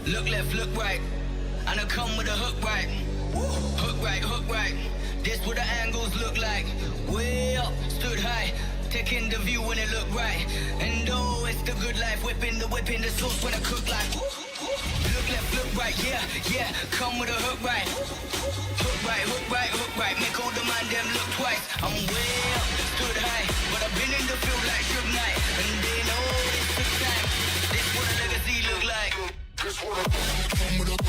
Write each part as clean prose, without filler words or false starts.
Look left, look right, and I come with a hook right. Hook right, hook right. This what the angles look like. Way up, stood high, taking the view when it look right. And oh, it's the good life, whipping the sauce when I cook like. Look left, look right, yeah, yeah. Come with a hook right. Hook right, hook right, hook right. Make all the man them look twice. I'm way up, stood high, but I've been in the field like Suge Knight. And they know this took time. This what a legacy look like. This what I come with a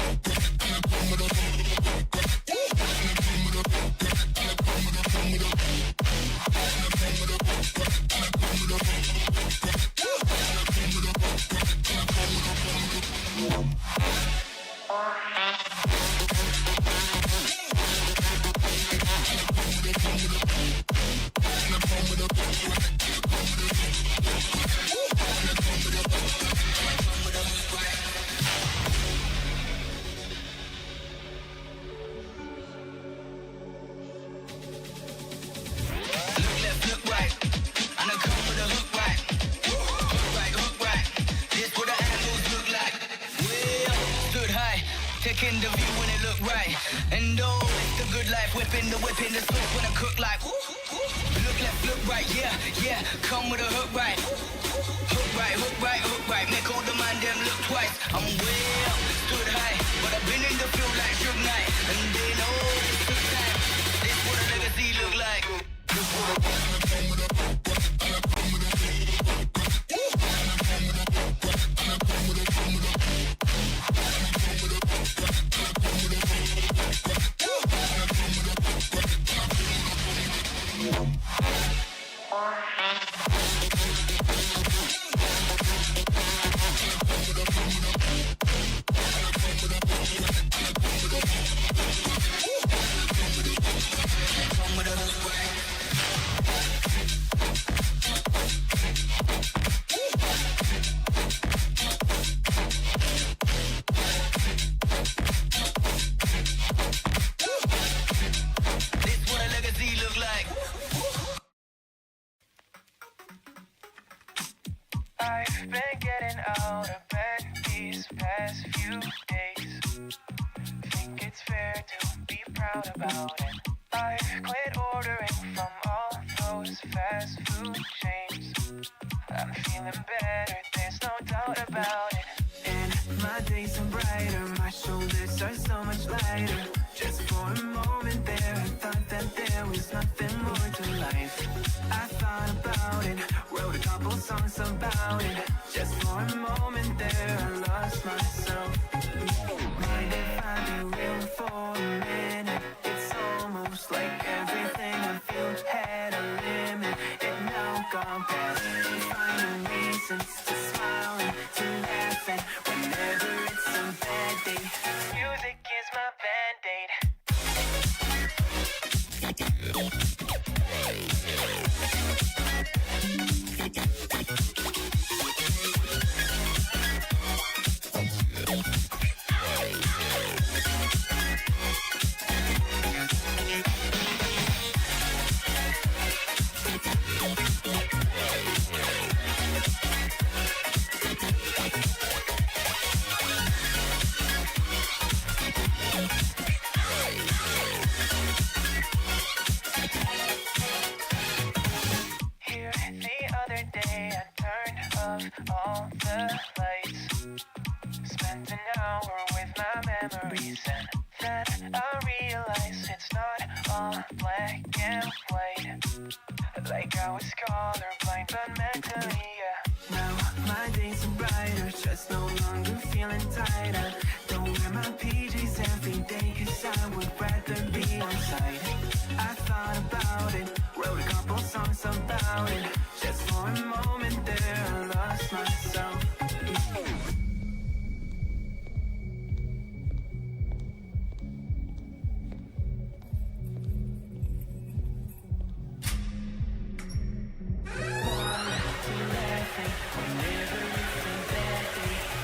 taking the view when it look right. And oh, it's the good life, whipping the sauce when I cook like. Look left, look right, yeah, yeah. Come with a hook right. Hook right, hook right, hook right. Make all the man them look twice. I'm way up, stood high, but I've been in the field like Suge Knight. And they know this took time. This what a legacy look like. This what a I've been getting out of bed these past few days. Think it's fair to be proud about it. I've quit ordering from all those fast food chains. I'm feeling better, there's no doubt about it. And my days are brighter, my shoulders are so much lighter. Just for a moment there, I thought that there was nothing more to life. I thought about it, wrote a couple songs about it. Just for a moment there, I lost myself. Mind if I be real for a minute? It's almost like everything I feel had a limit. It now gone past. Finding reasons to smile and to laugh, and whenever it's a bad day, music is my band-aid. All the lights, spent an hour with my memories, and then I realized it's not all black and white. Like I was colorblind, but mentally, yeah. Now my days are brighter, just no longer feeling tighter. Don't wear my PJs every day, cause I would rather be on site. I thought about it, wrote a couple songs about it. Just for a moment there, I lost myself. Whenever it's a bad day,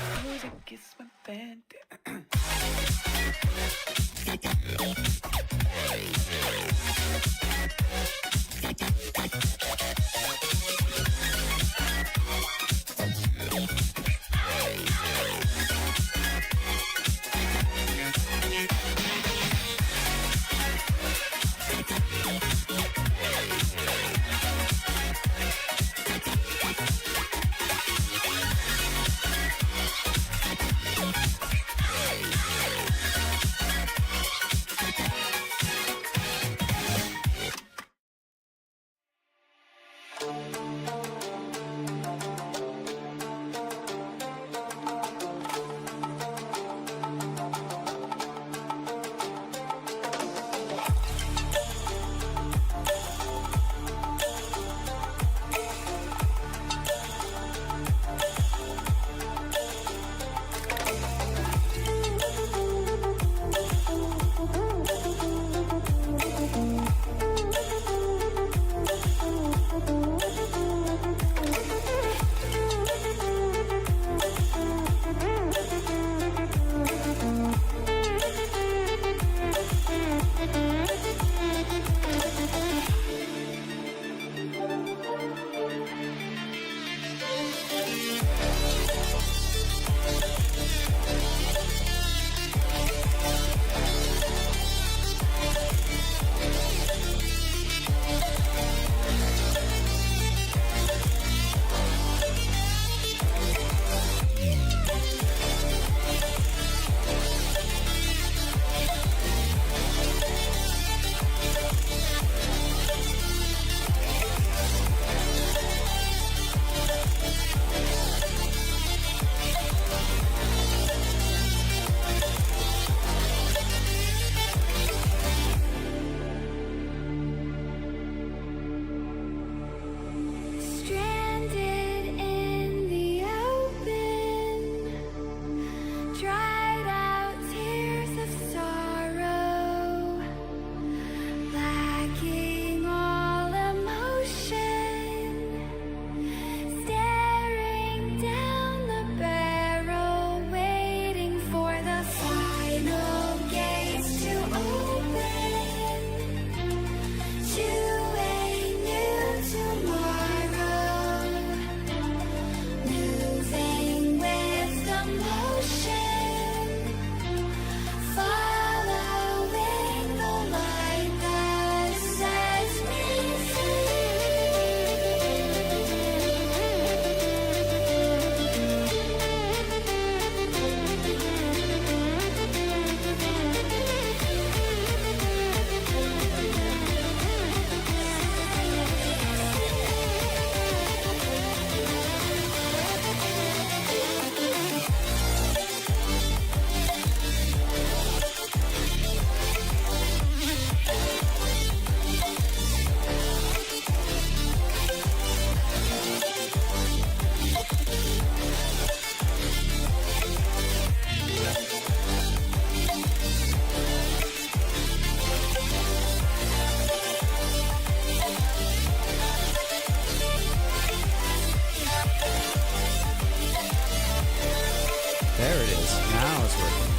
Now it's working.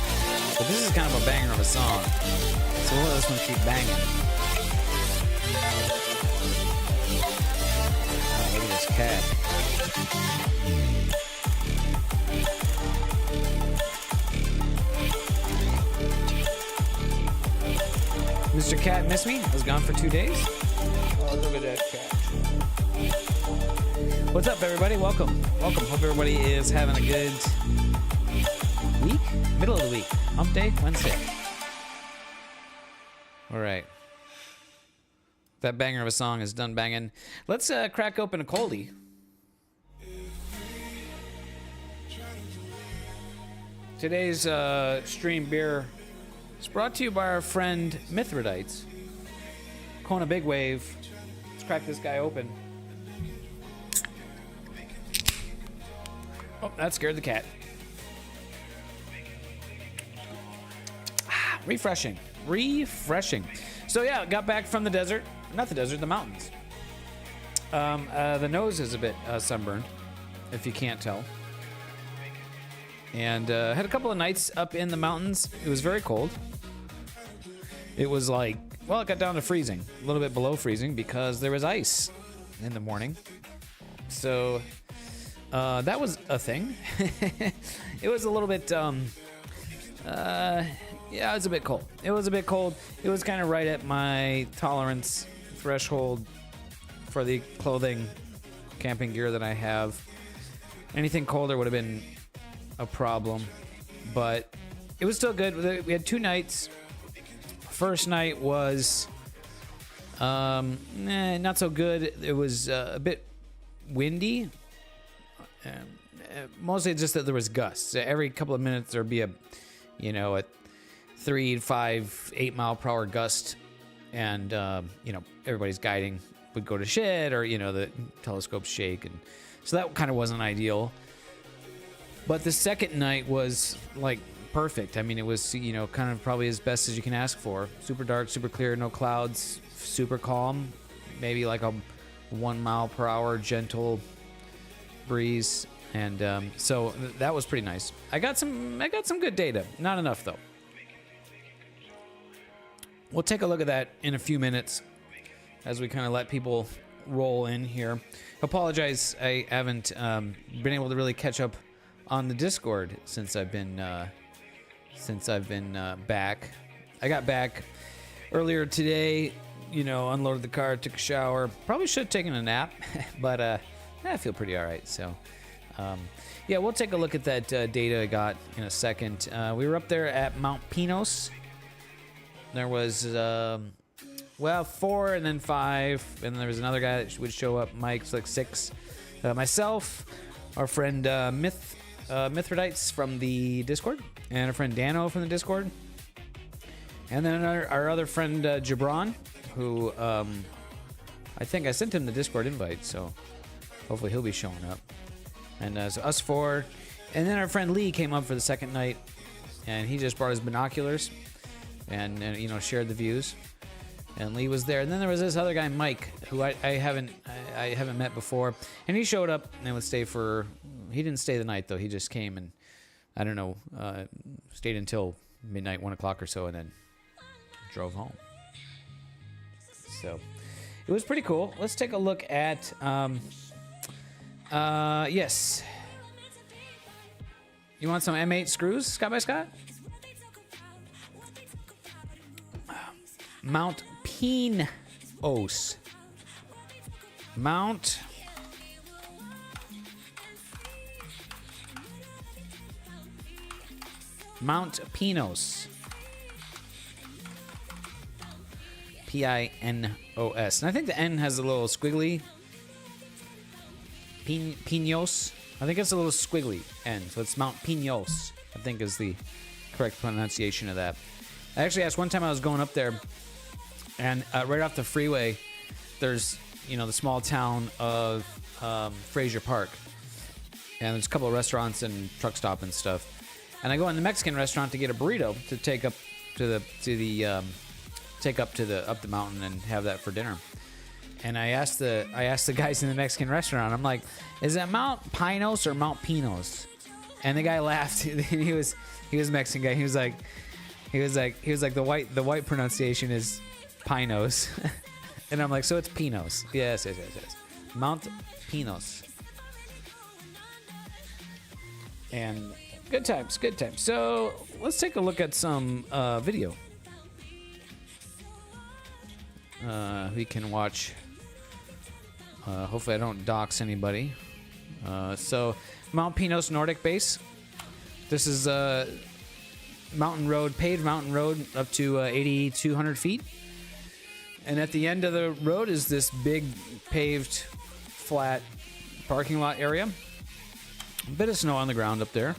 But this is kind of a banger of a song. So we'll let this one keep banging. Oh, look at this cat. Mr. Cat missed me? I was gone for 2 days? Oh, look at that cat. What's up, everybody? Welcome. Welcome. Hope everybody is having a good week? Middle of the week. Hump day? Wednesday. All right. That banger of a song is done banging. Let's crack open a coldie. Today's stream beer is brought to you by our friend Mithradites. Kona Big Wave. Let's crack this guy open. Oh, that scared the cat. Refreshing. Refreshing. So yeah, got back from the desert. Not the desert, the mountains. The nose is a bit sunburned, if you can't tell. And had a couple of nights up in the mountains. It was very cold. It was like, well, it got down to freezing. A little bit below freezing because there was ice in the morning. So that was a thing. It was a little bit, yeah, it was a bit cold. It was a bit cold. It was kind of right at my tolerance threshold for the clothing, camping gear that I have. Anything colder would have been a problem, but it was still good. We had 2 nights. First night was not so good. It was a bit windy. Mostly just that there was gusts. Every couple of minutes there'd be a 3, 5, 8 mile per hour gust, and everybody's guiding would go to shit, or the telescopes shake, and so that kind of wasn't ideal. But the second night was like perfect. I mean, it was kind of probably as best as you can ask for. Super dark, super clear, no clouds, super calm. Maybe like a 1 mile per hour gentle breeze, and so that was pretty nice. I got some good data. Not enough though. We'll take a look at that in a few minutes as we kind of let people roll in here. Apologize, I haven't been able to really catch up on the Discord since I've been back. I got back earlier today, unloaded the car, took a shower. Probably should have taken a nap, but I feel pretty all right. So, yeah, we'll take a look at that data I got in a second. We were up there at Mount Pinos. There was, 4 and then 5, and then there was another guy that would show up, Mike's like 6. Myself, our friend Mithradites from the Discord, and our friend Dano from the Discord, and then our other friend Gibran, who I think I sent him the Discord invite, so hopefully he'll be showing up. And so us 4, and then our friend Lee came up for the second night, and he just brought his binoculars and shared the views. And Lee was there, and then there was this other guy, Mike, who I haven't met before, and he showed up and would stay for. He didn't stay the night though. He just came and I don't know, stayed until midnight, 1 o'clock or so, and then drove home. So it was pretty cool. Let's take a look at. Yes. You want some M8 screws, Scott by Scott? Mount Pinos. Mount Pinos. Pinos. And I think the N has a little squiggly. Pinos. I think it's a little squiggly N. So it's Mount Pinos, I think is the correct pronunciation of that. I actually asked one time I was going up there, and right off the freeway, there's, the small town of Fraser Park. And there's a couple of restaurants and truck stop and stuff. And I go in the Mexican restaurant to get a burrito to take up to the mountain and have that for dinner. And I asked the guys in the Mexican restaurant, I'm like, is that Mount Pinos or Mount Pinos? And the guy laughed. he was a Mexican guy. He was like the white pronunciation is Pinos. And I'm like, so it's Pinos. Yes. Mount Pinos. And good times. So let's take a look at some video. We can watch. Hopefully I don't dox anybody. So Mount Pinos Nordic Base. This is mountain road, paved mountain road up to 8,200 feet. And at the end of the road is this big paved flat parking lot area. A bit of snow on the ground up there.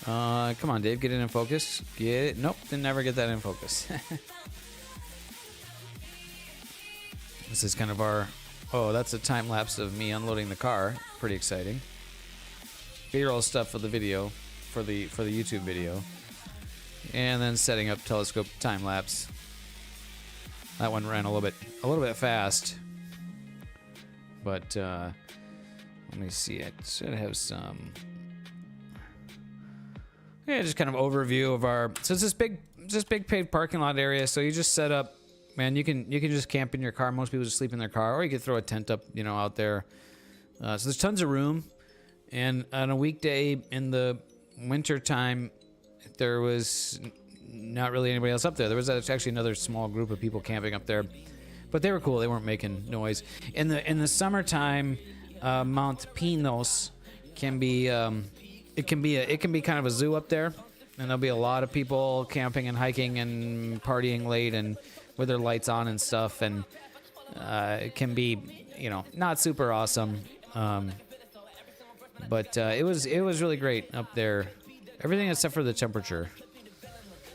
Come on, Dave, get it in focus. Get it. Nope, didn't never get that in focus. This is kind of our... Oh, that's a time lapse of me unloading the car. Pretty exciting. B-roll stuff for the video, for the YouTube video, and then setting up telescope time lapse. That one ran a little bit fast, but let me see. It should have some. Yeah, just kind of overview of our. So it's this big paved parking lot area. So you just set up. Man, you can just camp in your car. Most people just sleep in their car, or you could throw a tent up, out there. So there's tons of room. And on a weekday in the winter time, there was not really anybody else up there. There was actually another small group of people camping up there, but they were cool. They weren't making noise. In the summertime, Mount Pinos can be it can be kind of a zoo up there, and there'll be a lot of people camping and hiking and partying late and with their lights on and stuff, and it can be not super awesome, but it was really great up there. Everything except for the temperature.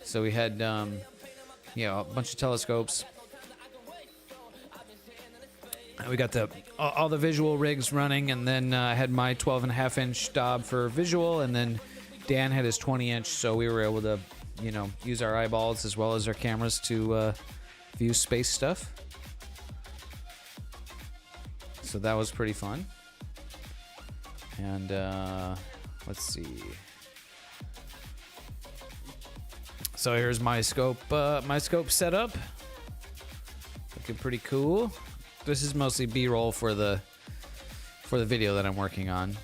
So we had a bunch of telescopes. We got all the visual rigs running, and then I had my 12.5-inch Dob for visual, and then Dan had his 20-inch, so we were able to use our eyeballs as well as our cameras to view space stuff. So that was pretty fun. And let's see. So here's my scope setup. Looking pretty cool. This is mostly B-roll for the video that I'm working on.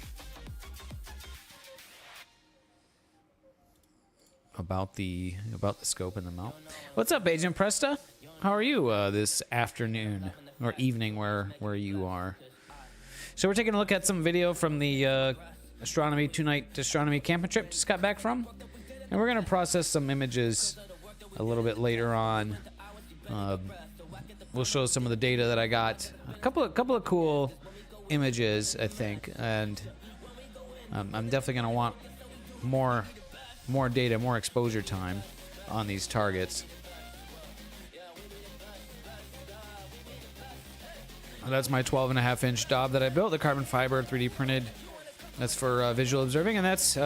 About the scope and the mount. What's up, Agent Presta? How are you this afternoon or evening where you are? So we're taking a look at some video from the astronomy 2-night astronomy camping trip just got back from, and we're gonna process some images a little bit later on. We'll show some of the data that I got. A couple of cool images, I think, and I'm definitely gonna want more data, more exposure time on these targets. That's my 12.5-inch Dob that I built, the carbon fiber 3D printed. That's for visual observing, and that's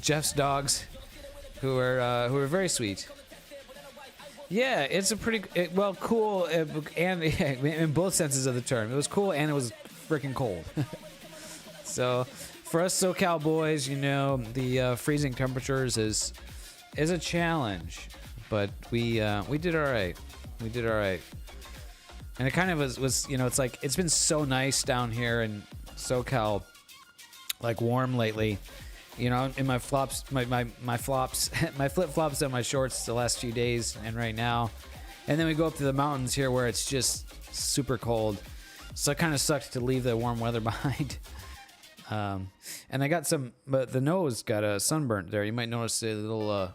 Jeff's dogs, who are very sweet. Yeah, it's a pretty cool, and in both senses of the term. It was cool and it was freaking cold. So for us SoCal boys, the freezing temperatures is a challenge, but we did all right. We did all right. And it kind of was it's like it's been so nice down here in SoCal, like warm lately. In my flops, my flops, my flip flops and my shorts the last few days and right now, and then we go up to the mountains here where it's just super cold. So it kind of sucked to leave the warm weather behind. And I got but the nose got a sunburnt there. You might notice a little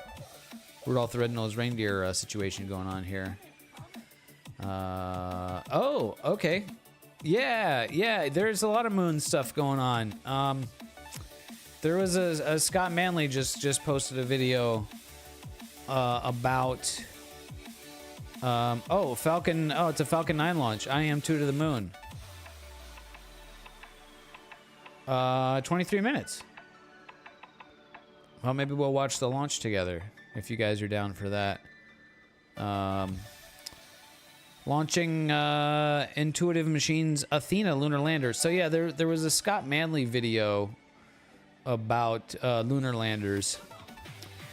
Rudolph the Red-Nosed Reindeer situation going on here. Oh, okay. Yeah, there's a lot of moon stuff going on. There was a Scott Manley just posted a video about Falcon. Oh, it's a Falcon 9 launch. IM-2 to the moon. 23 minutes. Well, maybe we'll watch the launch together if you guys are down for that. Launching Intuitive Machines Athena lunar lander. So yeah, there was a Scott Manley video about lunar landers.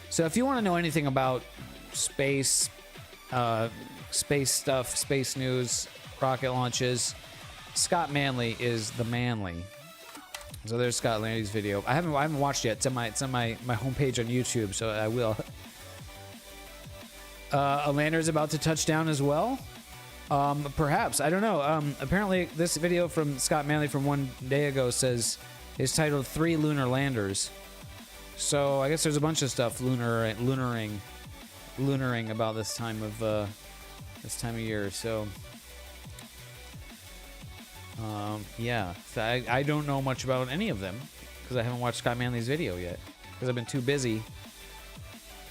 So if you want to know anything about space, space stuff, space news, rocket launches, Scott Manley is the manly. So there's Scott Manley's video. I haven't watched it yet. It's on my homepage on YouTube, so I will. A lander is about to touch down as well. Perhaps, I don't know. Apparently, this video from Scott Manley from one day ago is titled 3 Lunar Landers. So I guess there's a bunch of stuff lunaring about this time of year. So yeah, so I don't know much about any of them because I haven't watched Scott Manley's video yet because I've been too busy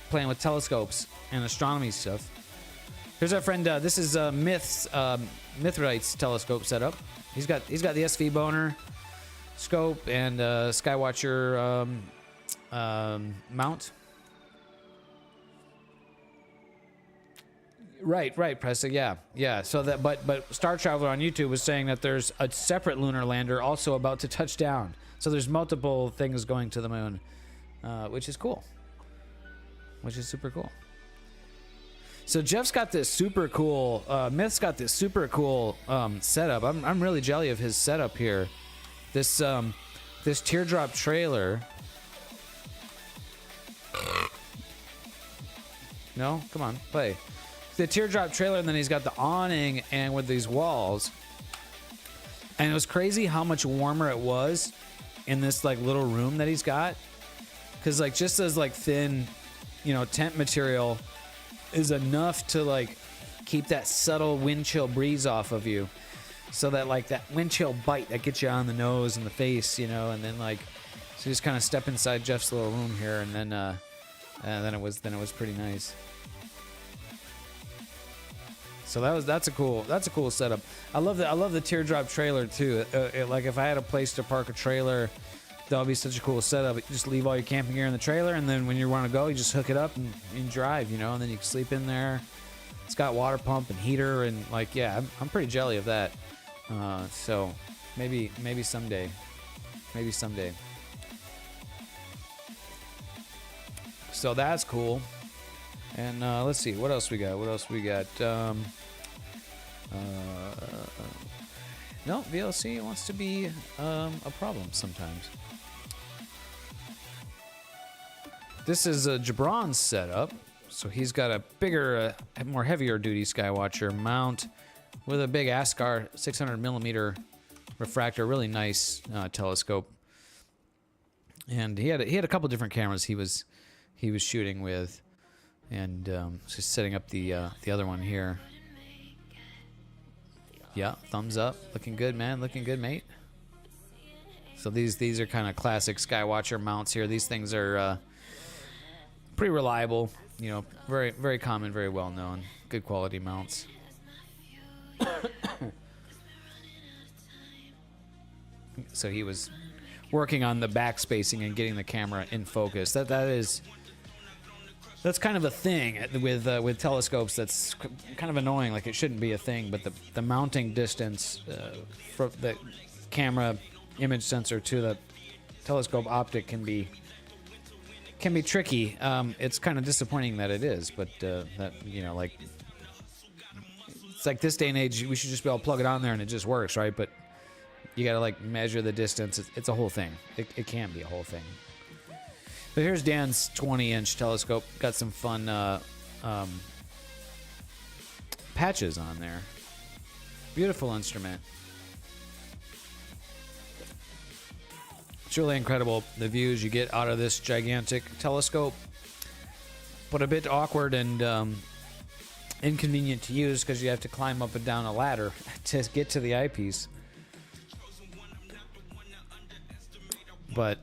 playing with telescopes and astronomy stuff. Here's our friend. This is Mithridite's telescope setup. He's got the SV Boner scope and Skywatcher mount. Right, Preston. Yeah. So that, but Star Traveler on YouTube was saying that there's a separate lunar lander also about to touch down. So there's multiple things going to the moon, which is cool. Which is super cool. So Jeff's got this super cool. Myth's got this super cool setup. I'm really jelly of his setup here. This teardrop trailer. No, come on, play. The teardrop trailer, and then he's got the awning and with these walls. And it was crazy how much warmer it was in this like little room that he's got, because like just as like thin, tent material is enough to like keep that subtle wind chill breeze off of you, so that like that wind chill bite that gets you on the nose and the face, and then like so you just kind of step inside Jeff's little room here, and then it was pretty nice. So that's a cool setup. I love the teardrop trailer too. Like if I had a place to park a trailer, that would be such a cool setup. You just leave all your camping gear in the trailer, and then when you want to go, you just hook it up and drive, and then you can sleep in there. It's got water pump and heater, and like yeah, I'm pretty jelly of that. So maybe someday. So that's cool. And let's see, what else we got? No, VLC wants to be a problem sometimes. This is a Jabron's setup. So he's got a bigger, more heavier duty Skywatcher mount with a big ASScar 600mm refractor, really nice telescope. And he had a couple different cameras he was shooting with. And just setting up the other one here. Yeah, thumbs up. Looking good, man. Looking good, mate. So these are kind of classic Skywatcher mounts here. These things are pretty reliable. Very very common, very well known. Good quality mounts. So he was working on the back spacing and getting the camera in focus. That's kind of a thing with telescopes. That's kind of annoying. Like it shouldn't be a thing, but the mounting distance from the camera image sensor to the telescope optic can be tricky. It's kind of disappointing that it is, but that like it's like this day and age, we should just be able to plug it on there and it just works, right? But you got to like measure the distance. It's a whole thing. It can be a whole thing. But here's Dan's 20-inch telescope. Got some fun patches on there. Beautiful instrument. It's really incredible, the views you get out of this gigantic telescope. But a bit awkward and inconvenient to use because you have to climb up and down a ladder to get to the eyepiece. But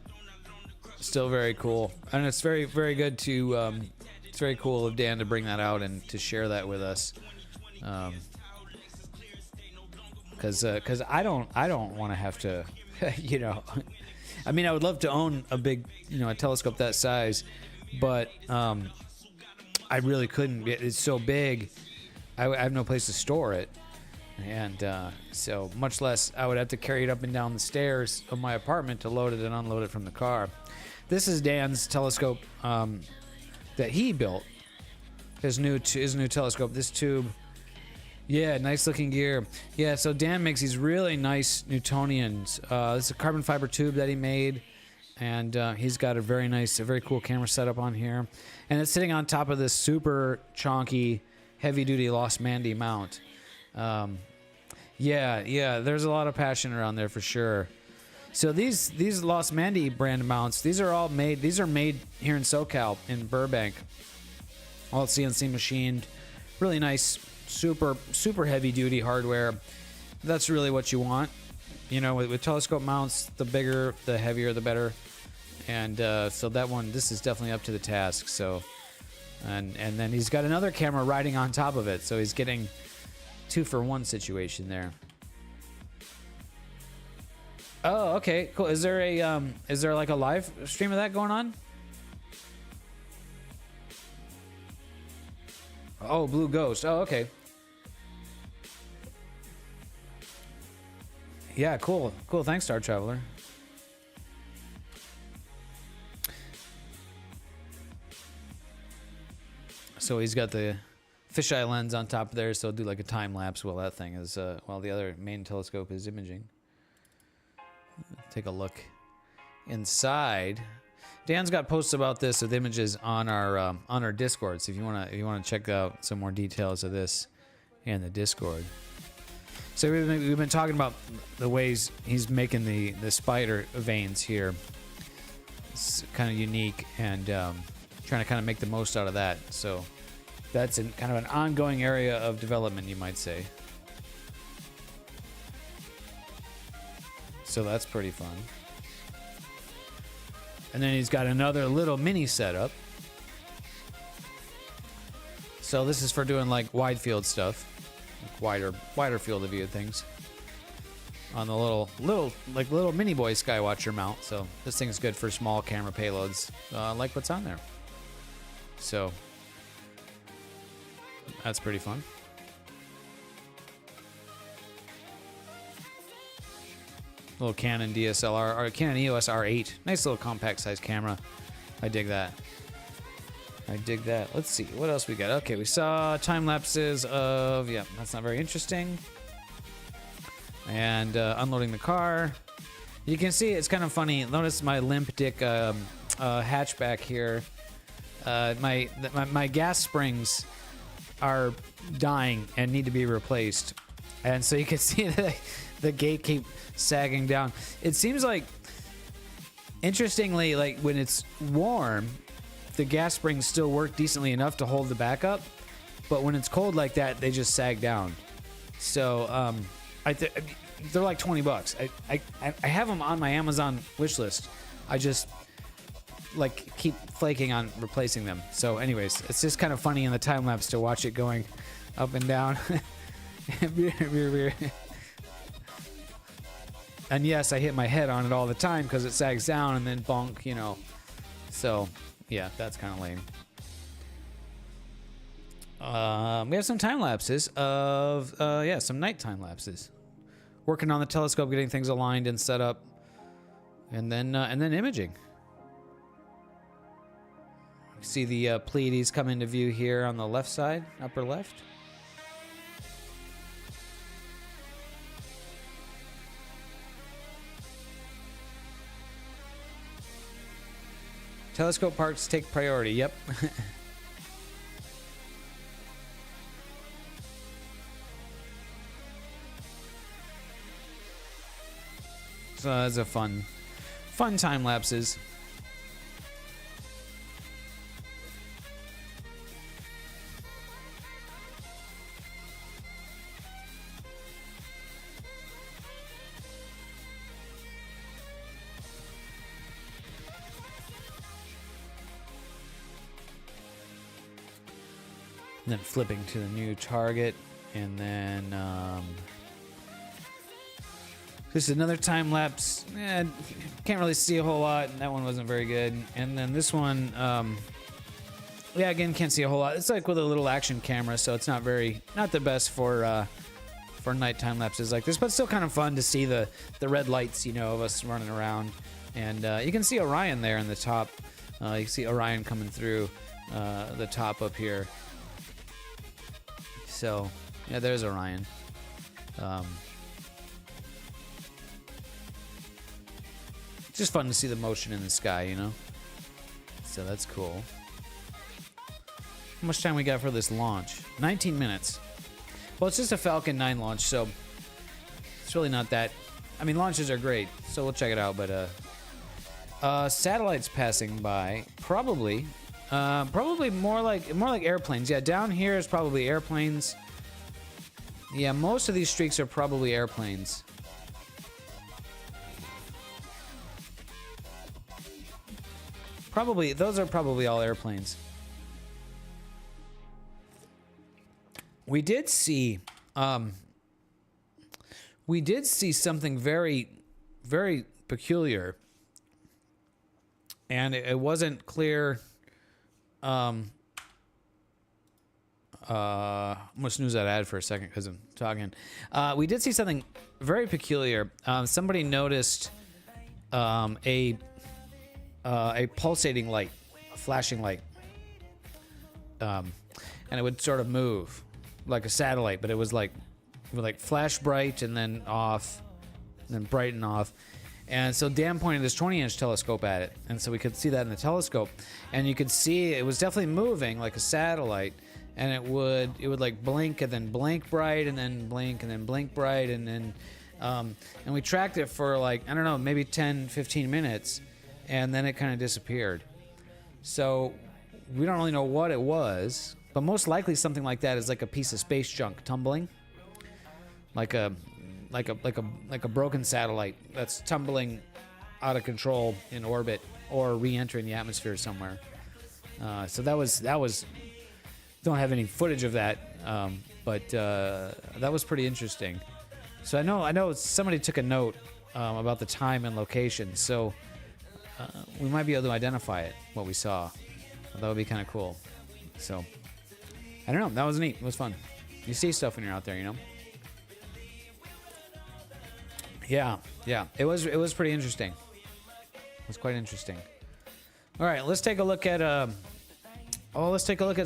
still very cool, and it's very very good to it's very cool of Dan to bring that out and to share that with us, because I don't want to have to I mean I would love to own a big a telescope that size, but I really couldn't. It's so big. I have no place to store it, And so much less I would have to carry it up and down the stairs of my apartment to load it and unload it from the car. This is Dan's telescope that he built. His new telescope. This tube. Yeah, nice looking gear. Yeah, so Dan makes these really nice Newtonians. This is a carbon fiber tube that he made, and he's got a very cool camera setup on here, and it's sitting on top of this super chonky, heavy-duty Lost Mandy mount. Yeah, there's a lot of passion around there for sure. So these Lost Mandy brand mounts, these are made here in SoCal in Burbank. All CNC machined, really nice, super heavy duty hardware. That's really what you want, you know, with telescope mounts. The bigger, the heavier, the better. And so this is definitely up to the task. So, and then he's got another camera riding on top of it, so he's getting 2-for-1 situation there. Oh, okay, cool. Is there like a live stream of that going on? Oh, Blue Ghost. Oh, okay. Yeah, cool. Thanks, Star Traveler. So he's got the fisheye lens on top there, so I'll do like a time lapse while that thing is while the other main telescope is imaging. Take a look inside. Dan's got posts about this with images on our Discord. So if you wanna check out some more details of this in the Discord. So we've been talking about the ways he's making the spider veins here. It's kind of unique, and trying to kind of make the most out of that. So that's kind of an ongoing area of development, you might say. So that's pretty fun. And then he's got another little mini setup. So this is for doing like wide field stuff, like wider field of view things. On the little mini boy Skywatcher mount. So this thing's good for small camera payloads, like what's on there. So that's pretty fun. Little Canon DSLR or Canon EOS R8. Nice little compact size camera. I dig that. Let's see what else we got. Okay, we saw time lapses of, yeah, that's not very interesting. And unloading the car. You can see it's kind of funny. Notice my limp dick hatchback here. My gas springs are dying and need to be replaced, and so you can see that the gate keep sagging down. It seems like, interestingly, like when it's warm, the gas springs still work decently enough to hold the back up, but when it's cold like that, they just sag down. So they're like $20. I have them on my Amazon wish list. I just like keep flaking on replacing them. So anyways, it's just kind of funny in the time lapse to watch it going up and down. And yes, I hit my head on it all the time because it sags down and then bonk, you know. So yeah, that's kind of lame. We have some time lapses of some night time lapses. Working on the telescope, getting things aligned and set up, and then imaging. See the Pleiades come into view here on the left side, upper left. Telescope parts take priority. Yep. So that's a fun time lapses. And then flipping to the new target, and then this is another time lapse. Can't really see a whole lot, and that one wasn't very good. And then this one, again, can't see a whole lot. It's like with a little action camera, so it's not the best for for night time lapses like this, but still kind of fun to see the red lights, you know, of us running around. And you can see Orion there in the top. You can see Orion coming through the top up here. So, yeah, there's Orion. Just fun to see the motion in the sky, you know? So that's cool. How much time we got for this launch? 19 minutes. Well, it's just a Falcon 9 launch, so it's really not that... I mean, launches are great, so we'll check it out, but... satellites passing by, probably more like airplanes. Yeah, down here is probably airplanes. Yeah, most of these streaks are probably airplanes. Those are probably all airplanes. We did see something very, very peculiar. And it wasn't clear. I'm gonna snooze that ad for a second because I'm talking. We did see something very peculiar. Somebody noticed a pulsating light, a flashing light, and it would sort of move like a satellite, but it would flash bright and then off, and then bright and off. And so Dan pointed his 20-inch telescope at it, and so we could see that in the telescope, and you could see it was definitely moving like a satellite, and it would like blink and then blink bright and then blink and then blink bright and then and we tracked it for like, I don't know, maybe 10-15 minutes, and then it kind of disappeared. So we don't really know what it was, but most likely something like that is like a piece of space junk tumbling, like a broken satellite that's tumbling out of control in orbit or re-entering the atmosphere somewhere. So that was don't have any footage of that, but that was pretty interesting. So I know somebody took a note about the time and location, so we might be able to identify it, what we saw. That would be kind of cool. So I don't know, that was neat. It was fun. You see stuff when you're out there, you know. Yeah, it was pretty interesting. It was quite interesting. All right, let's take a look at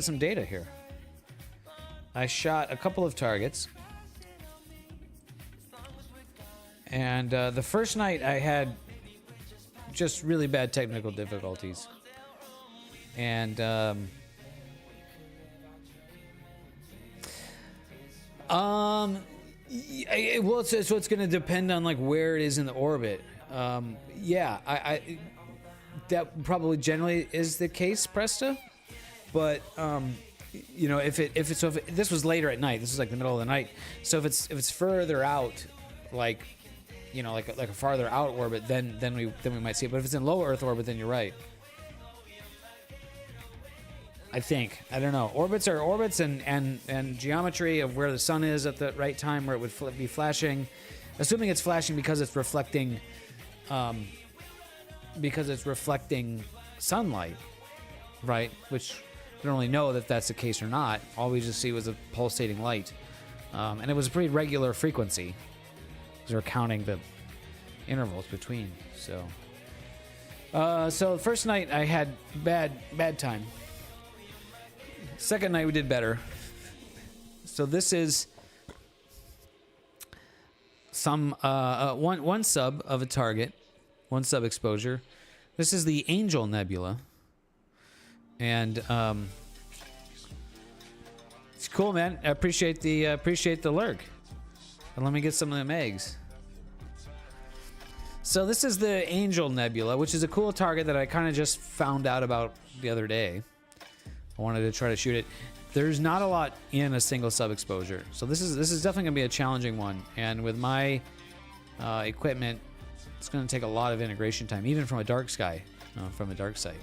some data here. I shot a couple of targets, and the first night I had just really bad technical difficulties, and well, so it's going to depend on like where it is in the orbit. Yeah, I that probably generally is the case, Presta. But you know, if this was later at night, this is like the middle of the night. So if it's further out, like, you know, like a farther out orbit, then we might see it. But if it's in low Earth orbit, then you're right. I think. I don't know. Orbits are orbits, and geometry of where the sun is at the right time, where it would be flashing. Assuming it's flashing because it's reflecting sunlight, right? Which we don't really know that that's the case or not. All we just see was a pulsating light, and it was a pretty regular frequency because we're counting the intervals between. So the first night I had bad time. Second night we did better. So this is some one sub of a target, one sub exposure. This is the Angel Nebula, and it's cool, man. I appreciate the lurk, and let me get some of them eggs. So this is the Angel Nebula, which is a cool target that I kind of just found out about the other day. I wanted to try to shoot it. There's not a lot in a single sub exposure, so this is definitely gonna be a challenging one. And with my equipment, it's gonna take a lot of integration time, even from a dark sky, from a dark site.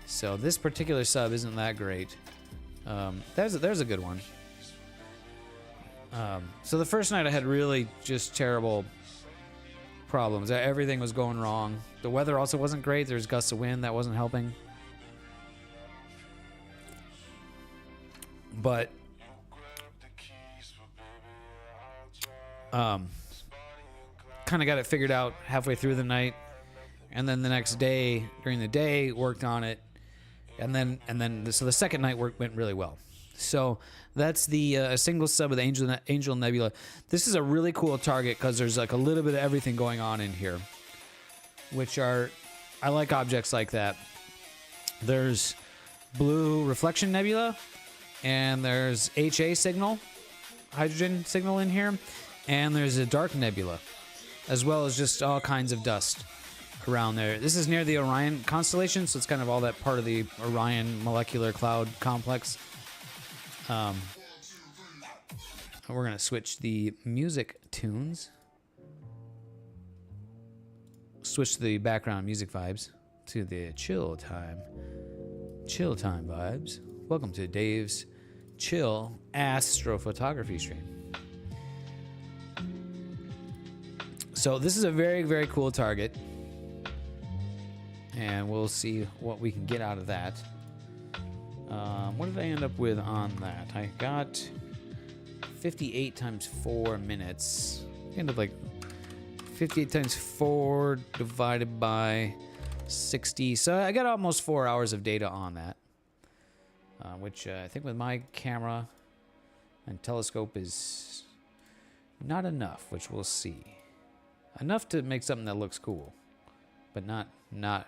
So this particular sub isn't that great. There's a good one. So the first night I had really just terrible problems. Everything was going wrong. The weather also wasn't great. There's gusts of wind that wasn't helping. But Kind of got it figured out halfway through the night, and then the next day during the day worked on it, and then so the second night went really well. So that's the a single sub with Angel Nebula. This is a really cool target because there's like a little bit of everything going on in here, which are, I like objects like that. There's blue reflection nebula, and there's HA signal, hydrogen signal in here, and there's a dark nebula, as well as just all kinds of dust around there. This is near the Orion constellation, so it's kind of all that part of the Orion molecular cloud complex. We're gonna switch the music tunes. Switch the background music vibes to the chill time vibes. Welcome to Dave's chill astrophotography stream. So this is a very, very cool target, and we'll see what we can get out of that. What did I end up with on that? I got 58 times 4 minutes. End up like 58 times 4 divided by 60. So I got almost 4 hours of data on that, which I think with my camera and telescope is not enough, which we'll see. Enough to make something that looks cool, but not enough.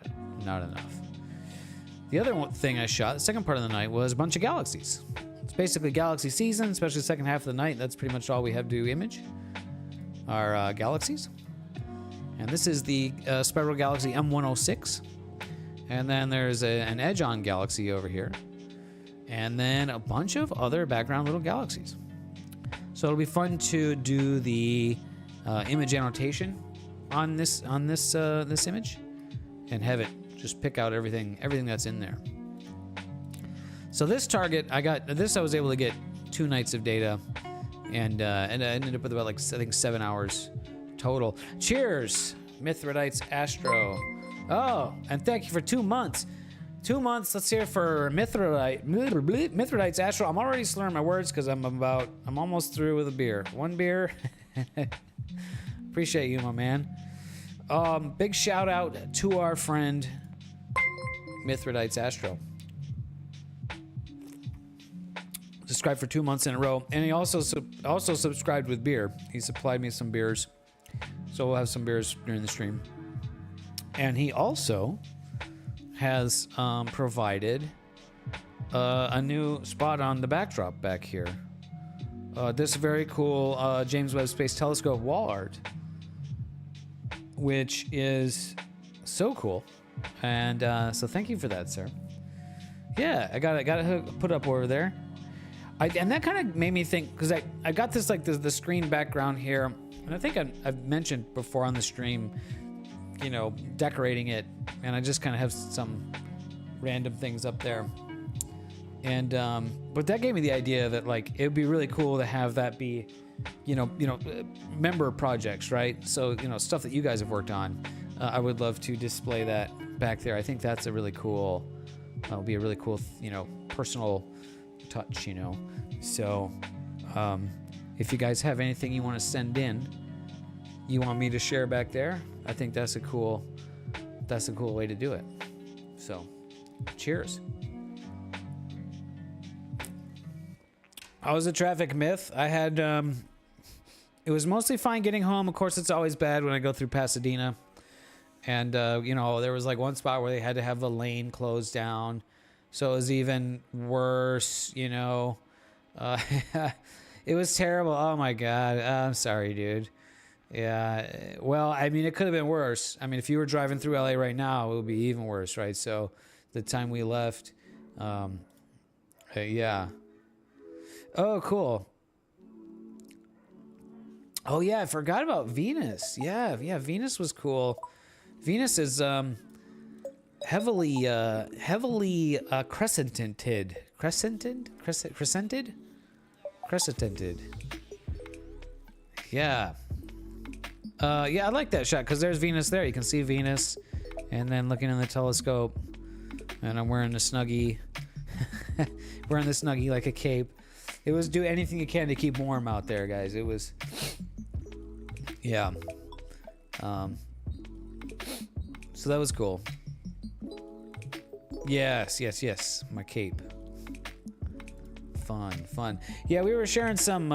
The other thing I shot, the second part of the night, was a bunch of galaxies. It's basically galaxy season, especially the second half of the night. That's pretty much all we have to image are galaxies. And this is the Spiral Galaxy M106. And then there's an Edge-on galaxy over here. And then a bunch of other background little galaxies. So it'll be fun to do the image annotation on this image, and have it just pick out everything that's in there. So this target, I was able to get 2 nights of data, and I ended up with about, like, I think 7 hours total. Cheers, Mithrilites Astro. Oh, and thank you for 2 months. 2 months. Let's hear for Mithrilites Astro. I'm already slurring my words because I'm almost through with a beer. 1 beer. Appreciate you, my man. Big shout out to our friend Mithrilites Astro. Subscribed for 2 months in a row, and he also subscribed with beer. He supplied me some beers, so we'll have some beers during the stream. And he also has provided a new spot on the backdrop back here. This very cool James Webb Space Telescope wall art, which is so cool, and so thank you for that, sir. Yeah, I got it put up over there. And that kind of made me think, because I got this, like, the screen background here, and I think I've mentioned before on the stream, you know, decorating it, and I just kind of have some random things up there. And but that gave me the idea that, like, it would be really cool to have that be, you know, member projects, right? So, you know, stuff that you guys have worked on. I would love to display that back there. I think that's a really cool, it'll be a really cool, you know, personal touch, you know. So if you guys have anything you want to send in, you want me to share back there, I think that's a cool way to do it. So cheers. How was the traffic, Myth? I had it was mostly fine getting home. Of course, it's always bad when I go through Pasadena, and you know, there was like one spot where they had to have the lane closed down, so it was even worse, you know. It was terrible. Oh my god, I'm sorry, dude. Yeah, well, I mean, it could have been worse. I mean, if you were driving through LA right now, it would be even worse, right? So the time we left, yeah. Oh, cool. Oh yeah, I forgot about Venus. Yeah, Venus was cool. Venus is heavily crescented. Yeah. Yeah, I like that shot because there's Venus there. You can see Venus, and then looking in the telescope, and I'm wearing the Snuggie, wearing the Snuggie like a cape. It was do anything you can to keep warm out there, guys. It was Yeah. So that was cool. Yes. My cape. Fun. Yeah, we were sharing some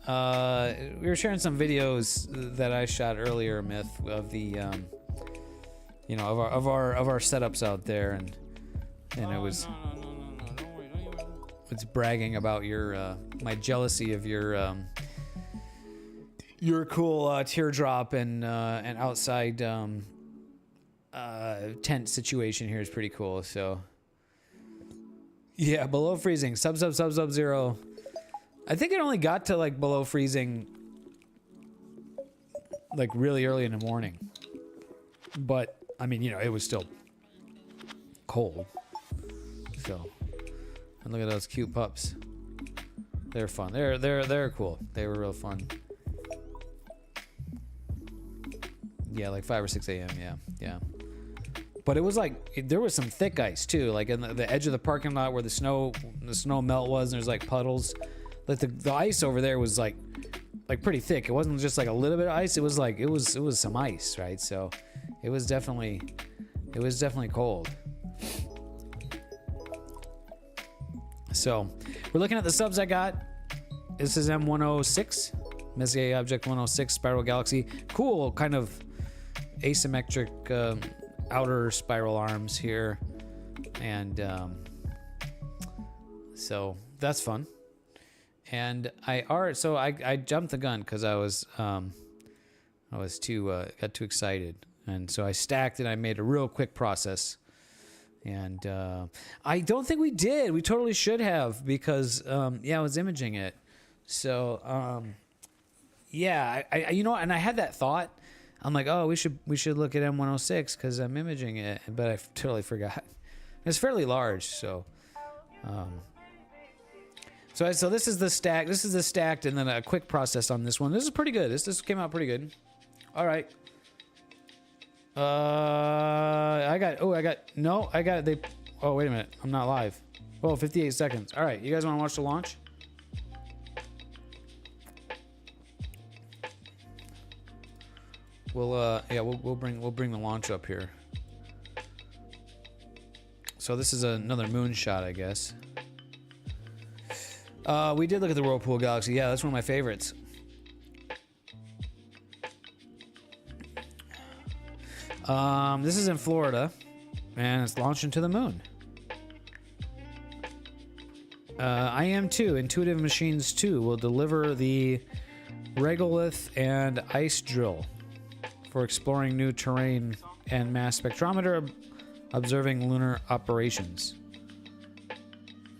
videos that I shot earlier, Myth, of the of our setups out there, and it was it's bragging about your my jealousy of your cool teardrop and outside tent situation here is pretty cool. So yeah, below freezing, sub 0. I think it only got to like below freezing like really early in the morning, but I mean, it was still cold. So, and look at those cute pups. They're fun. They're cool. They were real fun. Yeah, like 5 or 6 a.m. Yeah. But it was like there was some thick ice too, like in the edge of the parking lot where the snow melt was. And there's like puddles. Like the ice over there was like pretty thick. It wasn't just like a little bit of ice. It was like it was some ice, right? So it was definitely cold. So we're looking at the subs I got. This is M106, Messier Object 106 Spiral Galaxy. Cool, kind of asymmetric outer spiral arms here, and so that's fun. And I jumped the gun because I was got too excited, and so I stacked and I made a real quick process. And I don't think we did. We totally should have, because I was imaging it. So I and I had that thought. I'm like, oh, we should look at M106 because I'm imaging it, but I totally forgot. It's fairly large, so. So this is the stack. This is the stacked, and then a quick process on this one. This is pretty good. This came out pretty good. All right. I got it. Oh, wait a minute. I'm not live. Oh, 58 seconds. All right. You guys want to watch the launch? We'll bring the launch up here. So this is another moon shot, I guess. We did look at the Whirlpool Galaxy. Yeah, that's one of my favorites. This is in Florida, and it's launching to the moon. IM2, Intuitive Machines 2, will deliver the regolith and ice drill for exploring new terrain and mass spectrometer observing lunar operations.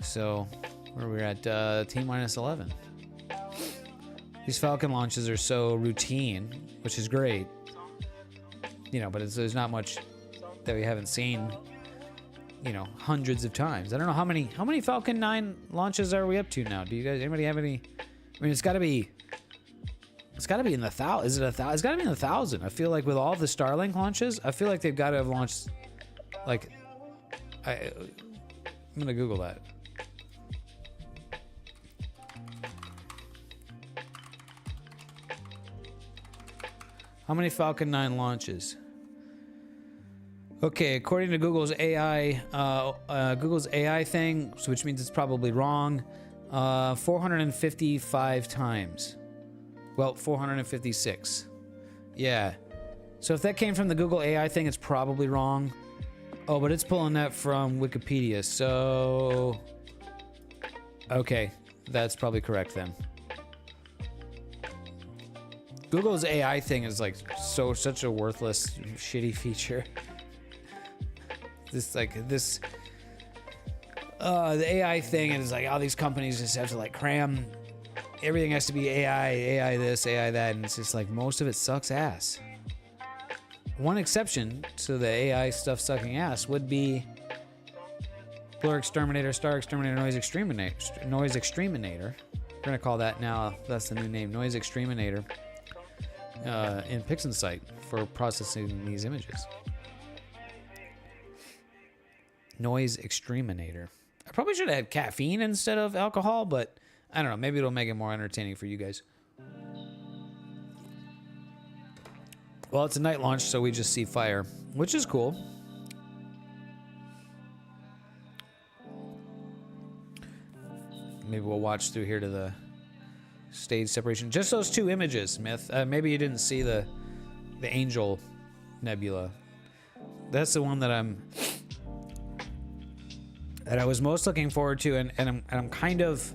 So, where we're at T-minus 11. These Falcon launches are so routine, which is great. But there's not much that we haven't seen, hundreds of times. I don't know how many Falcon 9 launches are we up to now? Do you guys, anybody have any? I mean, it's got to be in the thousand. Is it 1,000? It's got to be in the 1,000. I feel like with all the Starlink launches, I feel like they've got to have launched, like, I'm gonna Google that. How many Falcon 9 launches? Okay, according to Google's AI thing, which means it's probably wrong, 455 times. Well, 456. Yeah. So if that came from the Google AI thing, it's probably wrong. Oh, but it's pulling that from Wikipedia, so... Okay, that's probably correct then. Google's AI thing is like such a worthless, shitty feature. The AI thing is like all these companies just have to like cram. Everything has to be AI this, AI that, and it's just like most of it sucks ass. One exception to the AI stuff sucking ass would be Blur Exterminator, Star Exterminator, Noise Exterminator. We're gonna call that now. That's the new name, Noise Exterminator. In PixInsight for processing these images. Noise Exterminator. I probably should have had caffeine instead of alcohol, but I don't know. Maybe it'll make it more entertaining for you guys. Well, it's a night launch, so we just see fire, which is cool. Maybe we'll watch through here to the stage separation. Just those two images, Myth. Maybe you didn't see the Angel Nebula. That's the one that I was most looking forward to, and I'm kind of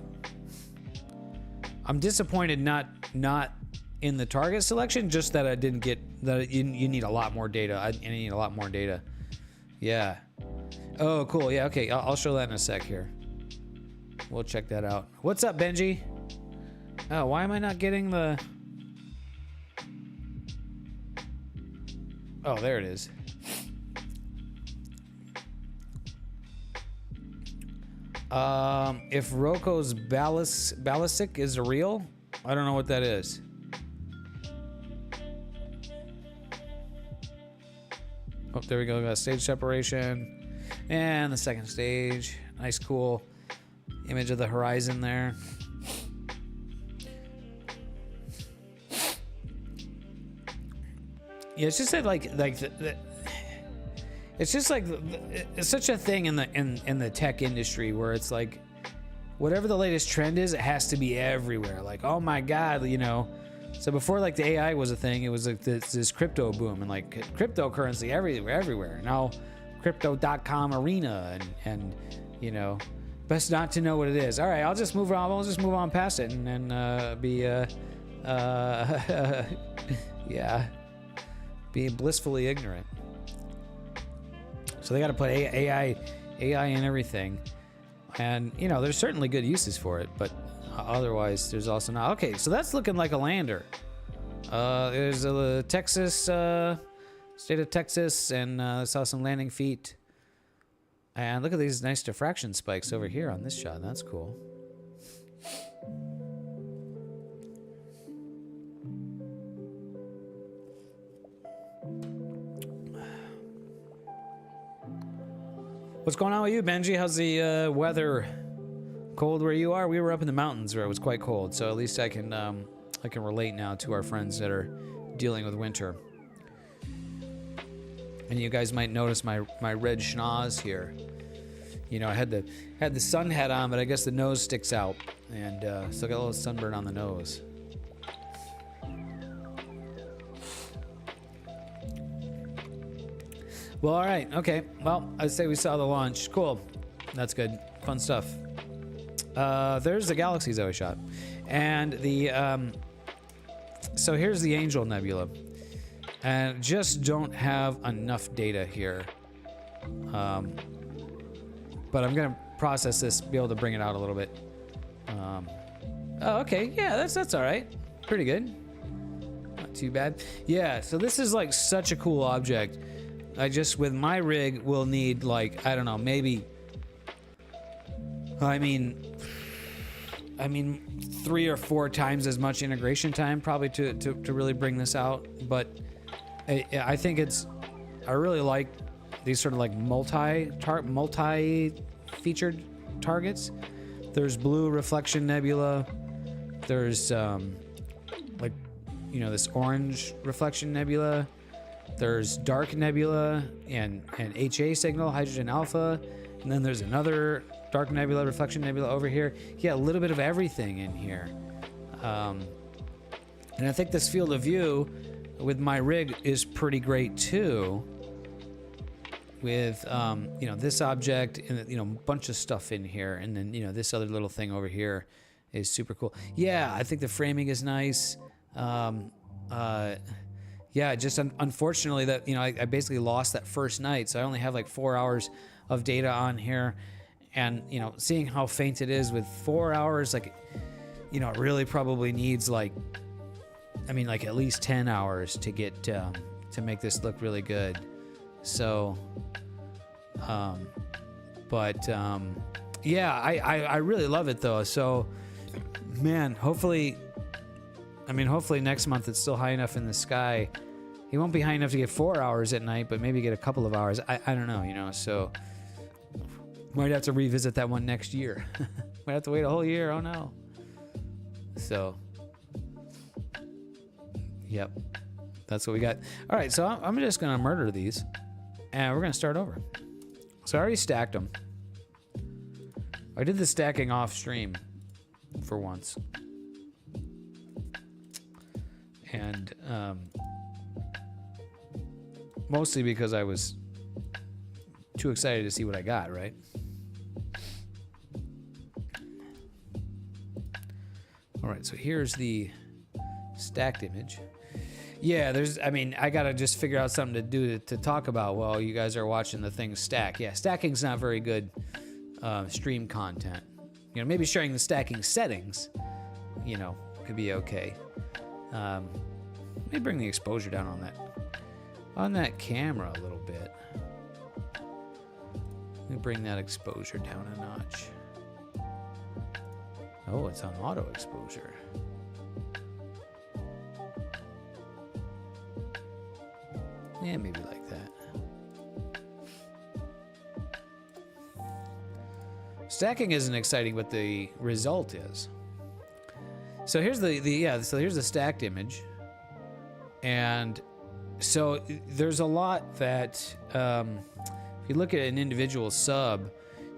disappointed not in the target selection, just that I didn't get that. You need a lot more data. I need a lot more data. Yeah. Oh, cool. Yeah. Okay. I'll show that in a sec here. We'll check that out. What's up, Benji? Oh, why am I not getting the... Oh, there it is. If Roko's ballistic is real, I don't know what that is. Oh, there we go. We got stage separation. And the second stage. Nice, cool image of the horizon there. Yeah, it's just that it's just like it's such a thing in the tech industry where it's like whatever the latest trend is, it has to be everywhere. Like, oh my God, you know. So before like the AI was a thing, it was like this crypto boom and like cryptocurrency everywhere. Now crypto.com arena and you know, best not to know what it is. All right, I'll just move on. I'll just move on past it and be yeah, be blissfully ignorant. So they got to put AI in everything, and you know, there's certainly good uses for it, but otherwise there's also not. Okay, so that's looking like a lander. There's a Texas, state of Texas, and saw some landing feet. And look at these nice diffraction spikes over here on this shot. That's cool. What's going on with you, Benji? How's the weather? Cold where you are? We were up in the mountains where it was quite cold, so at least I can relate now to our friends that are dealing with winter. And you guys might notice my red schnoz here. You know, I had the sun hat on, but I guess the nose sticks out, and still got a little sunburn on the nose. Well, all right, okay. Well, I'd say we saw the launch. Cool. That's good. Fun stuff. There's the galaxies that we shot. And the, so here's the Angel Nebula. And just don't have enough data here. But I'm gonna process this, be able to bring it out a little bit. Oh, okay, yeah, that's all right. Pretty good. Not too bad. Yeah, so this is like such a cool object. I just, with my rig, will need like, I don't know, maybe, I mean 3 or 4 times as much integration time probably to really bring this out. But I think I really like these sort of like multi-featured targets. There's blue reflection nebula. There's like, you know, this orange reflection nebula. There's dark nebula and HA signal, hydrogen alpha, and then there's another dark nebula, reflection nebula over here. Yeah, a little bit of everything in here. And I think this field of view with my rig is pretty great too. With you know, this object and, you know, a bunch of stuff in here, and then, you know, this other little thing over here is super cool. Yeah, I think the framing is nice. Yeah, just unfortunately that, you know, I basically lost that first night, so I only have like 4 hours of data on here. And, you know, seeing how faint it is with 4 hours, like, you know, it really probably needs like, I mean, like at least 10 hours to get, to make this look really good. So, yeah, I really love it though. So, man, hopefully next month it's still high enough in the sky. It won't be high enough to get 4 hours at night, but maybe get a couple of hours. I don't know, you know, so might have to revisit that one next year. Might have to wait a whole year. Oh no. So, yep, that's what we got. All right, so I'm just gonna murder these, and we're gonna start over. So I already stacked them. I did the stacking off stream for once, and mostly because I was too excited to see what I got, right? All right, so here's the stacked image. Yeah, I mean, I gotta just figure out something to do to talk about while you guys are watching the thing stack. Yeah, stacking's not very good stream content. You know, maybe sharing the stacking settings, you know, could be okay. Let me bring the exposure down on that camera a little bit. Let me bring that exposure down a notch. Oh, it's on auto exposure. Yeah, maybe like that. Stacking isn't exciting, but the result is. So here's here's the stacked image. And so there's a lot that, if you look at an individual sub,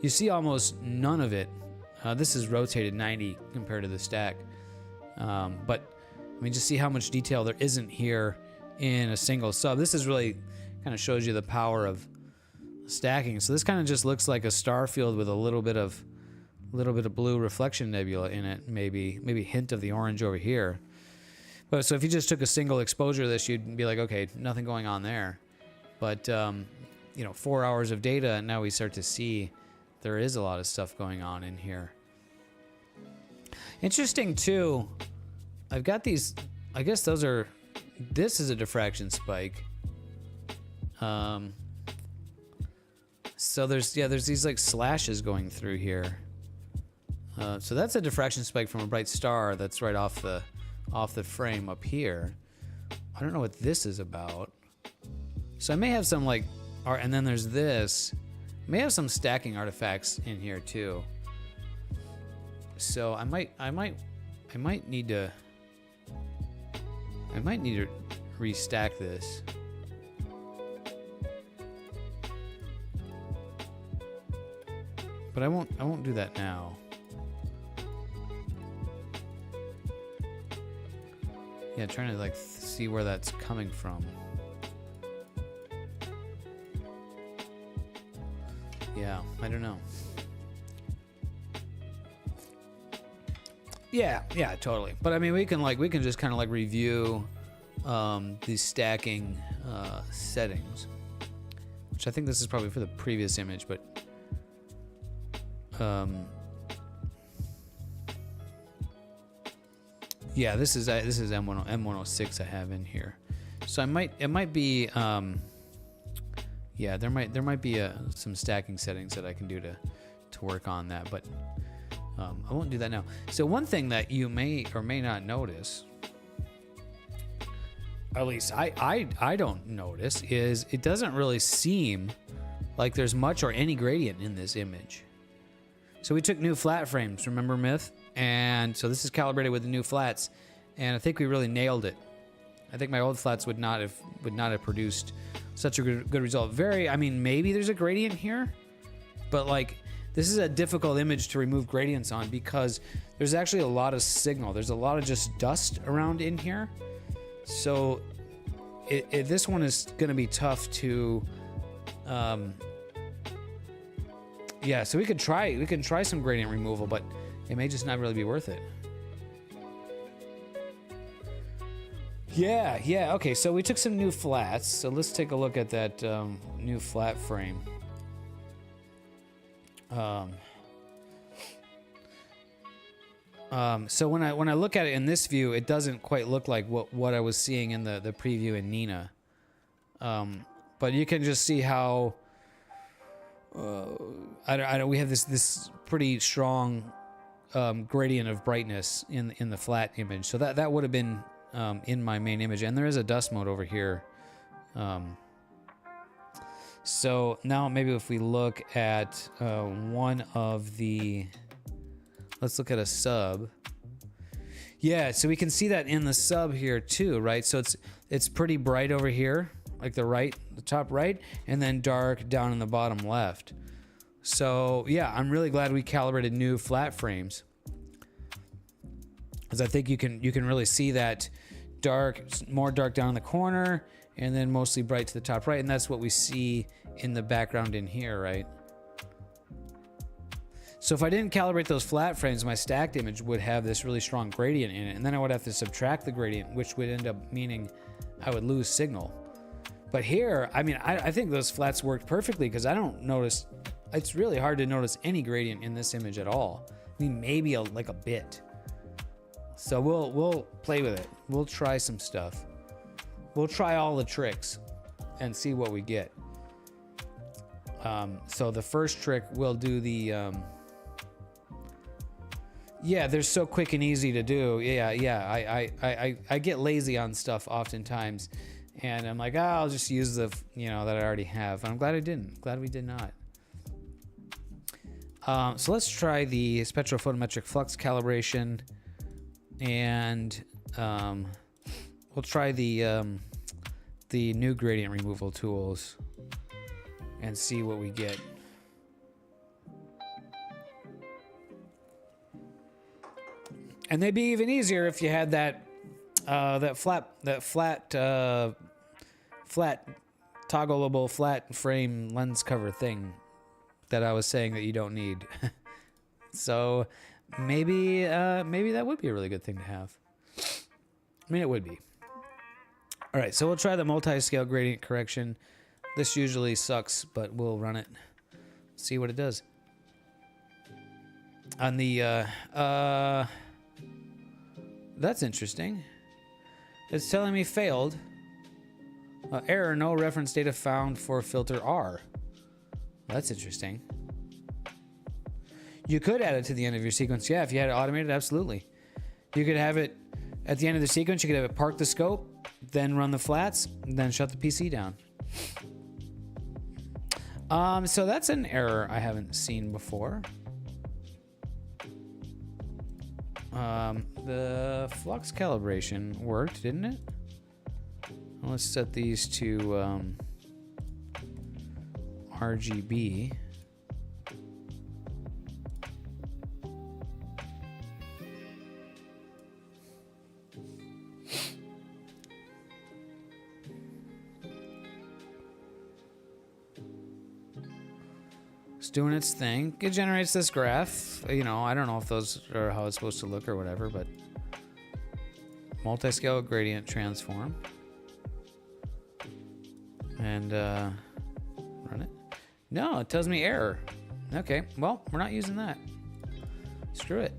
you see almost none of it. This is rotated 90 compared to the stack. But I mean, just see how much detail there isn't here in a single sub. This is really kind of shows you the power of stacking. So this kind of just looks like a star field with a little bit of blue reflection nebula in it, maybe a hint of the orange over here. But so if you just took a single exposure of this, you'd be like, okay, nothing going on there. But you know, 4 hours of data, and now we start to see there is a lot of stuff going on in here. Interesting too, I've got these, I guess those are, this is a diffraction spike. So there's these like slashes going through here. So that's a diffraction spike from a bright star that's right off the frame up here. I don't know what this is about. So I may have some like art, and then there's this. I may have some stacking artifacts in here too. So I might need to restack this. But I won't do that now. Yeah, trying to like see where that's coming from. Yeah, I don't know. Yeah, totally. But I mean, we can just kind of like review these stacking settings, which I think this is probably for the previous image, but yeah, this is M106 I have in here. So it might be yeah, there might be some stacking settings that I can do to work on that, but I won't do that now. So one thing that you may or may not notice, at least I don't notice, is it doesn't really seem like there's much or any gradient in this image. So we took new flat frames, remember Myth? And so this is calibrated with the new flats, and I think we really nailed it. I think my old flats would not have produced such a good result. I mean, maybe there's a gradient here, but like, this is a difficult image to remove gradients on because there's actually a lot of signal. There's a lot of just dust around in here. So this one is going to be tough to, yeah, so we can try some gradient removal, but it may just not really be worth it. Yeah, okay, so we took some new flats. So let's take a look at that new flat frame. So when I look at it in this view, it doesn't quite look like what I was seeing in the preview in Nina. But you can just see how we have this pretty strong gradient of brightness in the flat image. So that would have been in my main image, and there is a dust mode over here. So now maybe if we look at one of the, let's look at a sub. Yeah, so we can see that in the sub here too, right? So it's pretty bright over here, like the top right, and then dark down in the bottom left. So yeah, I'm really glad we calibrated new flat frames, because I think you can really see that more dark down in the corner, and then mostly bright to the top right, and that's what we see in the background in here, right? So if I didn't calibrate those flat frames, my stacked image would have this really strong gradient in it, and then I would have to subtract the gradient, which would end up meaning I would lose signal. But here, I mean, I think those flats worked perfectly, because I don't notice, it's really hard to notice any gradient in this image at all. I mean, maybe like a bit. So we'll play with it. We'll try some stuff. We'll try all the tricks and see what we get. So the first trick, we'll do the... yeah, they're so quick and easy to do. Yeah. I get lazy on stuff oftentimes, and I'm like, oh, I'll just use the, that I already have. And I'm glad I didn't. Glad we did not. So let's try the spectrophotometric flux calibration, and we'll try the new gradient removal tools and see what we get. And they'd be even easier if you had that flat toggleable flat frame lens cover thing that I was saying that you don't need. So maybe that would be a really good thing to have. I mean, it would be. All right, so we'll try the multi-scale gradient correction. This usually sucks, but we'll run it. See what it does. On the that's interesting. It's telling me failed. Error, no reference data found for filter R. That's interesting. You could add it to the end of your sequence. Yeah, if you had it automated, absolutely. You could have it at the end of the sequence. You could have it park the scope, then run the flats, then shut the PC down. So that's an error I haven't seen before. The flux calibration worked, didn't it? Let's set these to RGB. It's doing its thing. It generates this graph. I don't know if those are how it's supposed to look or whatever, but multi-scale gradient transform. And run it. No, it tells me error. Okay, well, we're not using that. Screw it.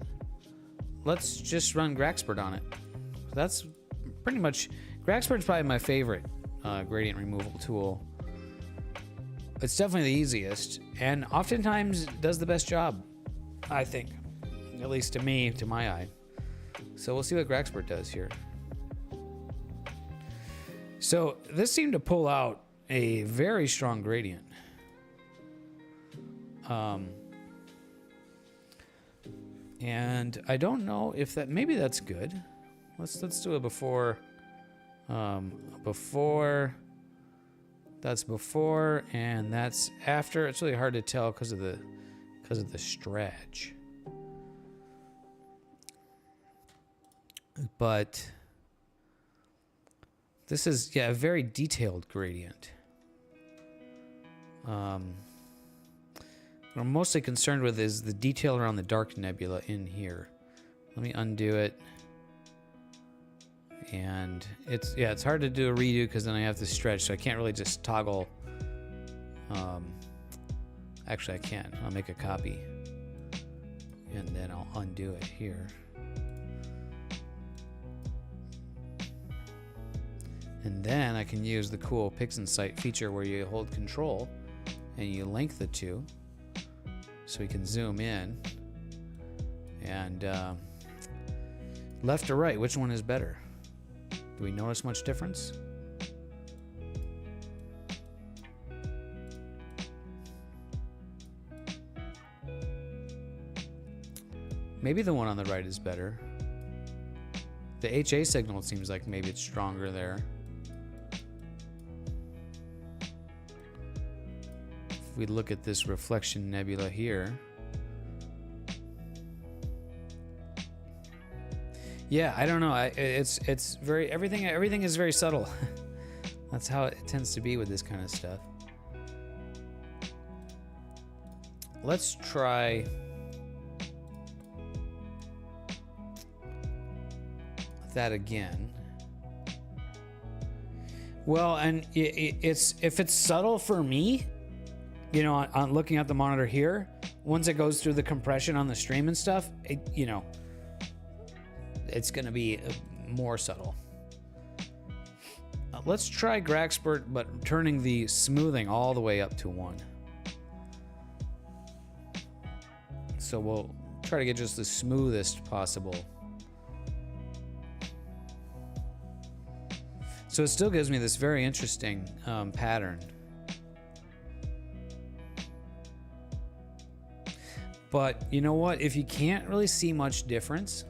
Let's just run Graxpert on it. That's pretty much... Graxpert's probably my favorite gradient removal tool. It's definitely the easiest, and oftentimes does the best job, I think. At least to me, to my eye. So we'll see what Graxpert does here. So this seemed to pull out a very strong gradient. And I don't know if that... Maybe that's good. Let's do it before... That's before, and that's after. It's really hard to tell because of the stretch. But this is, yeah, a very detailed gradient. What I'm mostly concerned with is the detail around the dark nebula in here. Let me undo it. And it's hard to do a redo because then I have to stretch, so I can't really just toggle. Actually, I can. I'll make a copy, and then I'll undo it here. And then I can use the cool PixInsight feature where you hold Control and you link the two, so we can zoom in. And left or right, which one is better? Do we notice much difference? Maybe the one on the right is better. The HA signal, it seems like maybe it's stronger there. If we look at this reflection nebula here. Yeah, I don't know. It's very everything is very subtle. That's how it tends to be with this kind of stuff. Let's try that again. Well, and it's if it's subtle for me, you know, on looking at the monitor here, once it goes through the compression on the stream and stuff, you know, it's going to be more subtle. Let's try Graxpert, but turning the smoothing all the way up to 1. So we'll try to get just the smoothest possible. So it still gives me this very interesting pattern. But you know what? If you can't really see much difference,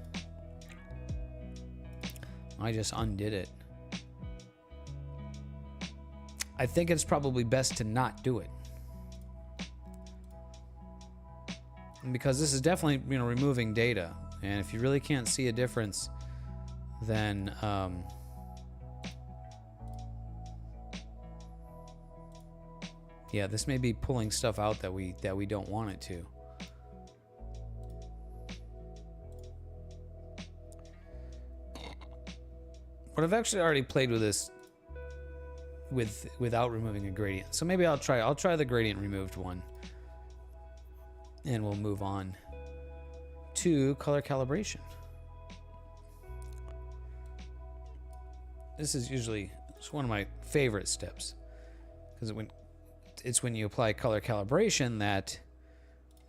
I just undid it. I think it's probably best to not do it. Because this is definitely, you know, removing data. And if you really can't see a difference, then yeah, this may be pulling stuff out that we don't want it to. But I've actually already played with this without removing a gradient. So maybe I'll try the gradient removed one. And we'll move on to color calibration. This is usually one of my favorite steps, because it's when you apply color calibration that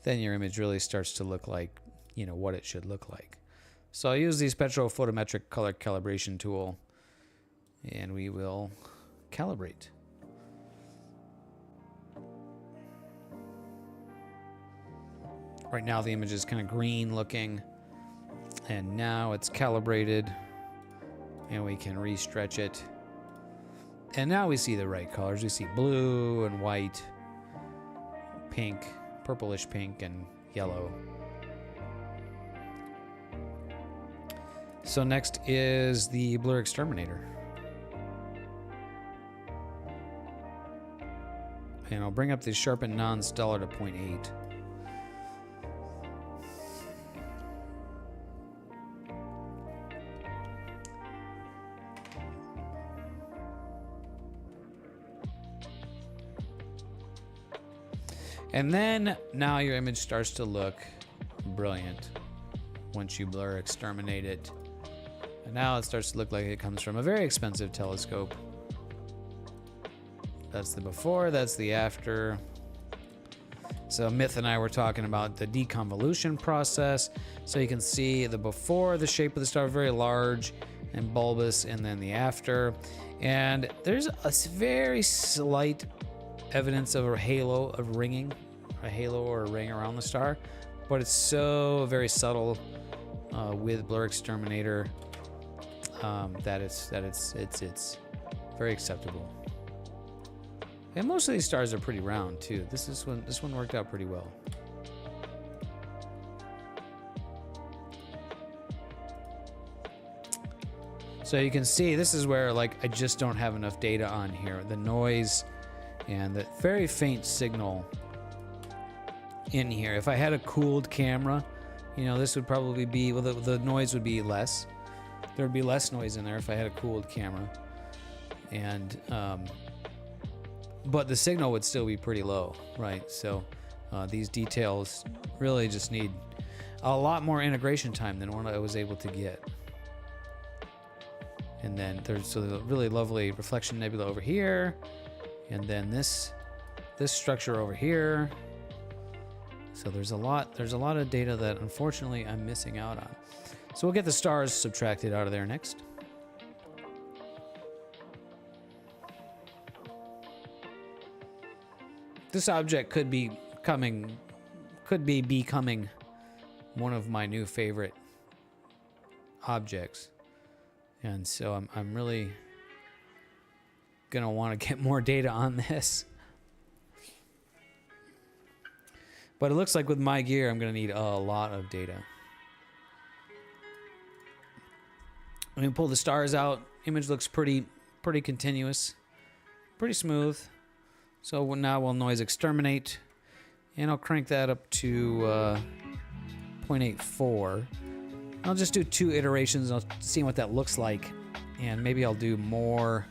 then your image really starts to look like, you know, what it should look like. So I'll use the spectrophotometric color calibration tool, and we will calibrate. Right now the image is kind of green looking, and now it's calibrated, and we can re-stretch it. And now we see the right colors. We see blue and white, pink, purplish pink, and yellow. So next is the blur exterminator. And I'll bring up the sharpen non-stellar to 0.8. And then now your image starts to look brilliant once you blur exterminate it. And now it starts to look like it comes from a very expensive telescope. That's the before, that's the after. So Myth and I were talking about the deconvolution process. So you can see the before, the shape of the star, very large and bulbous, and then the after. And there's a very slight evidence of a halo of ringing, a halo or a ring around the star, but it's so very subtle with blur exterminator that it's very acceptable. And most of these stars are pretty round too. This one worked out pretty well. So you can see this is where, like, I just don't have enough data on here. The noise and the very faint signal in here. If I had a cooled camera, you know, this would probably be, well, the noise would be less. There would be less noise in there if I had a cooled camera. And but the signal would still be pretty low, right? So these details really just need a lot more integration time than what I was able to get. And then there's a really lovely reflection nebula over here, and then this structure over here. So there's a lot of data that unfortunately I'm missing out on. So we'll get the stars subtracted out of there next. This object could be becoming one of my new favorite objects. And so I'm really gonna want to get more data on this. But it looks like with my gear, I'm gonna need a lot of data. I'm gonna pull the stars out. Image looks pretty continuous, pretty smooth. So now we'll noise exterminate, and I'll crank that up to 0.84. I'll just do 2 iterations. I'll see what that looks like, and maybe I'll do more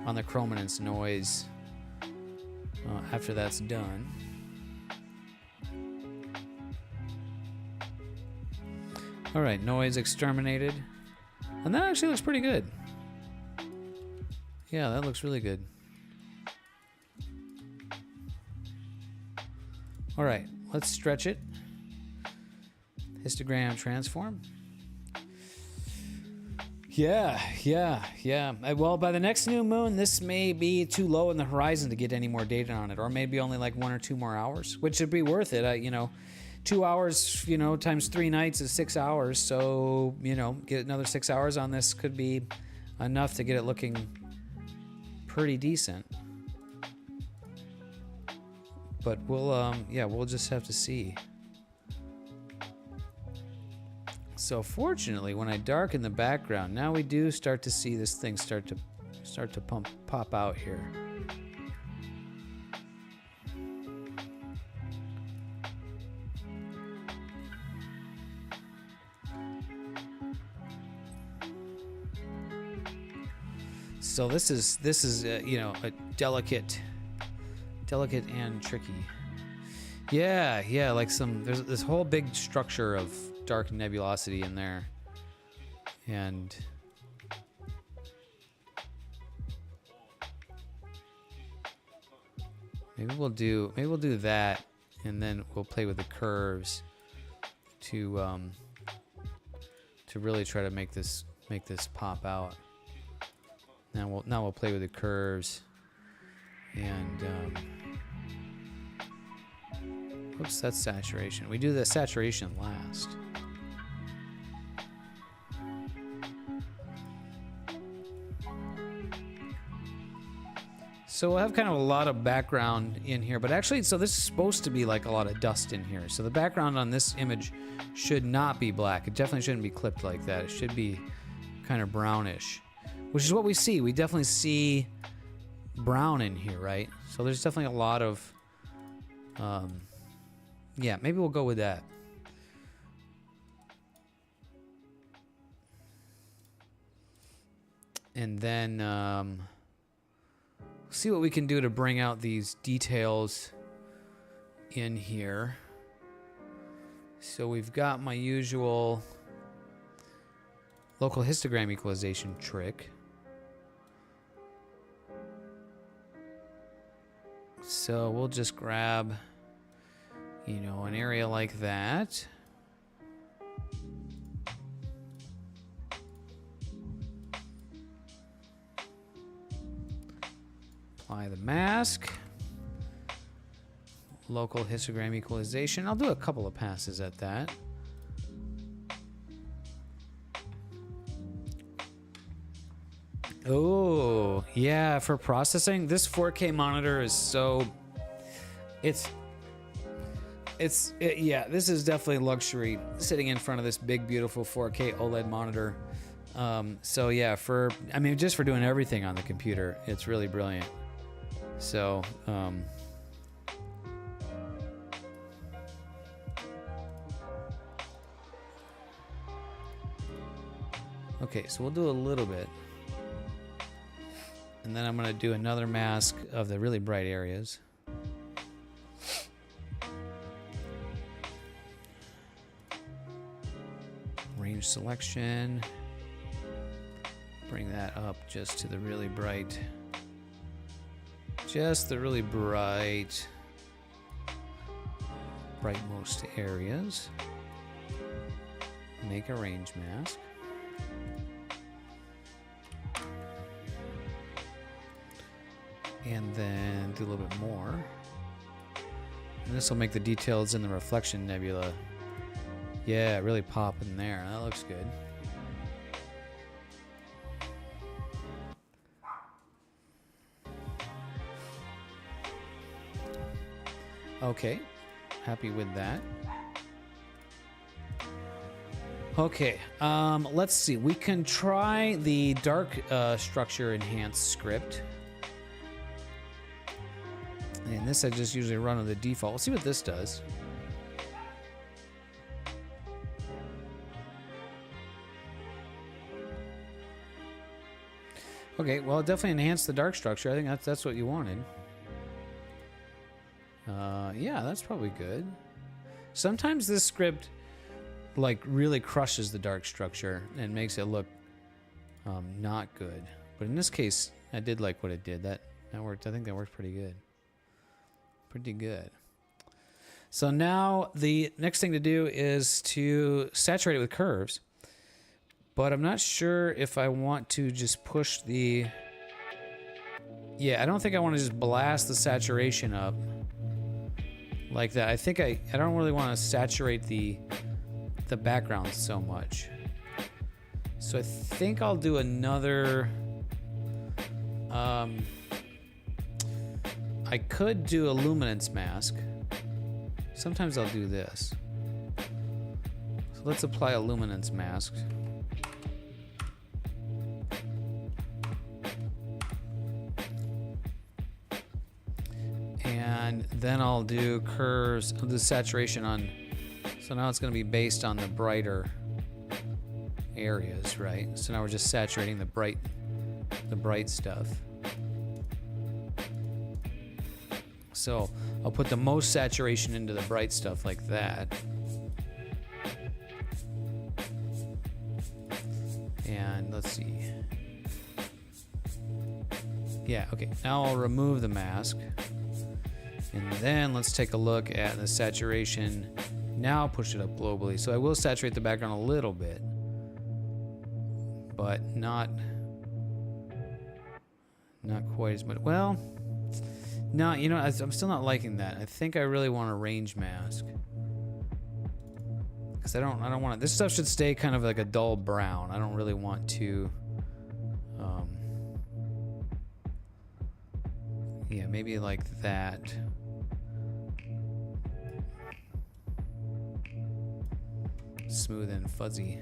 on the chrominance noise after that's done. All right, noise exterminated, and that actually looks pretty good. Yeah, that looks really good. All right, let's stretch it. Histogram transform. Yeah. Well, by the next new moon, this may be too low in the horizon to get any more data on it, or maybe only like 1 or 2 more hours, which would be worth it. 2 hours, times 3 nights is 6 hours. So, get another 6 hours on this could be enough to get it looking pretty decent. But we'll just have to see. So fortunately, when I darken the background, now we do start to see this thing start to pop out here. So this is a delicate and tricky. Yeah, like there's this whole big structure of dark nebulosity in there, and maybe we'll do that, and then we'll play with the curves to really try to make this pop out. Now we'll play with the curves, and oops, that's saturation. We do the saturation last. So we'll have kind of a lot of background in here, but actually, so this is supposed to be like a lot of dust in here. So the background on this image should not be black. It definitely shouldn't be clipped like that. It should be kind of brownish, which is what we see. We definitely see brown in here, right? So there's definitely a lot of, yeah, maybe we'll go with that. And then see what we can do to bring out these details in here. So we've got my usual local histogram equalization trick. So we'll just grab, an area like that. Apply the mask. Local histogram equalization. I'll do a couple of passes at that. Oh, yeah, for processing, this 4K monitor is so... Yeah, this is definitely luxury, sitting in front of this big, beautiful 4K OLED monitor. So yeah, just for doing everything on the computer, it's really brilliant. So, okay, so we'll do a little bit. And then I'm going to do another mask of the really bright areas. Range selection. Bring that up just to the really bright. Just the really brightmost areas. Make a range mask. And then do a little bit more. And this will make the details in the reflection nebula, yeah, really pop in there. That looks good. Okay, happy with that. Okay, let's see. We can try the dark structure enhanced script. And this I just usually run on the default. Let's see what this does. Okay, well, it definitely enhanced the dark structure. I think that's what you wanted. Yeah, that's probably good. Sometimes this script like really crushes the dark structure and makes it look not good. But in this case, I did like what it did. That worked. I think that worked pretty good. Pretty good. So now the next thing to do is to saturate it with curves. But I'm not sure if I want to just push the... Yeah, I don't think I want to just blast the saturation up like that. I think I don't really want to saturate the background so much. So I think I'll do another... I could do a luminance mask. Sometimes I'll do this. So let's apply a luminance mask. And then I'll do curves, I'll do saturation on, so now it's going to be based on the brighter areas, right? So now we're just saturating the bright stuff. So I'll put the most saturation into the bright stuff like that. And let's see. Yeah, okay, now I'll remove the mask. And then let's take a look at the saturation. Now push it up globally. So I will saturate the background a little bit, but not quite as much. Well, no, you know, I'm still not liking that. I think I really want a range mask. Because I don't want it. This stuff should stay kind of like a dull brown. I don't really want to yeah, maybe like that. Smooth and fuzzy.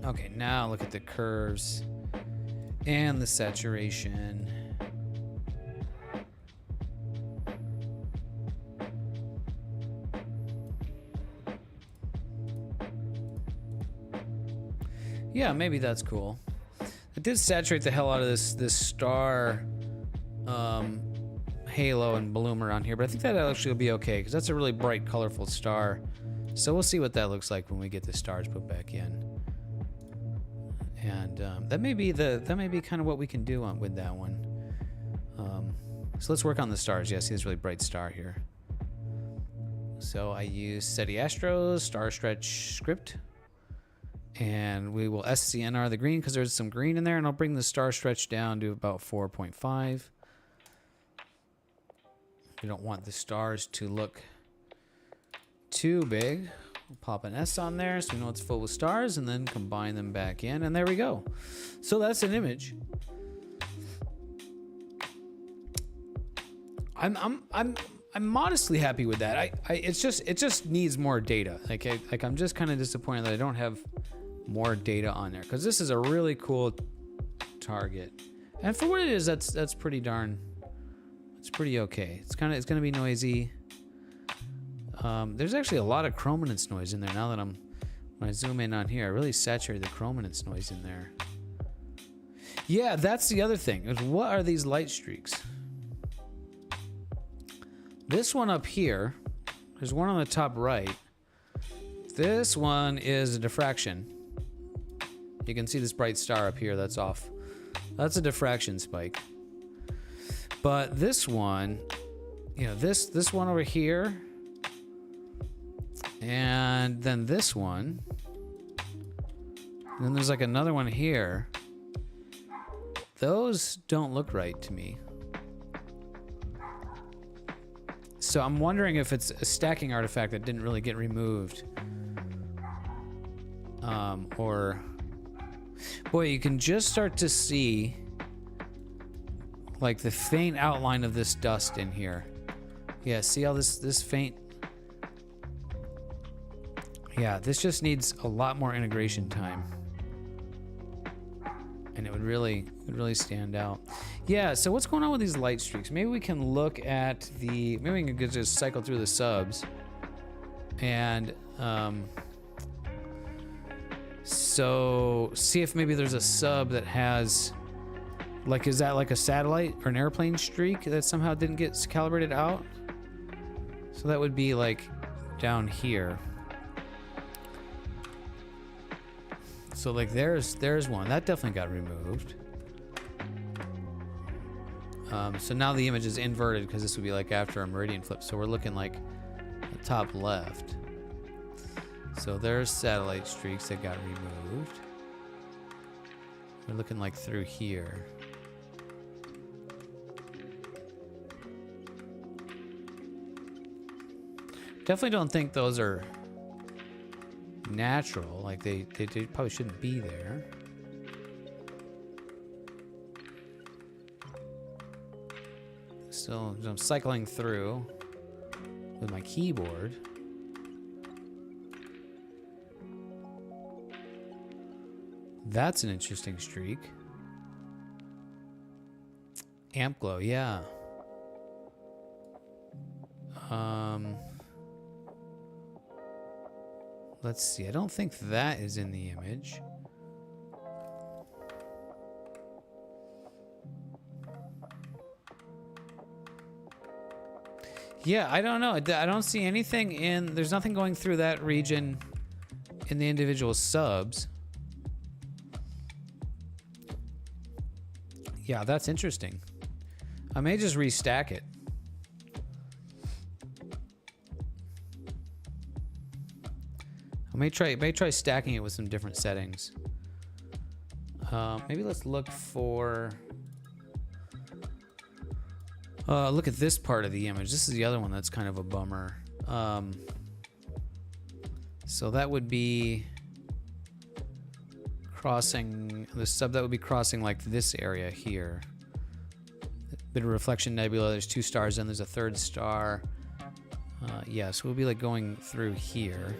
Okay, now look at the curves and the saturation. Yeah, maybe that's cool. It did saturate the hell out of this star halo and bloom around here, but I think that actually will be okay because that's a really bright, colorful star. So we'll see what that looks like when we get the stars put back in. And that may be kind of what we can do with that one. So let's work on the stars. Yeah, see this really bright star here. So I use SETI Astro's star stretch script. And we will SCNR the green because there's some green in there, and I'll bring the star stretch down to about 4.5. We don't want the stars to look too big. We'll pop an S on there so we know it's full with stars, and then combine them back in, and there we go. So that's an image. I'm modestly happy with that. It just needs more data. Like I'm just kind of disappointed that I don't have more data on there, because this is a really cool target, and for what it is, that's pretty darn. It's pretty okay. It's gonna be noisy. There's actually a lot of chrominance noise in there. Now that when I zoom in on here, I really saturated the chrominance noise in there. Yeah, that's the other thing. Is what are these light streaks? This one up here, there's one on the top right. This one is a diffraction. You can see this bright star up here that's off. That's a diffraction spike. But this one, you know, this one over here, and then this one, and then there's like another one here. Those don't look right to me. So I'm wondering if it's a stacking artifact that didn't really get removed. Or, boy, you can just start to see like the faint outline of this dust in here. Yeah, see how this faint. Yeah, this just needs a lot more integration time, and it would really stand out. Yeah, so what's going on with these light streaks? Maybe we can look at the, maybe we can just cycle through the subs and so see if maybe there's a sub that has, like, is that like a satellite or an airplane streak that somehow didn't get calibrated out? So that would be like down here. So like there's one that definitely got removed. So now the image is inverted because this would be like after a meridian flip. So we're looking like the top left. So there's satellite streaks that got removed. We're looking like through here. Definitely don't think those are natural. Like they probably shouldn't be there. So I'm cycling through with my keyboard. That's an interesting streak. Amp glow, yeah. Let's see. I don't think that is in the image. Yeah, I don't know. I don't see anything in... There's nothing going through that region in the individual subs. Yeah, that's interesting. I may just restack it. I may try stacking it with some different settings. Maybe let's look for... look at this part of the image. This is the other one that's kind of a bummer. So that would be crossing the sub. That would be crossing like this area here. Bit of reflection nebula. There's 2 stars, and there's a 3rd star. Yeah, so we'll be like going through here.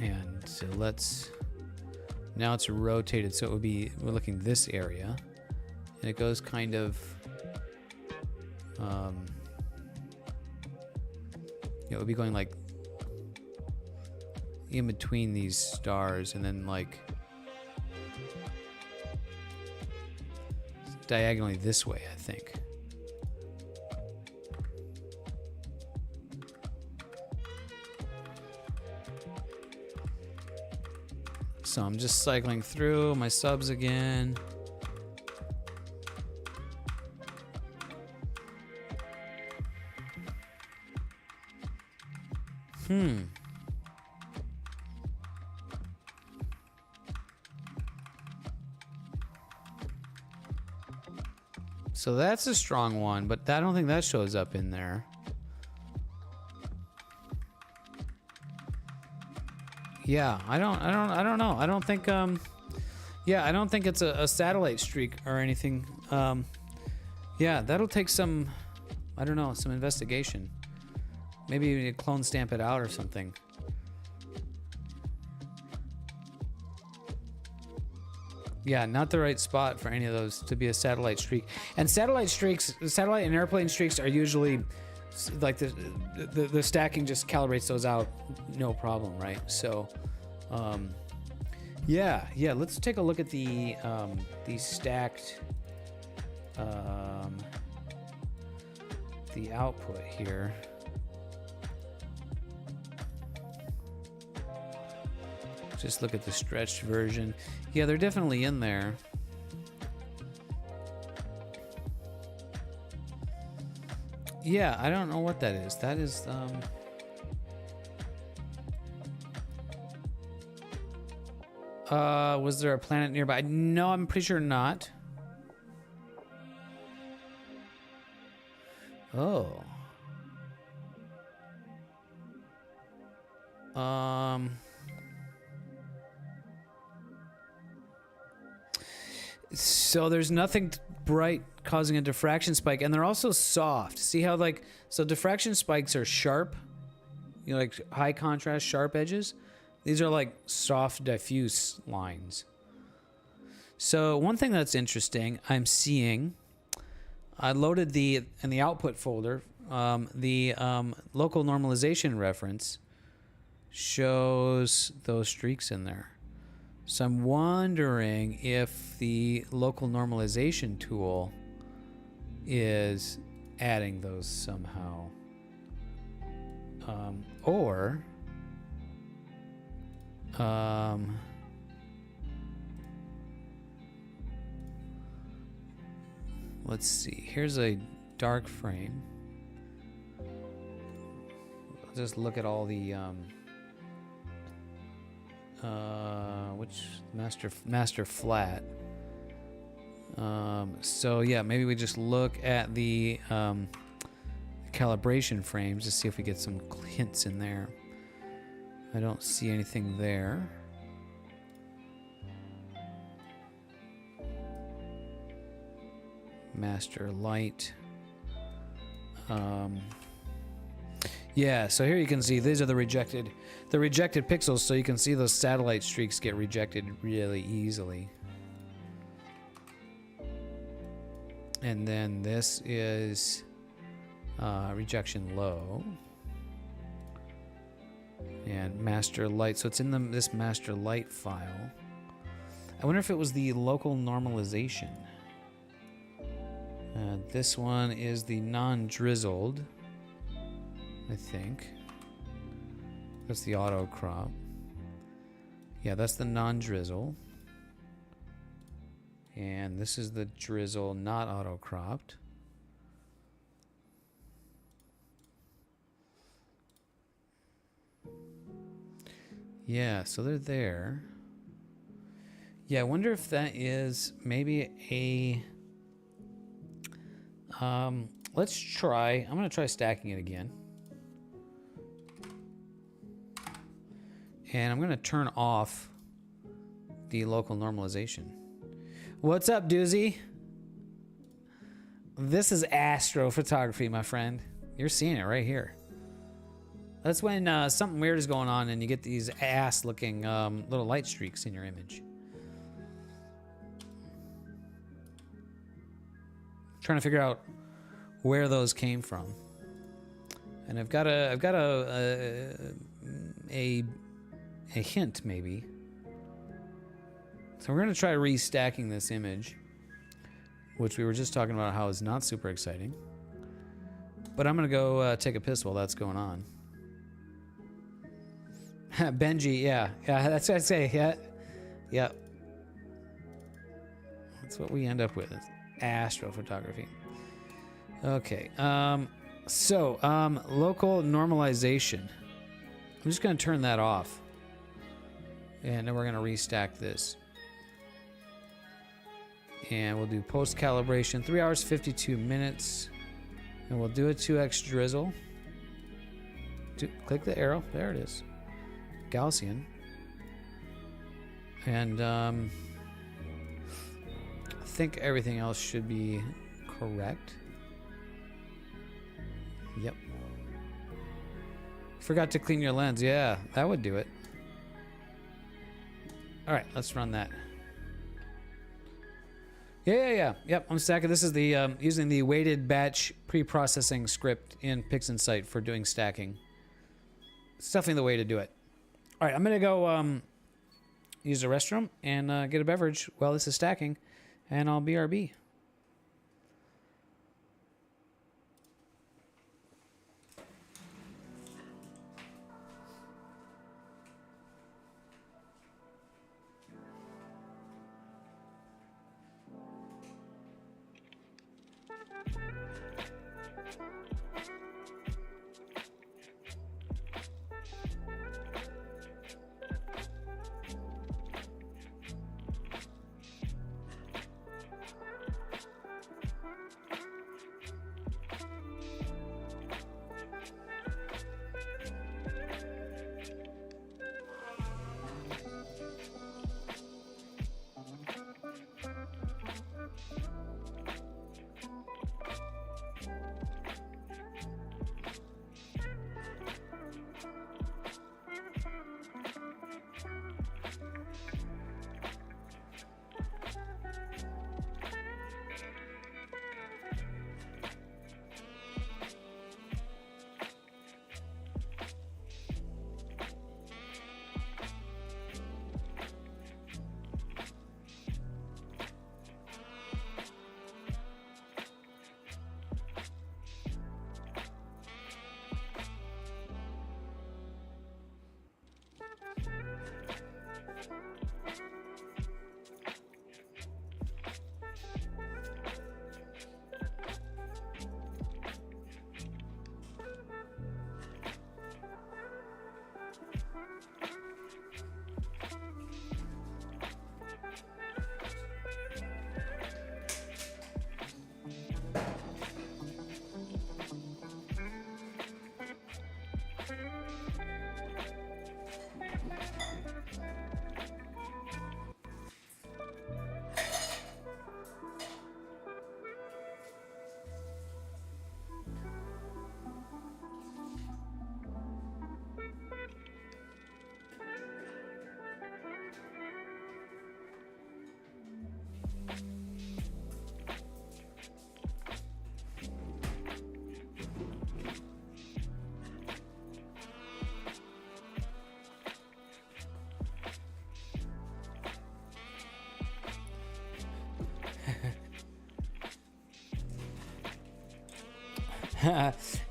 And so let's. Now it's rotated, so it would be. We're looking this area. And it goes kind of, it would be going like in between these stars and then like diagonally this way, I think. So I'm just cycling through my subs again. So that's a strong one, but I don't think that shows up in there. Yeah, I don't know. I don't think yeah, I don't think it's a satellite streak or anything. Yeah, that'll take some, I don't know, some investigation. Maybe you clone stamp it out or something. Yeah, not the right spot for any of those to be a satellite streak. And satellite streaks, satellite and airplane streaks are usually like the stacking just calibrates those out, no problem, right? So, yeah. Let's take a look at the stacked the output here. Just look at the stretched version. Yeah, they're definitely in there. Yeah, I don't know what that is. That is, was there a planet nearby? No, I'm pretty sure not. Oh. So there's nothing bright causing a diffraction spike, and they're also soft. See how, like, so diffraction spikes are sharp, you know, like high contrast sharp edges. These are like soft diffuse lines. So one thing that's interesting, I'm seeing, I loaded in the output folder, the local normalization reference shows those streaks in there. So I'm wondering if the local normalization tool is adding those somehow. Or let's see. Here's a dark frame. I'll just look at all the which master flat. So yeah, maybe we just look at the calibration frames to see if we get some hints in there. I don't see anything there. Master light. Yeah, so here you can see these are the rejected pixels, so you can see those satellite streaks get rejected really easily. And then this is rejection low. And master light, so it's in this master light file. I wonder if it was the local normalization. This one is the non-drizzled, I think. That's the auto crop. Yeah, that's the non-drizzle. And this is the drizzle not auto cropped. Yeah, so they're there. Yeah, I wonder if that is maybe a let's try. I'm going to try stacking it again. And I'm going to turn off the local normalization. What's up, Doozy? This is ASStrophotography, my friend. You're seeing it right here. That's when something weird is going on and you get these ass-looking little light streaks in your image. Trying to figure out where those came from. And I've got a hint maybe. So we're going to try restacking this image, which we were just talking about how it's not super exciting. But I'm going to go take a piss while that's going on. Benji, yeah, that's what I say. Yeah. That's what we end up with. Astrophotography. Okay. Local normalization. I'm just going to turn that off. And then we're going to restack this. And we'll do post calibration, 3 hours, 52 minutes. And we'll do a 2x drizzle. Click the arrow. There it is. Gaussian. And I think everything else should be correct. Yep. Forgot to clean your lens. Yeah, that would do it. All right, let's run that. Yeah. Yep, I'm stacking. This is the using the weighted batch pre-processing script in PixInsight for doing stacking. It's definitely the way to do it. All right, I'm gonna go use the restroom and get a beverage while this is stacking, and I'll BRB.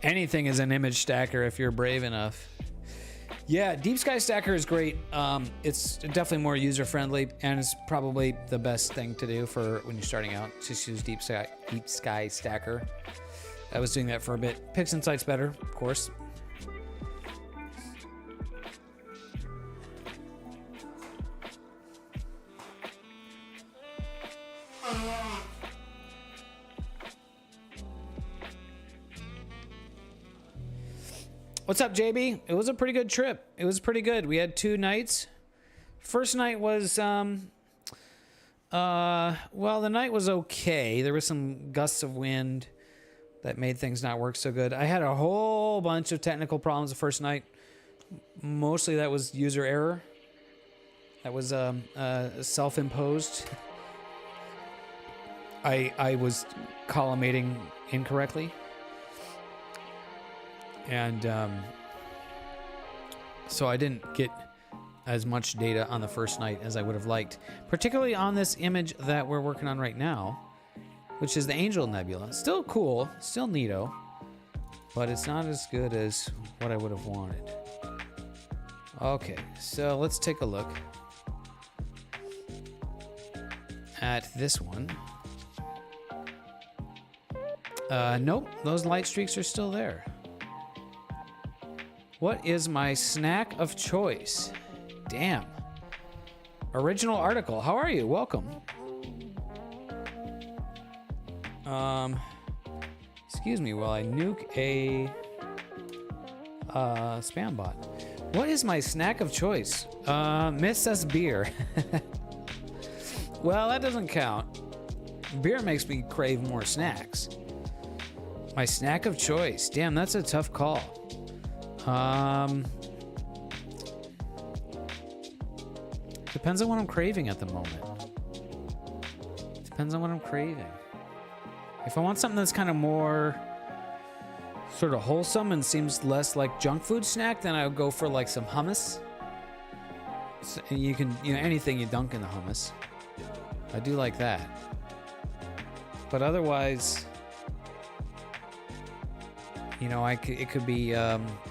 Anything is an image stacker if you're brave enough. Yeah, Deep Sky Stacker is great. It's definitely more user friendly, and it's probably the best thing to do for when you're starting out. Just use Deep Sky Stacker. I was doing that for a bit. PixInsight's better, of course. What's up, JB? It was a pretty good trip. It was pretty good. We had 2 nights. First night was, well, the night was okay. There was some gusts of wind that made things not work so good. I had a whole bunch of technical problems the first night. Mostly that was user error. That was self-imposed. I was collimating incorrectly. And so I didn't get as much data on the first night as I would have liked, particularly on this image that we're working on right now, which is the Angel Nebula. Still cool, still neato, but it's not as good as what I would have wanted. Okay, so let's take a look at this one. Nope, those light streaks are still there. What is my snack of choice? Damn. Original article. How are you? Welcome. Excuse me while I nuke a spam bot. What is my snack of choice? Myth says beer. Well, that doesn't count. Beer makes me crave more snacks. My snack of choice. Damn, that's a tough call. Depends on what I'm craving at the moment. Depends on what I'm craving. If I want something that's kind of more sort of wholesome and seems less like junk food snack, then I would go for like some hummus. So you can, anything you dunk in the hummus. I do like that. But otherwise, it could be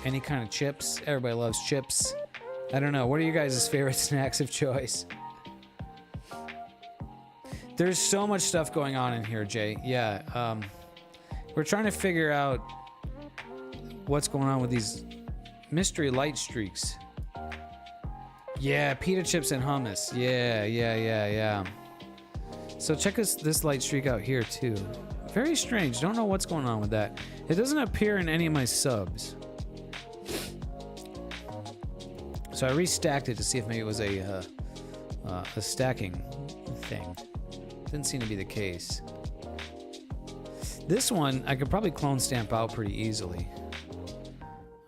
any kind of chips. Everybody loves chips. I don't know. What are you guys' favorite snacks of choice? There's so much stuff going on in here, Jay. Yeah. We're trying to figure out what's going on with these mystery light streaks. Yeah, pita chips and hummus. Yeah. So check this light streak out here, too. Very strange. Don't know what's going on with that. It doesn't appear in any of my subs. So I restacked it to see if maybe it was a stacking thing. Didn't seem to be the case. This one I could probably clone stamp out pretty easily.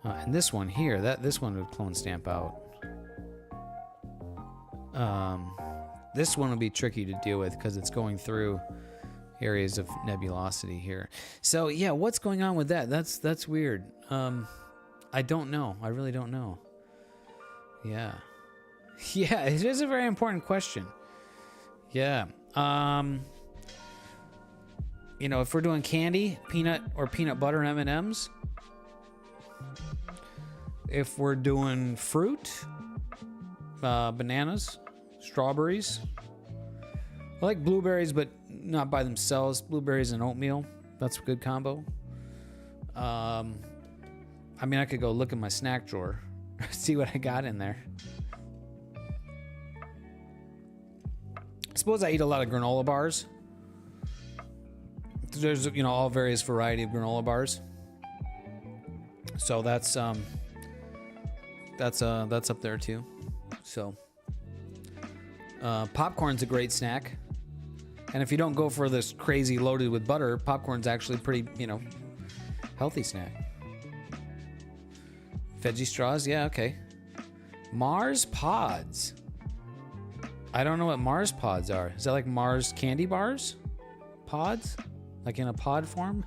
And this one here, this one would clone stamp out. This one would be tricky to deal with because it's going through areas of nebulosity here. So yeah, what's going on with that? That's weird. I don't know. I really don't know. Yeah. Yeah, it is a very important question. Yeah. If we're doing candy, peanut or peanut butter M&Ms. If we're doing fruit, bananas, strawberries. I like blueberries, but not by themselves. Blueberries and oatmeal. That's a good combo. I could go look in my snack drawer. See what I got in there. I suppose I eat a lot of granola bars. There's, you know, all various variety of granola bars. So that's up there too. So popcorn's a great snack. And if you don't go for this crazy loaded with butter, popcorn's actually pretty, you know, healthy snack. Veggie straws, yeah, okay. Mars pods. I don't know what Mars pods are. Is that like Mars candy bars? Pods? Like in a pod form?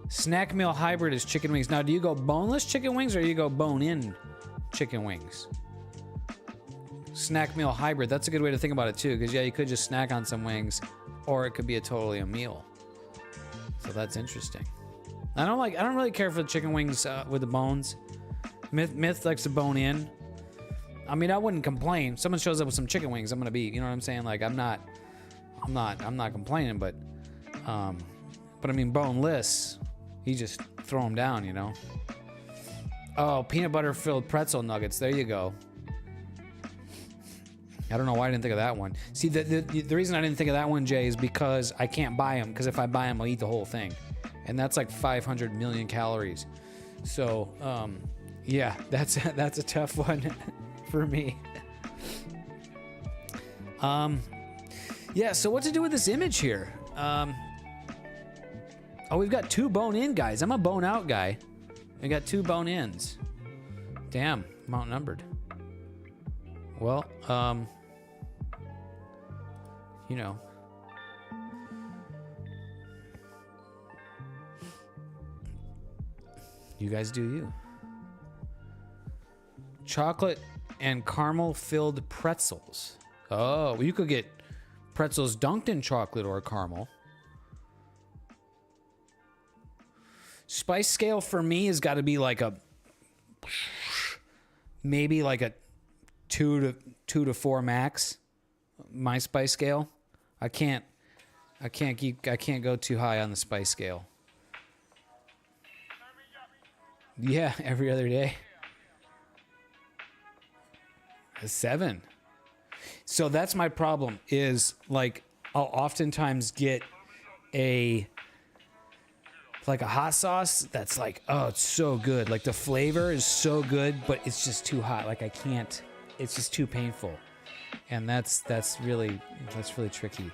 Snack meal hybrid is chicken wings. Now, do you go boneless chicken wings or do you go bone-in chicken wings? Snack meal hybrid, that's a good way to think about it too, because yeah, you could just snack on some wings, or it could be totally a meal. So that's interesting. I don't really care for the chicken wings with the bones. Myth likes to bone in. I mean, I wouldn't complain. Someone shows up with some chicken wings, I'm gonna be, you know what I'm saying? Like, I'm not complaining, but I mean, boneless, you just throw them down, you know. Oh, peanut butter filled pretzel nuggets. There you go. I don't know why I didn't think of that one. See, the reason I didn't think of that one, Jay, is because I can't buy them. Because if I buy them, I'll eat the whole thing, and that's like 500 million calories. So, yeah, that's a tough one for me. Yeah. So what to do with this image here? Oh, we've got 2 bone-in guys. I'm a bone-out guy. We got 2 bone-ins. Damn, I'm outnumbered. Well, you know. You guys do you. Chocolate and caramel filled pretzels. Oh, well, you could get pretzels dunked in chocolate or caramel. Spice scale for me has got to be like maybe like a 2 to 4 max. My spice scale. I can't go too high on the spice scale. Yeah, every other day. A 7. So that's my problem, is like I'll oftentimes get a hot sauce that's like, oh, it's so good. Like the flavor is so good, but it's just too hot. Like I can't, it's just too painful. And that's really tricky.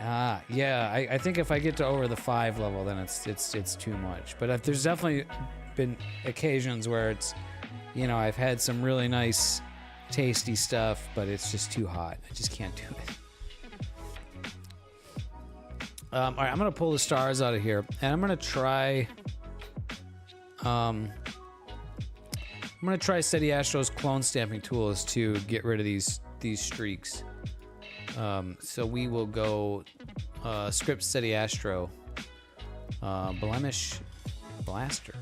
Yeah, I think if I get to over the 5 level, then it's too much. But there's definitely been occasions where it's, you know, I've had some really nice, tasty stuff, but it's just too hot. I just can't do it. All right, I'm gonna pull the stars out of here, and I'm gonna try. I'm gonna try Steady Astro's clone stamping tools to get rid of these streaks. So we will go script Steady Astro blemish blaster.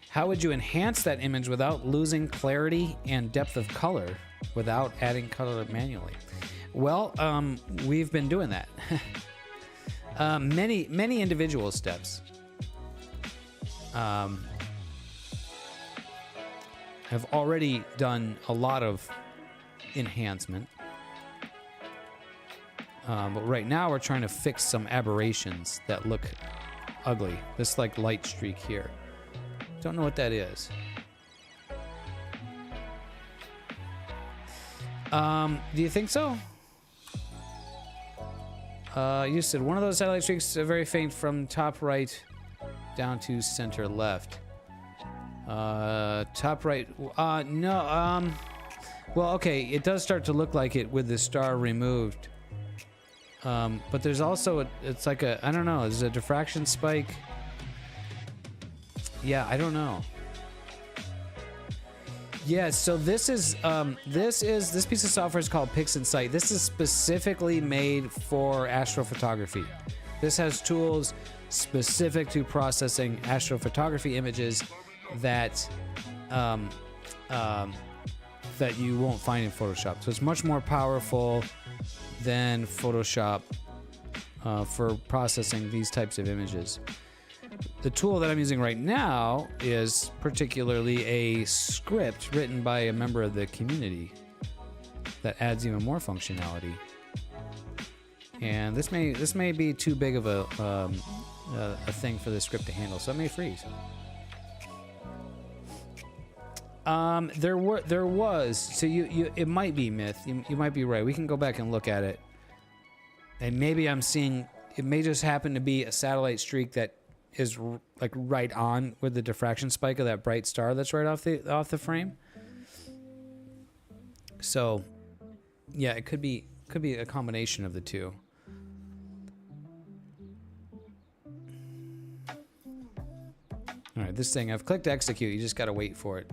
How would you enhance that image without losing clarity and depth of color without adding color manually? Well, we've been doing that. Many individual steps. Have already done a lot of enhancement. But right now we're trying to fix some aberrations that look ugly. This like light streak here. Don't know what that is. Do you think so? You said one of those satellite streaks very faint from top right down to center left. Top right. No. Well, okay. It does start to look like it with the star removed. But there's also it's like a, I don't know. There's a diffraction spike. Yeah, I don't know. Yeah, so this piece of software is called PixInsight. This is specifically made for astrophotography. This has tools specific to processing astrophotography images that that you won't find in Photoshop. So it's much more powerful than Photoshop for processing these types of images. The tool that I'm using right now is particularly a script written by a member of the community that adds even more functionality. And this may be too big of a thing for the script to handle, so it may freeze. There was, so it might be Myth. You might be right. We can go back and look at it, and maybe I'm seeing. It may just happen to be a satellite streak that is like right on with the diffraction spike of that bright star that's right off the frame. So, yeah, it could be a combination of the two. All right, this thing, I've clicked execute. You just got to wait for it.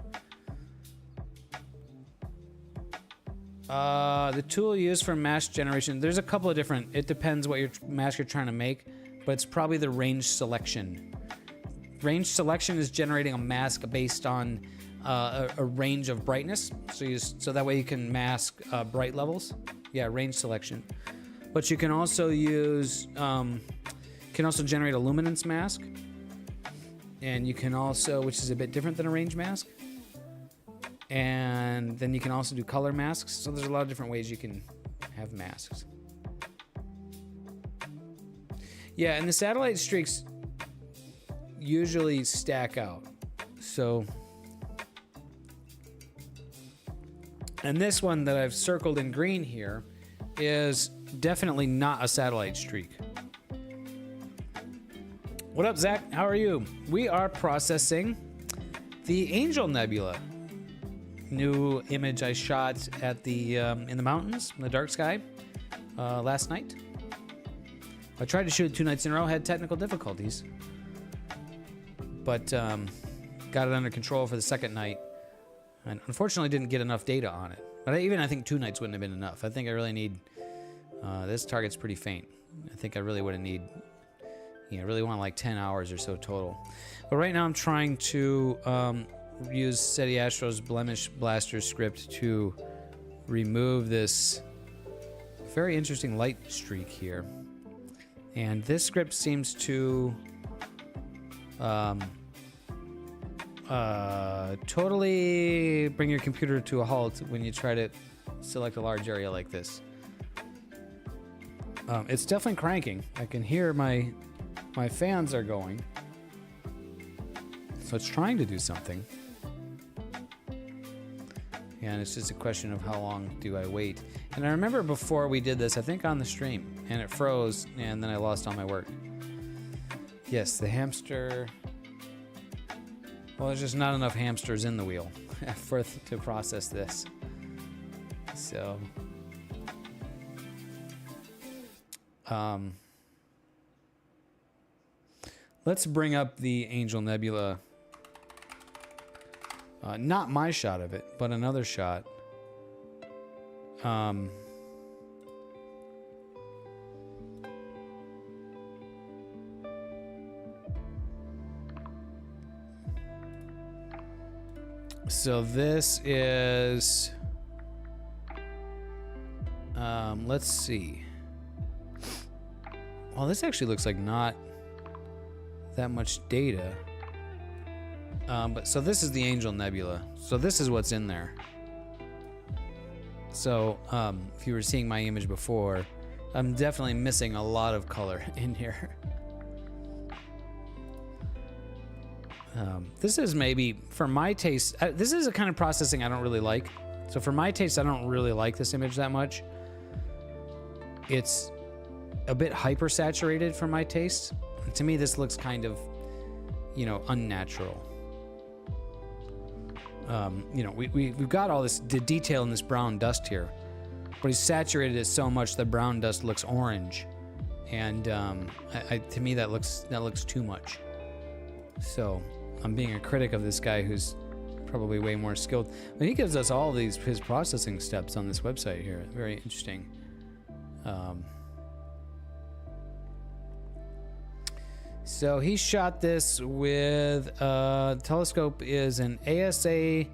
The tool used for mask generation, there's a couple of different, it depends what your mask you're trying to make, but it's probably the range selection. Range selection is generating a mask based on a range of brightness, so that way you can mask bright levels. Yeah, range selection. But you can also use, can also generate a luminance mask, and you can also, which is a bit different than a range mask. And then you can also do color masks. So there's a lot of different ways you can have masks. Yeah, and the satellite streaks usually stack out. So, and this one that I've circled in green here is definitely not a satellite streak. What up, Zach? How are you? We are processing the Angel Nebula. New image I shot at the in the mountains in the dark sky last night. I tried to shoot it 2 nights in a row, had technical difficulties, but got it under control for the second night, and unfortunately didn't get enough data on it. But I think 2 nights wouldn't have been enough. I think I really need this target's pretty faint. I think I really would have need, I really want like 10 hours or so total. But right now I'm trying to use SETI Astro's Blemish Blaster script to remove this very interesting light streak here. And this script seems to totally bring your computer to a halt when you try to select a large area like this. It's definitely cranking. I can hear my fans are going. So it's trying to do something. And it's just a question of how long do I wait. And I remember before we did this, I think on the stream, and it froze, and then I lost all my work. Yes, the hamster. Well, there's just not enough hamsters in the wheel to process this. So, let's bring up the Angel Nebula. Not my shot of it, but another shot. So this is, let's see. Well, this actually looks like not that much data. But so this is the Angel Nebula. So this is what's in there. So if you were seeing my image before, I'm definitely missing a lot of color in here. This is maybe, for my taste, this is a kind of processing I don't really like. So for my taste, I don't really like this image that much. It's a bit hyper-saturated for my taste. And to me, this looks kind of, unnatural. We've got all this detail in this brown dust here, but he's saturated it so much the brown dust looks orange, and to me that looks too much. So I'm being a critic of this guy who's probably way more skilled. But he gives us all his processing steps on this website here. Very interesting. So he shot this with telescope is an ASA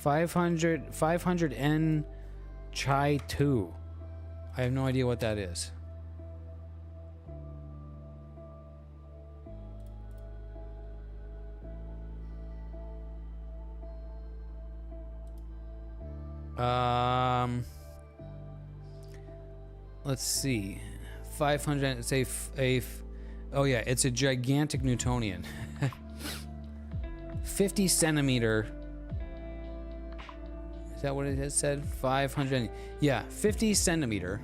500N Chi 2. I have no idea what that is. Let's see. 500, it's oh yeah, it's a gigantic Newtonian. 50 centimeter. Is that what it has said? 500, yeah, 50 centimeter.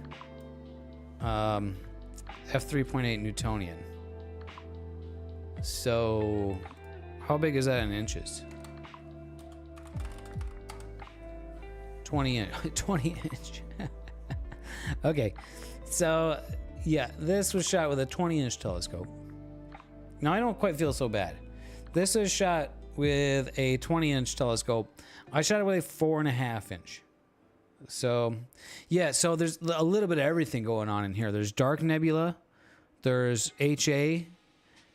F3.8 Newtonian. So, how big is that in inches? 20 inch. 20 inch. Okay, so yeah, this was shot with a 20-inch telescope. Now I don't quite feel so bad. This is shot with a 20-inch telescope. I shot it with a 4.5-inch. So yeah, so there's a little bit of everything going on in here. There's dark nebula, there's HA,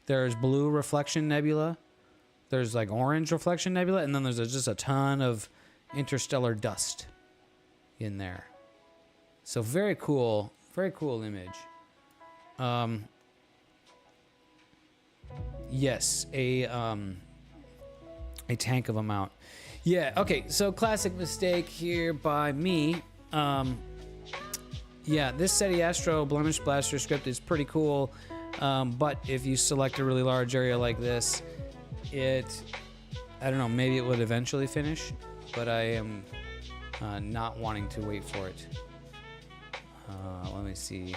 there's blue reflection nebula, there's like orange reflection nebula, and then there's just a ton of interstellar dust in there. So very cool image. Yes, a tank of amount. Yeah, okay, so classic mistake here by me. Yeah, this SETI Astro Blemish Blaster script is pretty cool, but if you select a really large area like this, I don't know, maybe it would eventually finish, but I am not wanting to wait for it. Let me see.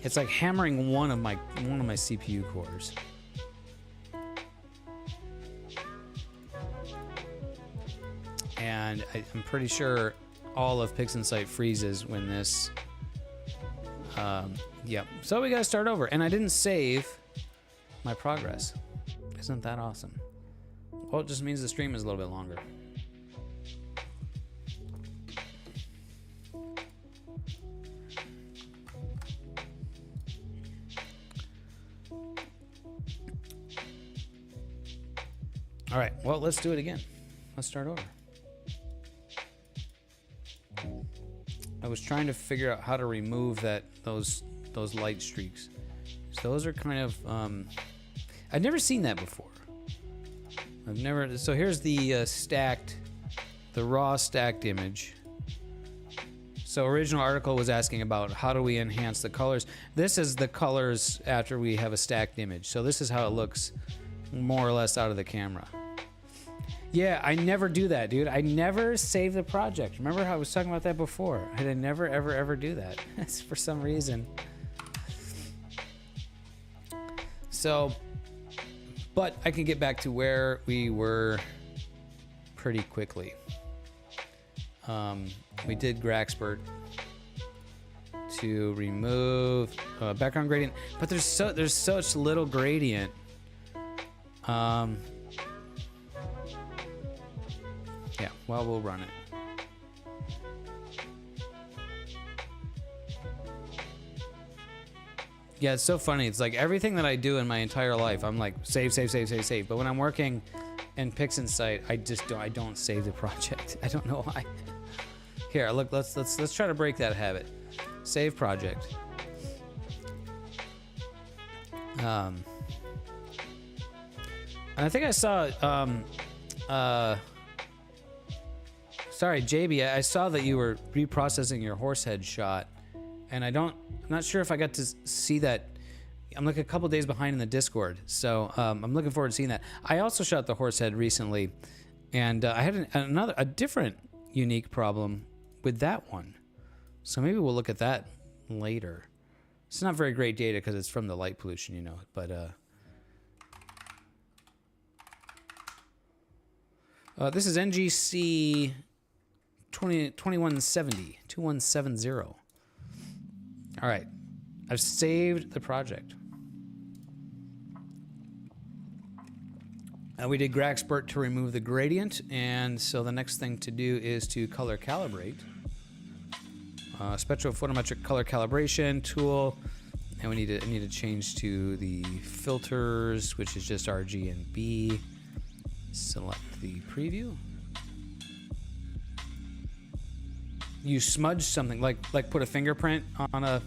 It's like hammering one of my CPU cores. And I'm pretty sure all of PixInsight freezes when this. Yep. So we gotta start over, and I didn't save my progress. Isn't that awesome? Well, it just means the stream is a little bit longer. All right, well, let's do it again. Let's start over. I was trying to figure out how to remove those light streaks. So those are kind of I've never seen that before. So here's the raw stacked image. So original article was asking about how do we enhance the colors. This is the colors after we have a stacked image. So this is how it looks more or less out of the camera. Yeah, I never do that, dude. I never save the project. Remember how I was talking about that before? I never, ever do that. For some reason. So, but I can get back to where we were pretty quickly. We did Graxpert to remove background gradient, but there's such little gradient. Yeah, well, we'll run it. Yeah, it's so funny. It's like everything that I do in my entire life, I'm like save. But when I'm working in PixInsight, I don't save the project. I don't know why. Here, look. Let's try to break that habit. Save project. And I think I saw. Sorry, JB. I saw that you were reprocessing your horsehead shot, and I'm not sure if I got to see that. I'm like a couple days behind in the Discord, so I'm looking forward to seeing that. I also shot the horsehead recently, and I had a different unique problem with that one. So maybe we'll look at that later. It's not very great data because it's from the light pollution, you know, but this is NGC 2170. All right, I've saved the project. We did Graxpert to remove the gradient, and so the next thing to do is to color calibrate. Spectrophotometric color calibration tool, and I need to change to the filters, which is just RG and B. Select the preview. You smudge something like put a fingerprint on a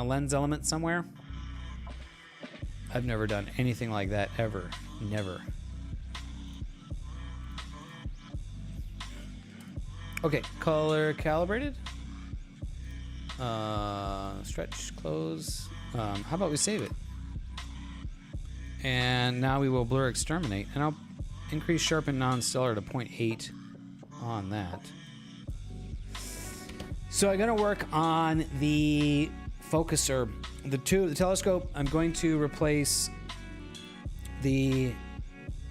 lens element somewhere. I've never done anything like that ever. Never. Okay, color calibrated. Stretch, close. How about we save it? And now we will blur exterminate, and I'll increase sharpen non-stellar to 0.8 on that. So I'm gonna work on the focuser, the telescope. I'm going to replace the.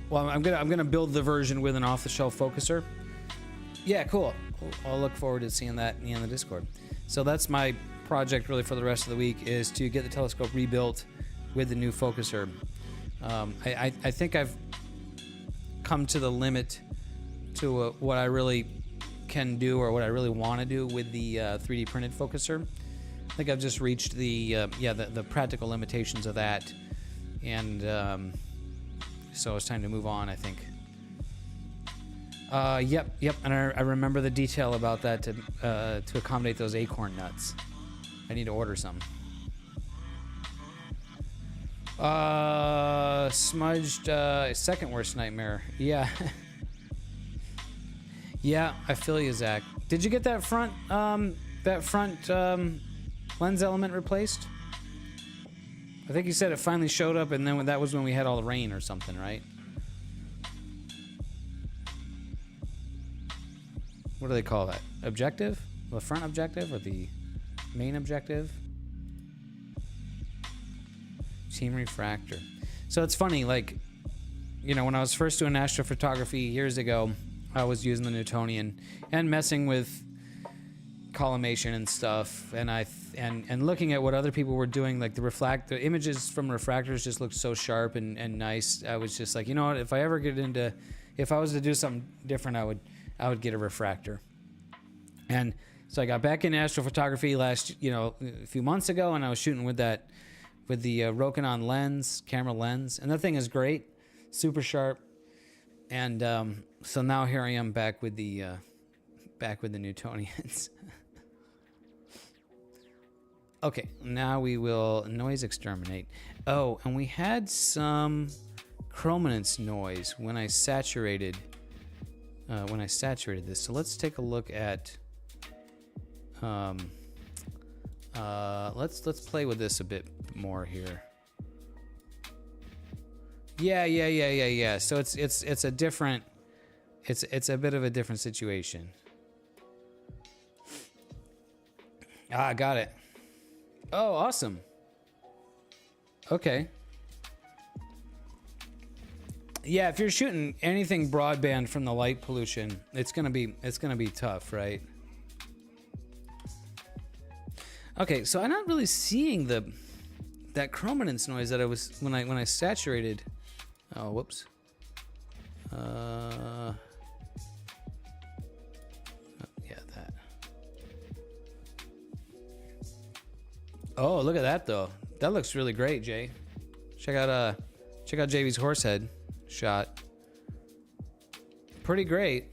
Well, I'm gonna build the version with an off-the-shelf focuser. Yeah, cool. I'll look forward to seeing that in the Discord. So that's my project really for the rest of the week, is to get the telescope rebuilt with the new focuser. I think I've come to the limit to what I really can do, or what I really want to do with the 3D printed focuser. I think I've just reached the practical limitations of that, and so it's time to move on, I think. Yep, and I remember the detail about that to accommodate those acorn nuts. I need to order some. Smudged, second worst nightmare. Yeah. Yeah, I feel you, Zach. Did you get that front lens element replaced? I think you said it finally showed up, and then that was when we had all the rain or something, right? What do they call that? Objective? The front objective or the main objective? Team refractor. So it's funny, like, you know, when I was first doing astrophotography years ago, I was using the Newtonian and messing with collimation and stuff, and looking at what other people were doing, like the images from refractors just looked so sharp and nice. I was just like, you know what, if I was to do something different, I would get a refractor. And so I got back into astrophotography a few months ago, and I was shooting with the Rokinon lens, camera lens, and that thing is great, super sharp. And so now here I am back with the Newtonians. Okay, now we will noise exterminate. Oh, and we had some chrominance noise when I saturated this. So let's take a look at. Let's play with this a bit more here. Yeah. So it's a different. It's a bit of a different situation. Ah, got it. Oh, awesome. Okay. Yeah, if you're shooting anything broadband from the light pollution, it's gonna be tough, right? Okay, so I'm not really seeing that chrominance noise that I was when I saturated. Oh, whoops. Yeah, that. Oh, look at that though. That looks really great, Jay. Check out JV's horsehead shot. Pretty great.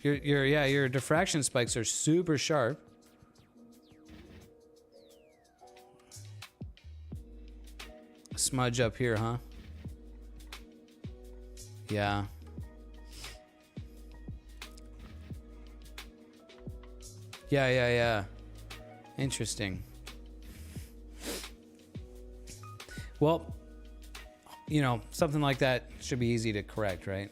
Your diffraction spikes are super sharp. Smudge up here, huh? Yeah. Yeah. Interesting. Well, you know, something like that should be easy to correct, right?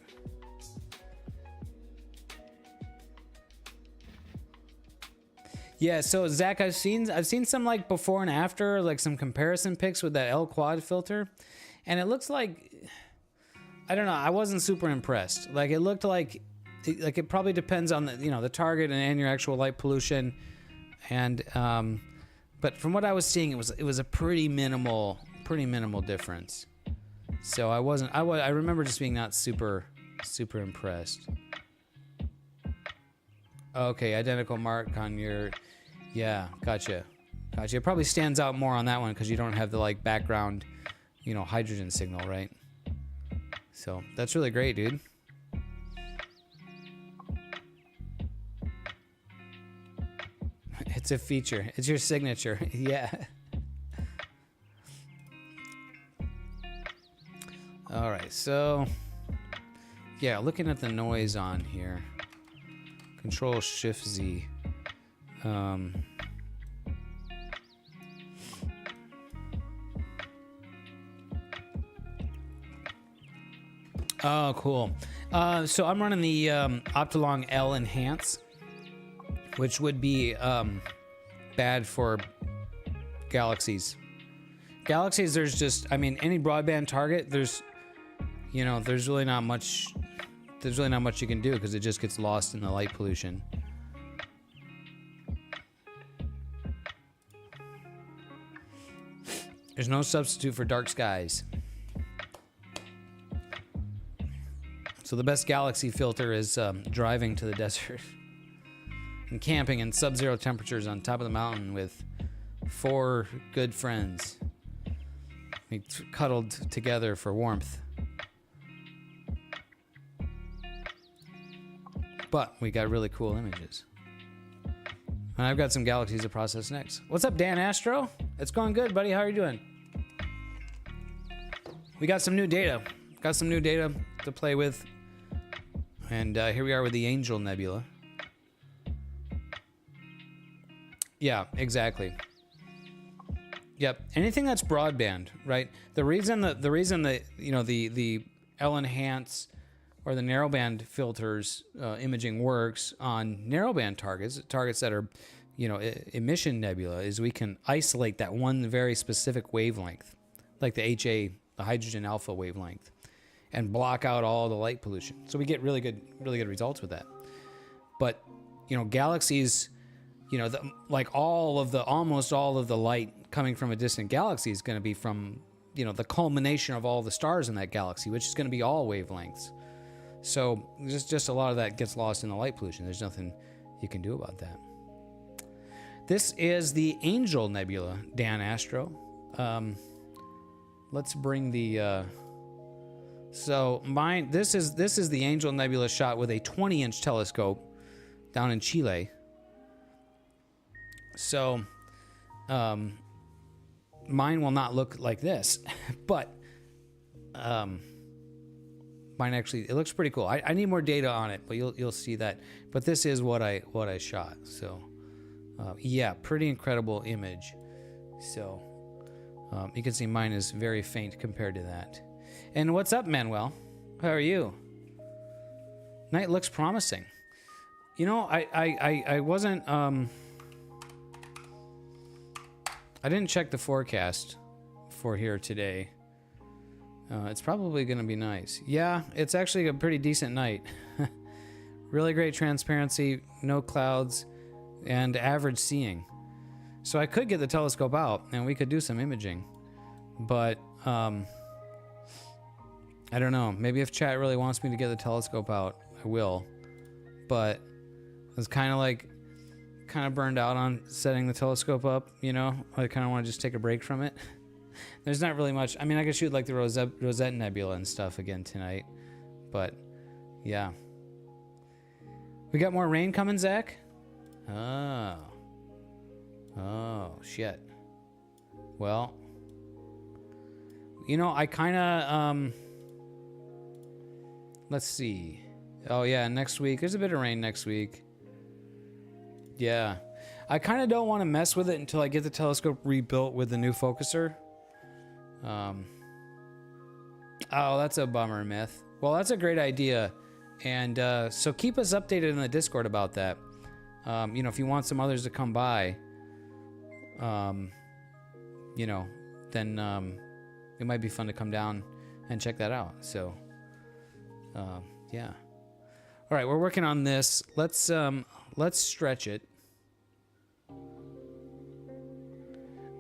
Yeah, so Zach, I've seen some like before and after, like some comparison pics with that L quad filter, and it looks like, I don't know, I wasn't super impressed. Like it looked like it probably depends on the target and your actual light pollution, and but from what I was seeing, it was a pretty minimal difference. So I remember just being not super impressed. Okay, identical mark on your, yeah, gotcha. It probably stands out more on that one because you don't have the like background, hydrogen signal, right? So that's really great, dude. It's a feature. It's your signature. Yeah. All right, so yeah, looking at the noise on here. Control Shift Z. Oh, cool. So I'm running the Optilong L Enhance, which would be bad for galaxies. Galaxies, there's just, I mean, any broadband target, there's really not much you can do because it just gets lost in the light pollution. There's no substitute for dark skies. So the best galaxy filter is driving to the desert and camping in sub-zero temperatures on top of the mountain with 4 good friends. We cuddled together for warmth. But we got really cool images. And I've got some galaxies to process next. What's up, Dan Astro? It's going good, buddy. How are you doing? We got some new data. Got some new data to play with. And here we are with the Angel Nebula. Yeah, exactly. Yep. Anything that's broadband, right? The reason that the L Enhance or the narrowband filters imaging works on narrowband targets that are, emission nebula, is we can isolate that one very specific wavelength, like the HA, the hydrogen alpha wavelength, and block out all the light pollution. So we get really good results with that. But, galaxies, almost all of the light coming from a distant galaxy is going to be from, the culmination of all the stars in that galaxy, which is going to be all wavelengths. So just a lot of that gets lost in the light pollution. There's nothing you can do about that. This is the Angel Nebula, Dan Astro. Let's bring the. This is the Angel Nebula shot with a 20-inch telescope down in Chile. So, mine will not look like this, but mine actually, it looks pretty cool. I need more data on it, but you'll see that. But this is what I shot. So, yeah, pretty incredible image. So, you can see mine is very faint compared to that. And what's up, Manuel? How are you? Night looks promising. I wasn't I didn't check the forecast for here today. It's probably going to be nice. Yeah, it's actually a pretty decent night. Really great transparency, no clouds, and average seeing. So I could get the telescope out and we could do some imaging. But I don't know. Maybe if chat really wants me to get the telescope out, I will. But I was kind of burned out on setting the telescope up, I kind of want to just take a break from it. There's not really much. I mean, I could shoot like the Rosette Nebula and stuff again tonight. But, yeah. We got more rain coming, Zach? Oh, shit. Well, I kind of, let's see. Oh, yeah, next week. There's a bit of rain next week. Yeah. I kind of don't want to mess with it until I get the telescope rebuilt with the new focuser. Oh, that's a bummer, Myth. Well, that's a great idea. And so keep us updated in the Discord about that. If you want some others to come by, then it might be fun to come down and check that out. So, yeah. All right, we're working on this. Let's stretch it.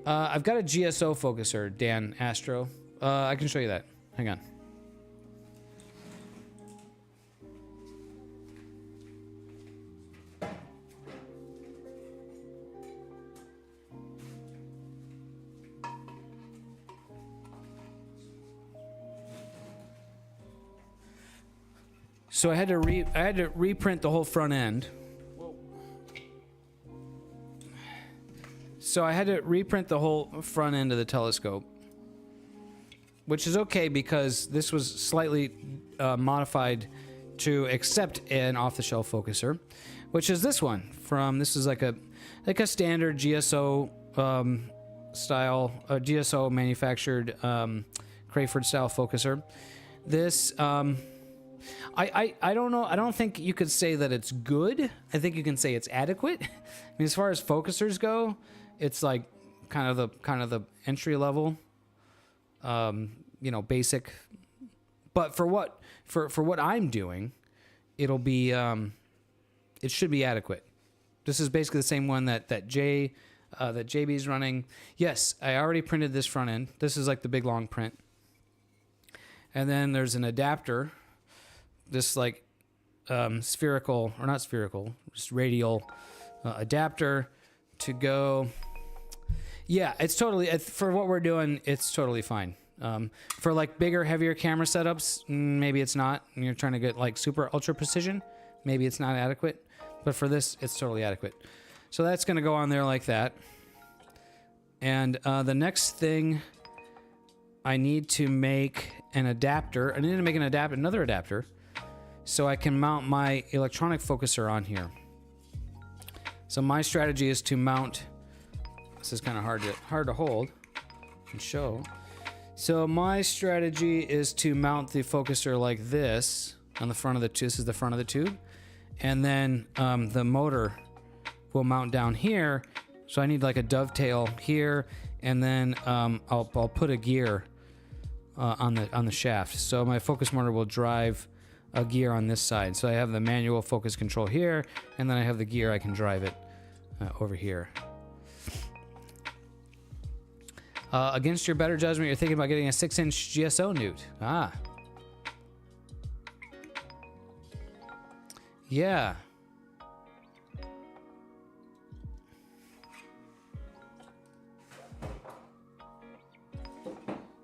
I've got a GSO focuser, Dan Astro. I can show you that. Hang on. So I had to reprint the whole front end. So I had to reprint the whole front end of the telescope, which is okay because this was slightly modified to accept an off-the-shelf focuser, which is this one. This is like a standard GSO style, GSO manufactured Crayford style focuser. This I don't know. I don't think you could say that it's good. I think you can say it's adequate. I mean, as far as focusers go, it's like kind of the entry level, basic. But for what I'm doing, it'll be it should be adequate. This is basically the same one that JB's running. Yes, I already printed this front end. This is like the big long print. And then there's an adapter, this like spherical, or not spherical, just radial adapter to go. Yeah, it's totally, for what we're doing, it's totally fine. For like bigger, heavier camera setups, maybe it's not. And you're trying to get like super ultra precision, maybe it's not adequate. But for this, it's totally adequate. So that's going to go on there like that. And the next thing, I need to make an adapter. I need to make another adapter, so I can mount my electronic focuser on here. So my strategy is to mount. This is kind of hard to hold and show. So my strategy is to mount the focuser like this on the front of the tube. This is the front of the tube, and then the motor will mount down here. So I need like a dovetail here, and then I'll put a gear on the shaft. So my focus motor will drive a gear on this side. So I have the manual focus control here, and then I have the gear I can drive it over here. Against your better judgment, you're thinking about getting a 6-inch GSO newt. Ah. Yeah.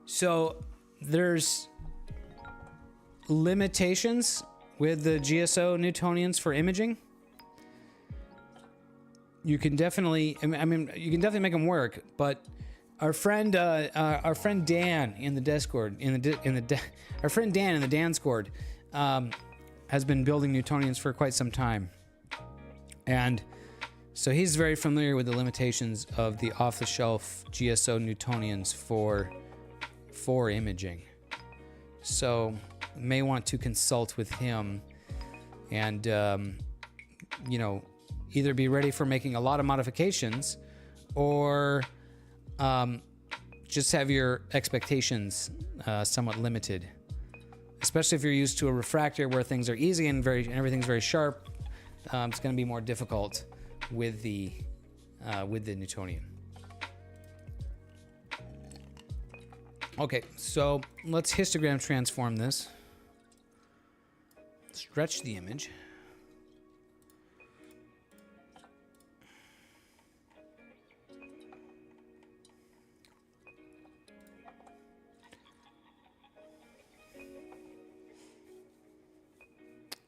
So there's limitations with the GSO Newtonians for imaging. You can definitely, you can definitely make them work, but our friend Dan in the Discord, our friend Dan in the Danscord, has been building Newtonians for quite some time, and so he's very familiar with the limitations of the off-the-shelf GSO Newtonians for imaging. So may want to consult with him, and either be ready for making a lot of modifications, or just have your expectations somewhat limited, especially if you're used to a refractor where things are easy and everything's very sharp. It's going to be more difficult with the Newtonian. Okay, so let's histogram transform this. Stretch the image.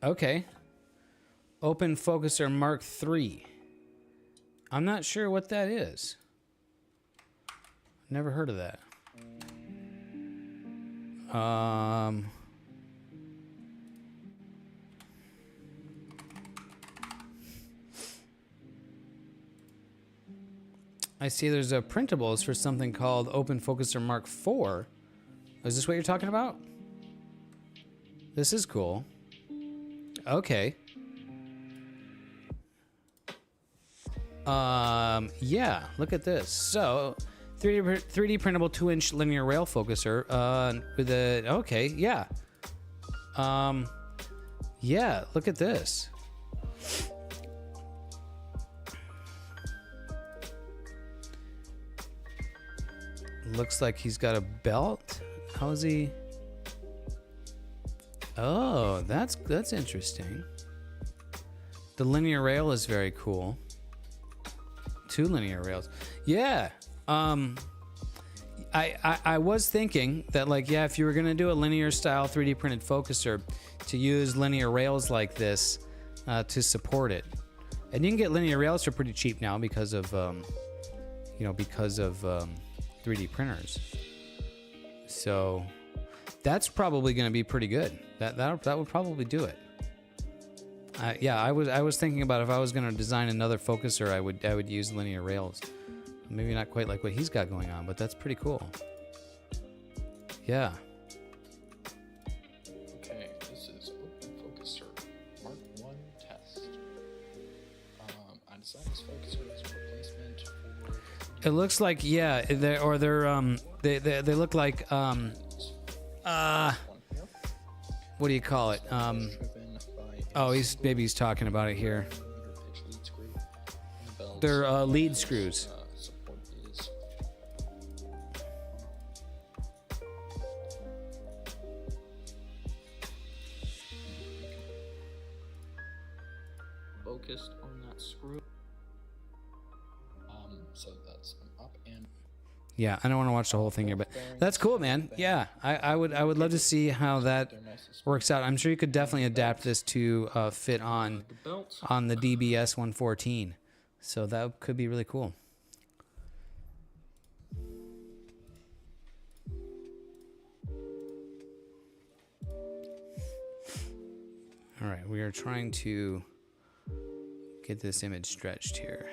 Okay. Open Focuser Mark III. I'm not sure what that is. Never heard of that. I see there's a printables for something called Open Focuser Mark IV. Is this what you're talking about? This is cool. Okay. Yeah, look at this. So, 3D printable 2-inch linear rail focuser with a, okay, yeah. Yeah, look at this. Looks like he's got a belt. How is he? Oh, that's interesting. The linear rail is very cool. 2 linear rails. Yeah. I was thinking that, like, yeah, if you were gonna do a linear style 3D printed focuser, to use linear rails like this to support it. And you can get linear rails for pretty cheap now because of 3D printers. So that's probably going to be pretty good. That would probably do it. Yeah, I was thinking about if I was gonna design another focuser, I would use linear rails. Maybe not quite like what he's got going on, but that's pretty cool. Yeah. Okay, this is Open Focuser Mark 1 test. I designed this focuser as a replacement for. It looks like they look like what do you call it? Oh, he's talking about it here. They're lead screws. Focused on that screw. So that's up and. Yeah, I don't want to watch the whole thing here, but that's cool, man. Yeah, I would love to see how that works out. I'm sure you could definitely adapt this to fit on the DBS 114, so that could be really cool. All right, we are trying to get this image stretched here.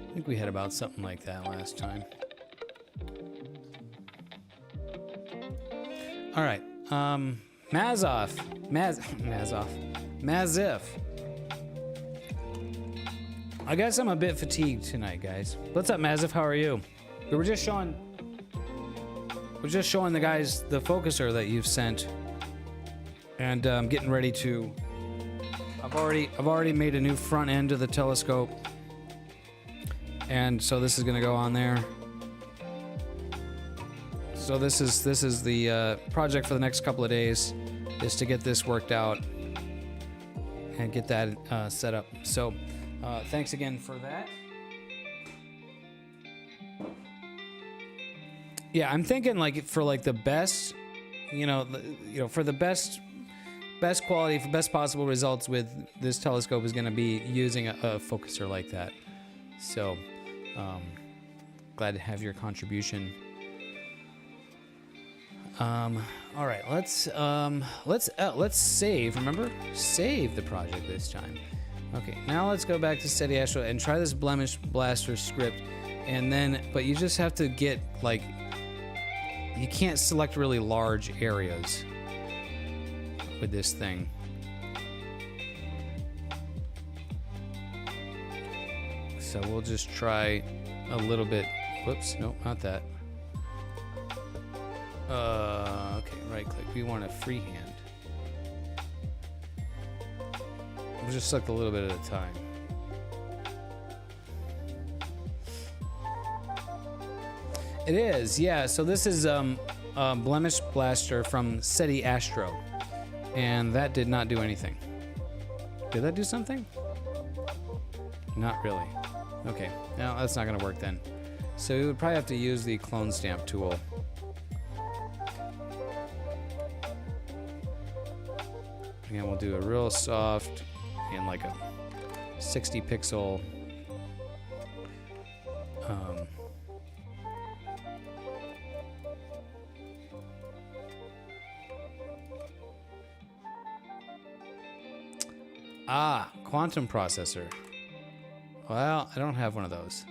I think we had about something like that last time. All right, Mazif. I guess I'm a bit fatigued tonight, guys. What's up, Mazif? How are you? We were just showing the guys the focuser that you've sent, and getting ready to. I've already made a new front end to the telescope. And so this is going to go on there. So this is the project for the next couple of days, is to get this worked out and get that set up. So thanks again for that. Yeah, I'm thinking like for like the best, for the best quality, for best possible results with this telescope is going to be using a focuser like that. So. Glad to have your contribution. All right, let's save. Remember, save the project this time. Okay, now let's go back to Steady Astro and try this Blemish Blaster script, and then, but you just have to get like, you can't select really large areas with this thing. So we'll just try a little bit. Whoops, nope, not that. Okay, right click. We want a freehand. We'll just select a little bit at a time. It is, yeah. So this is Blemish Blaster from SETI Astro, and that did not do anything. Did that do something? Not really. Okay, now that's not going to work then. So we would probably have to use the clone stamp tool. And we'll do a real soft and like a 60 pixel quantum processor. Well, I don't have one of those.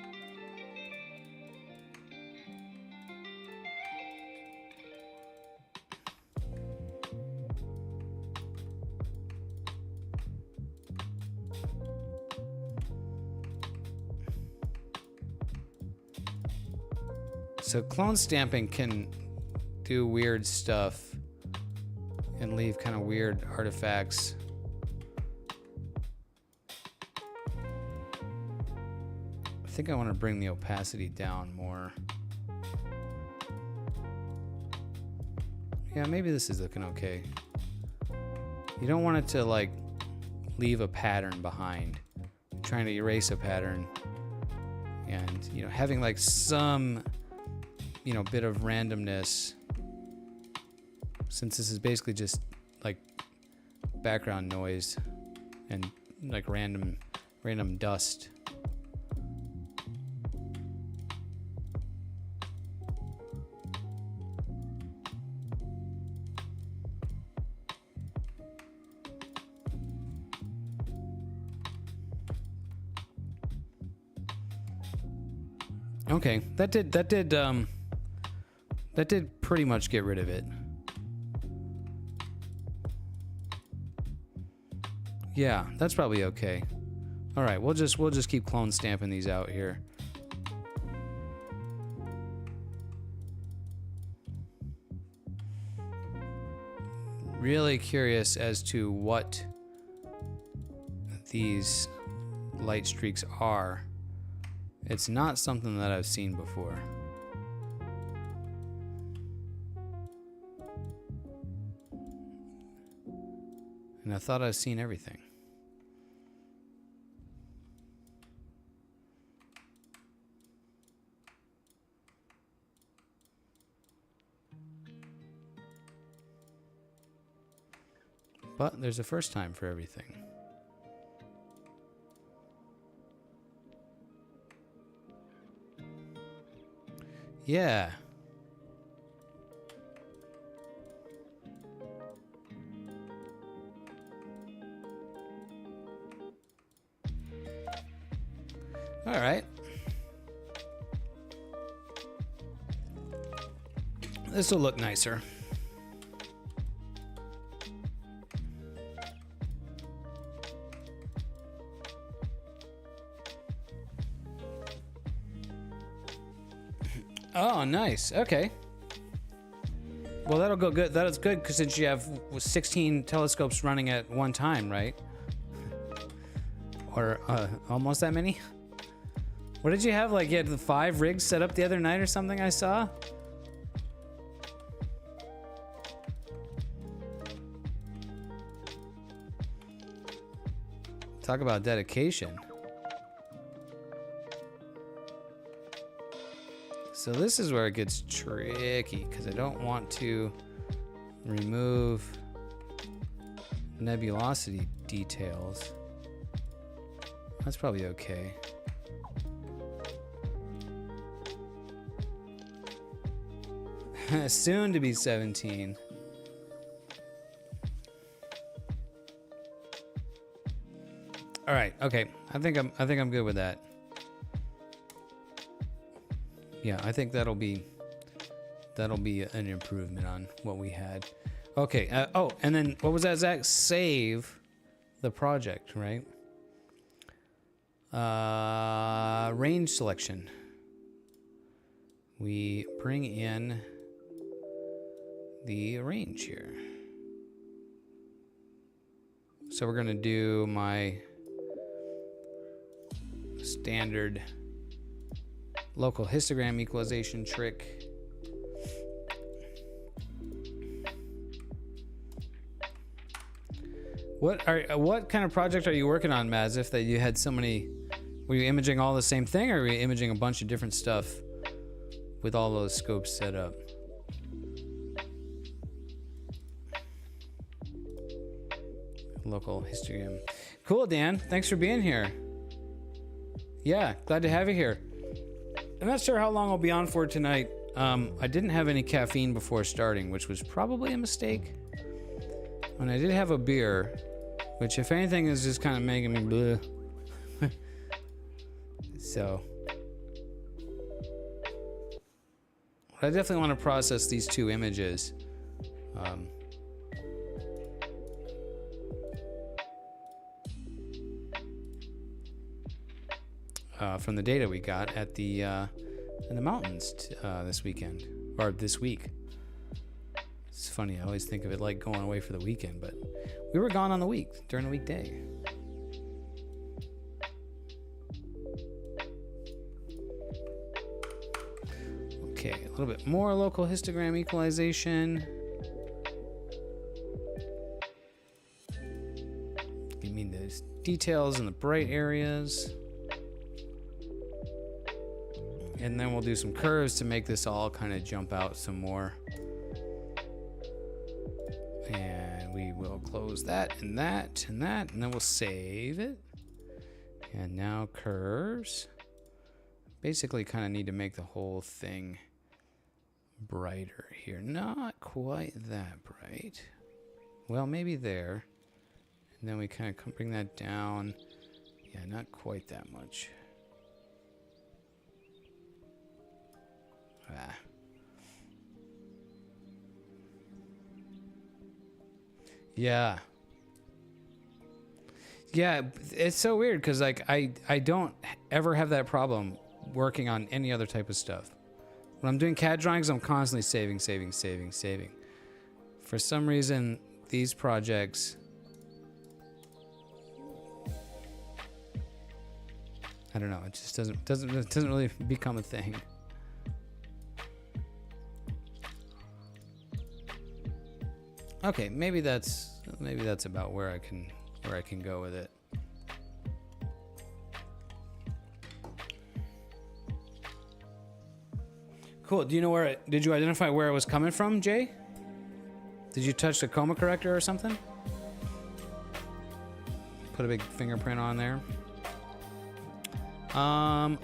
So clone stamping can do weird stuff and leave kind of weird artifacts. I think I want to bring the opacity down more. Yeah, maybe this is looking okay. You don't want it to like leave a pattern behind. I'm trying to erase a pattern, and having like some bit of randomness, since this is basically just like background noise and like random dust. Okay, that did pretty much get rid of it. Yeah, that's probably okay. All right, we'll just keep clone stamping these out here. Really curious as to what these light streaks are. It's not something that I've seen before. And I thought I've seen everything. But there's a first time for everything. Yeah. All right. This will look nicer. Oh, nice. Okay. Well, that'll go good. That is good because since you have 16 telescopes running at one time, right? Or almost that many? What did you have? Like you had the 5 rigs set up the other night or something I saw? Talk about dedication. So this is where it gets tricky because I don't want to remove nebulosity details. That's probably okay. Soon to be 17. All right. Okay. I think I'm good with that. Yeah, I think that'll be an improvement on what we had. Okay. Oh, and then what was that, Zach? Save the project, right? Range selection. We bring in the range here. So we're gonna do my standard local histogram equalization trick. What kind of project are you working on, Maz? If that you had so many, were you imaging all the same thing, or were you imaging a bunch of different stuff with all those scopes set up? Local histogram. Cool, Dan. Thanks for being here. Yeah, glad to have you here. I'm not sure how long I'll be on for tonight. I didn't have any caffeine before starting, which was probably a mistake. And I did have a beer, which if anything is just kind of making me bleh. So I definitely want to process these 2 images. From the data we got at the in the mountains this weekend, or this week. It's funny, I always think of it like going away for the weekend, but we were gone on the week, during the weekday. Okay, a little bit more local histogram equalization. Give me those details in the bright areas. And then we'll do some curves to make this all kind of jump out some more. And we will close that and that and that, and then we'll save it. And now curves. Basically kind of need to make the whole thing brighter here. Not quite that bright. Well, maybe there. And then we kind of bring that down. Yeah, not quite that much. Ah. Yeah. Yeah, it's so weird because like I don't ever have that problem working on any other type of stuff. When I'm doing CAD drawings, I'm constantly saving. For some reason, these projects, I don't know, it just doesn't really become a thing. Okay, maybe that's about where I can go with it. Cool. Do you know where did you identify where it was coming from, Jay? Did you touch the coma corrector or something? Put a big fingerprint on there.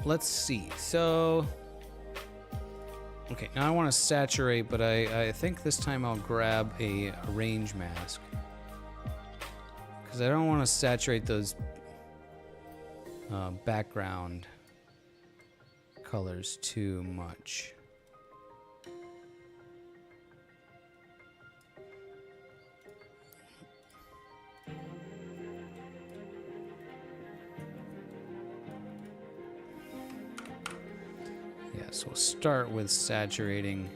Let's see. So, okay, now I want to saturate, but I think this time I'll grab a range mask. Because I don't want to saturate those background colors too much. So we'll start with saturating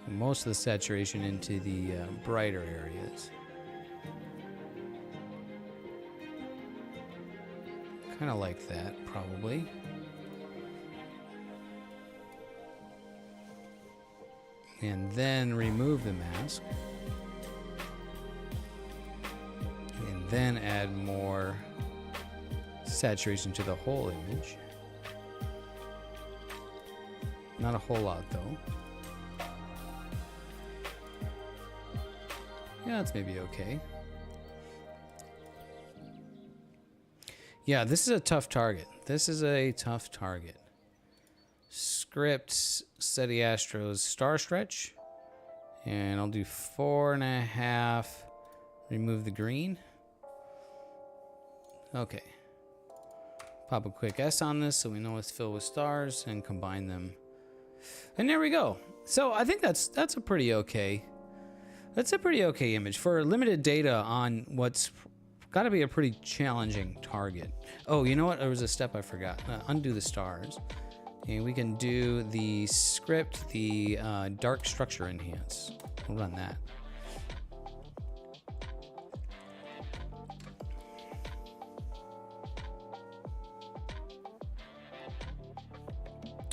most of the saturation into the brighter areas. Kind of like that, probably. And then remove the mask. And then add more saturation to the whole image. Not a whole lot, though. Yeah, that's maybe okay. Yeah, this is a tough target. Scripts, SETI Astro's star stretch. And I'll do 4.5. Remove the green. Okay. Pop a quick S on this so we know it's filled with stars and combine them. And there we go. So I think that's a pretty okay. That's a pretty okay image for limited data on what's got to be a pretty challenging target. Oh, you know what? There was a step I forgot. Undo the stars, and we can do the script, the dark structure enhance. We'll run that.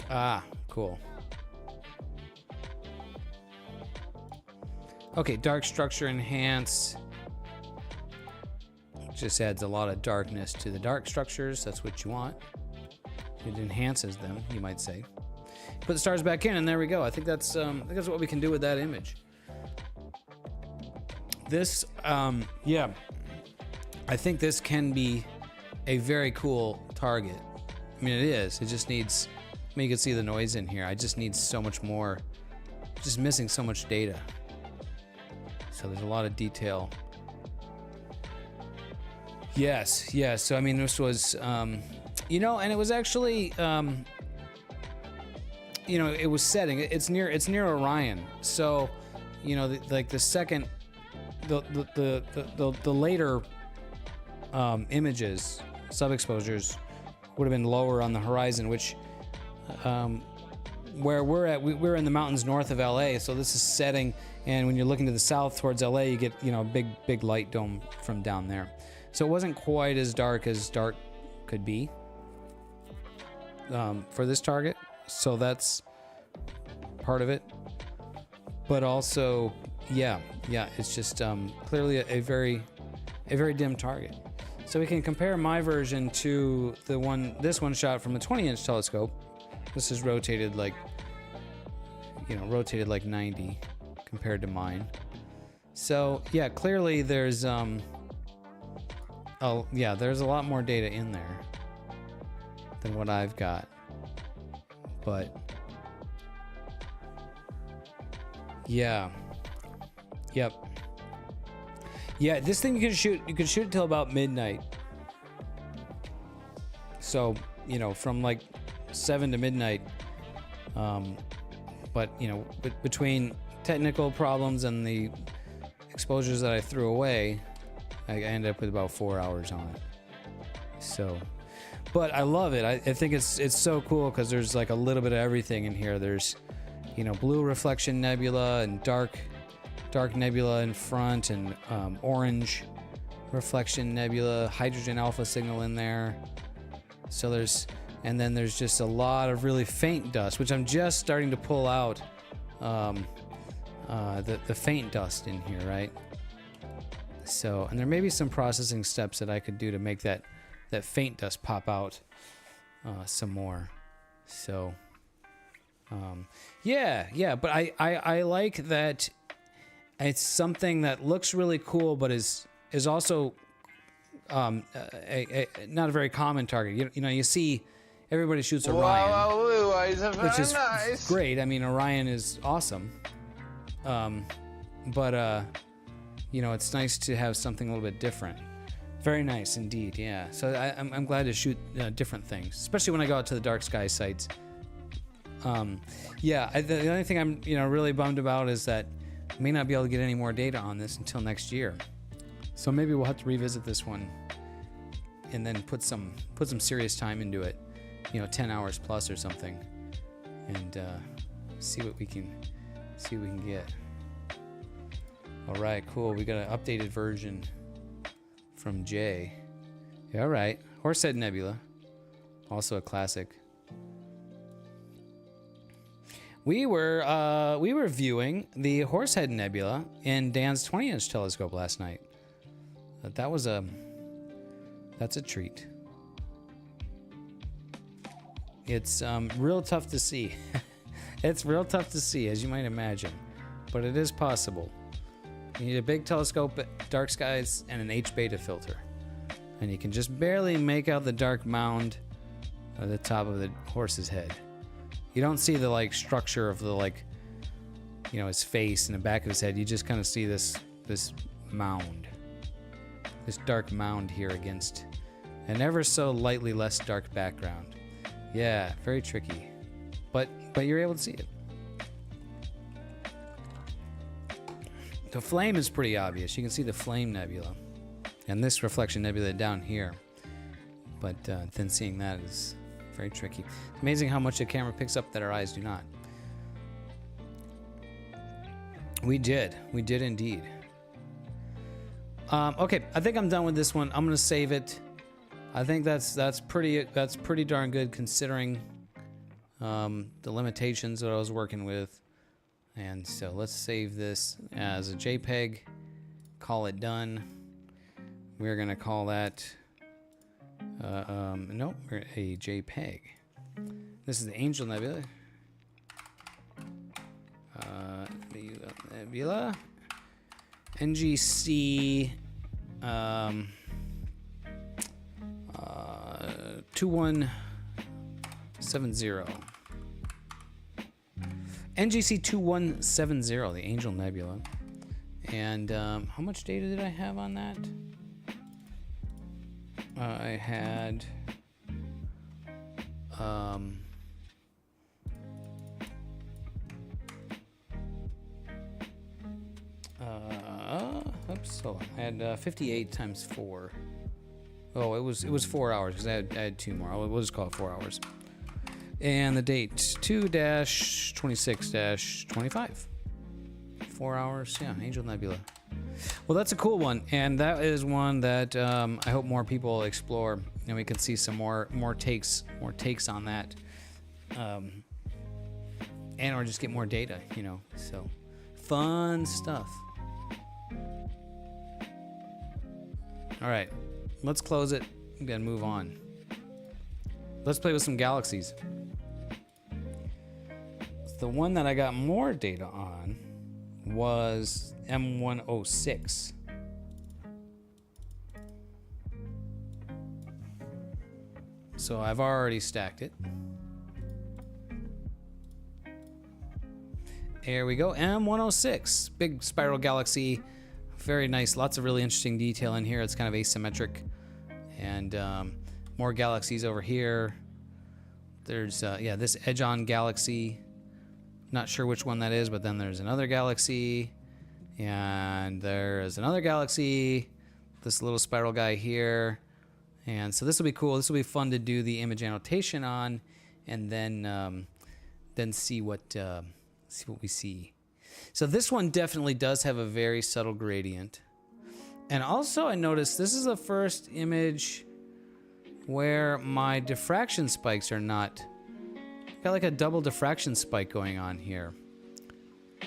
Ah, cool. Okay, dark structure enhance. Just adds a lot of darkness to the dark structures. That's what you want. It enhances them, you might say. Put the stars back in, and there we go. I think that's what we can do with that image. This, yeah, I think this can be a very cool target. I mean, it is. It just needs. I mean, you can see the noise in here. I just need so much more. Just missing so much data. So there's a lot of detail. Yes. So I mean, this was, you know, and it was actually, you know, it was setting. It's near Orion. So, you know, like the second, the later images, sub-exposures would have been lower on the horizon, which, where we're at, we're in the mountains north of LA. So this is setting. And when you're looking to the south towards LA, you get, you know, a big light dome from down there. So it wasn't quite as dark could be for this target. So that's part of it. But also, yeah, it's just clearly a very dim target. So we can compare my version to this one shot from a 20-inch telescope. This is rotated like 90. Compared to mine. So yeah, clearly there's there's a lot more data in there than what I've got. But yeah. Yep. Yeah, this thing you can shoot till about midnight. So, you know, from like 7 to midnight, But you know, between technical problems and the exposures that I threw away, I ended up with about 4 hours on it. So, but I love it. I think it's so cool because there's like a little bit of everything in here. There's, you know, blue reflection nebula and dark nebula in front, and orange reflection nebula, hydrogen alpha signal in there. So and then there's just a lot of really faint dust, which I'm just starting to pull out the faint dust in here, right? So, and there may be some processing steps that I could do to make that faint dust pop out some more. So, yeah, but I like that it's something that looks really cool, but is also not a very common target. You know, you see everybody shoots Orion, which is great. I mean, Orion is awesome. But you know, it's nice to have something a little bit different. Very nice indeed, yeah. So I'm glad to shoot different things, especially when I go out to the dark sky sites. Yeah, the only thing I'm really bummed about is that I may not be able to get any more data on this until next year. So maybe we'll have to revisit this one and then put some serious time into it, 10 hours plus or something, and see what we can get. All right, cool. We got an updated version from Jay. Yeah, all right. Horsehead Nebula, also a classic. We were viewing the Horsehead Nebula in Dan's 20-inch telescope last night. That's a treat. It's real tough to see. It's real tough to see, as you might imagine, but it is possible. You need a big telescope, dark skies, and an H-beta filter, and you can just barely make out the dark mound at the top of the horse's head. You don't see the structure of the his face and the back of his head. You just kind of see this mound, this dark mound here against an ever so lightly less dark background. Yeah, very tricky, but you're able to see it. The flame is pretty obvious. You can see the flame nebula and this reflection nebula down here, but then seeing that is very tricky. It's amazing how much the camera picks up that our eyes do not. We did indeed. Okay, I think I'm done with this one. I'm gonna save it. I think that's pretty darn good considering the limitations that I was working with. And so let's save this as a JPEG. Call it done. We're gonna call that. Nope, we're a JPEG. This is the Angel Nebula. Nebula. NGC 2170. NGC 2170, the Angel Nebula. And how much data did I have on that? I had oops, hold on. I had 58 times 4. Oh, it was 4 hours because I had 2 more. We'll just call it 4 hours. And the date 2-26-25. 4 hours, yeah, Angel Nebula. Well, that's a cool one, and that is one that I hope more people explore, and we can see some more takes on that, and or just get more data, So, fun stuff. All right, let's close it and move on. Let's play with some galaxies. The one that I got more data on was M106. So I've already stacked it. Here we go, M106, big spiral galaxy, very nice, lots of really interesting detail in here. It's kind of asymmetric, and more galaxies over here. There's yeah, this edge-on galaxy. Not sure which one that is, but then there's another galaxy, and there's another galaxy. This little spiral guy here, and so this will be cool. This will be fun to do the image annotation on, and then see what we see. So this one definitely does have a very subtle gradient. And also I noticed this is the first image where my diffraction spikes are not, got like a double diffraction spike going on here.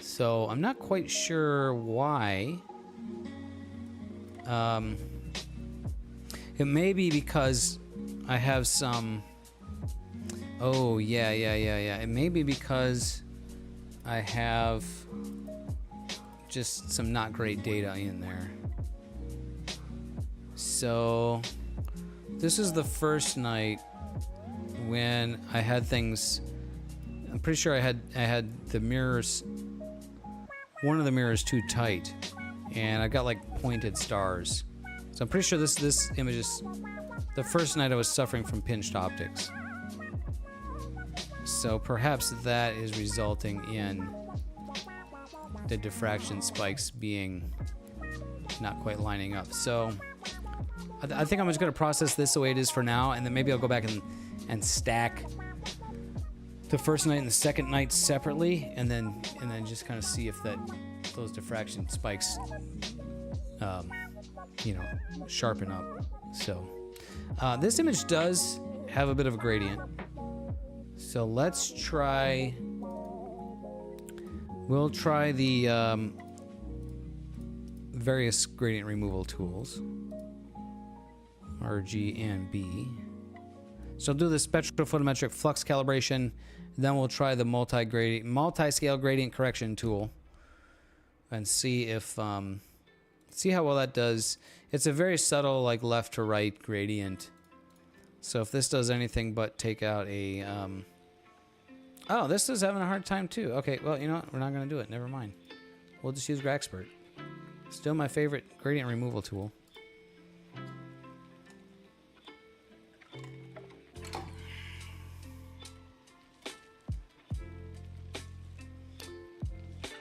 So I'm not quite sure why. It may be because I have some, oh yeah. It may be because I have just some not great data in there. So this is the first night when I had things, I'm pretty sure I had the mirrors, one of the mirrors too tight, and I got like pointed stars. So I'm pretty sure this image is the first night I was suffering from pinched optics. So perhaps that is resulting in the diffraction spikes being not quite lining up. So I think I'm just going to process this the way it is for now, and then maybe I'll go back and stack the first night and the second night separately, and then just kind of see if those diffraction spikes sharpen up. So this image does have a bit of a gradient. So let's try, we'll try the various gradient removal tools, R, G, and B. So I'll do the spectrophotometric flux calibration, then we'll try the multi-scale gradient correction tool and see if, see how well that does. It's a very subtle, like left to right gradient. So if this does anything but take out a, oh, this is having a hard time too. Okay, well, you know what? We're not going to do it. Never mind. We'll just use Graxpert. Still my favorite gradient removal tool.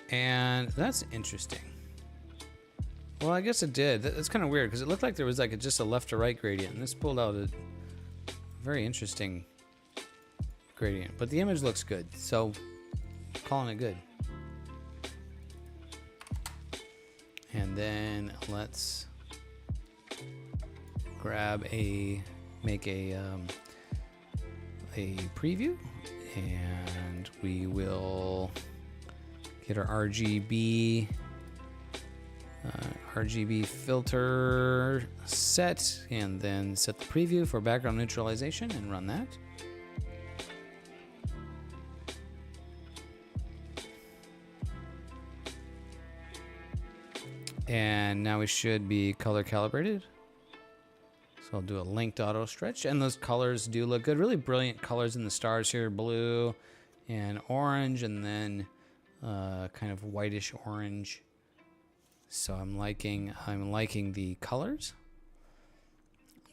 And that's interesting. Well, I guess it did. That's kind of weird because it looked like there was like just a left to right gradient, and this pulled out a very interesting gradient. But the image looks good, so I'm calling it good. And then let's make a preview, and we will get our RGB filter set, and then set the preview for background neutralization and run that. And now we should be color calibrated. So I'll do a linked auto stretch, and those colors do look good. Really brilliant colors in the stars here, blue and orange, and then kind of whitish orange. So I'm liking the colors.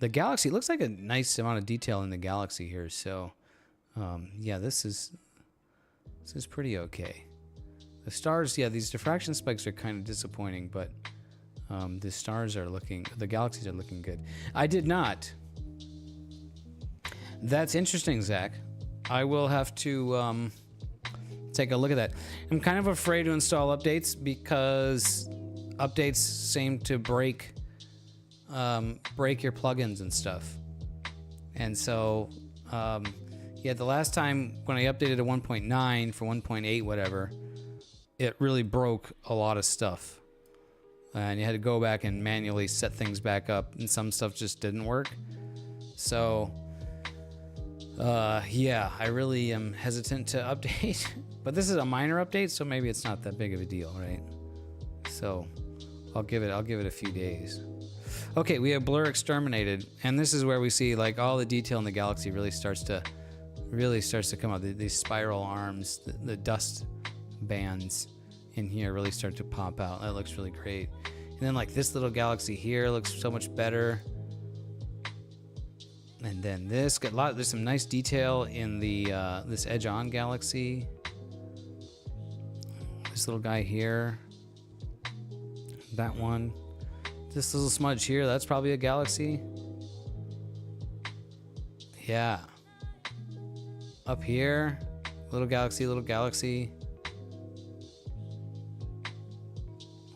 The galaxy looks like a nice amount of detail in the galaxy here. So yeah, this is pretty okay. The stars, yeah, these diffraction spikes are kind of disappointing, but the galaxies are looking good. I did not. That's interesting, Zach. I will have to take a look at that. I'm kind of afraid to install updates because updates seem to break your plugins and stuff. And so, yeah, the last time when I updated to 1.9 for 1.8 whatever, it really broke a lot of stuff. And you had to go back and manually set things back up, and some stuff just didn't work. So, yeah, I really am hesitant to update. But this is a minor update, so maybe it's not that big of a deal, right? So I'll give it a few days. Okay, we have blur exterminated, and this is where we see like all the detail in the galaxy really starts to come out. These spiral arms, the dust bands in here really start to pop out. That looks really great. And then like this little galaxy here looks so much better. And then this got there's some nice detail in the this edge-on galaxy. This little guy here. That one. This little smudge here, that's probably a galaxy. Yeah. Up here, little galaxy, little galaxy.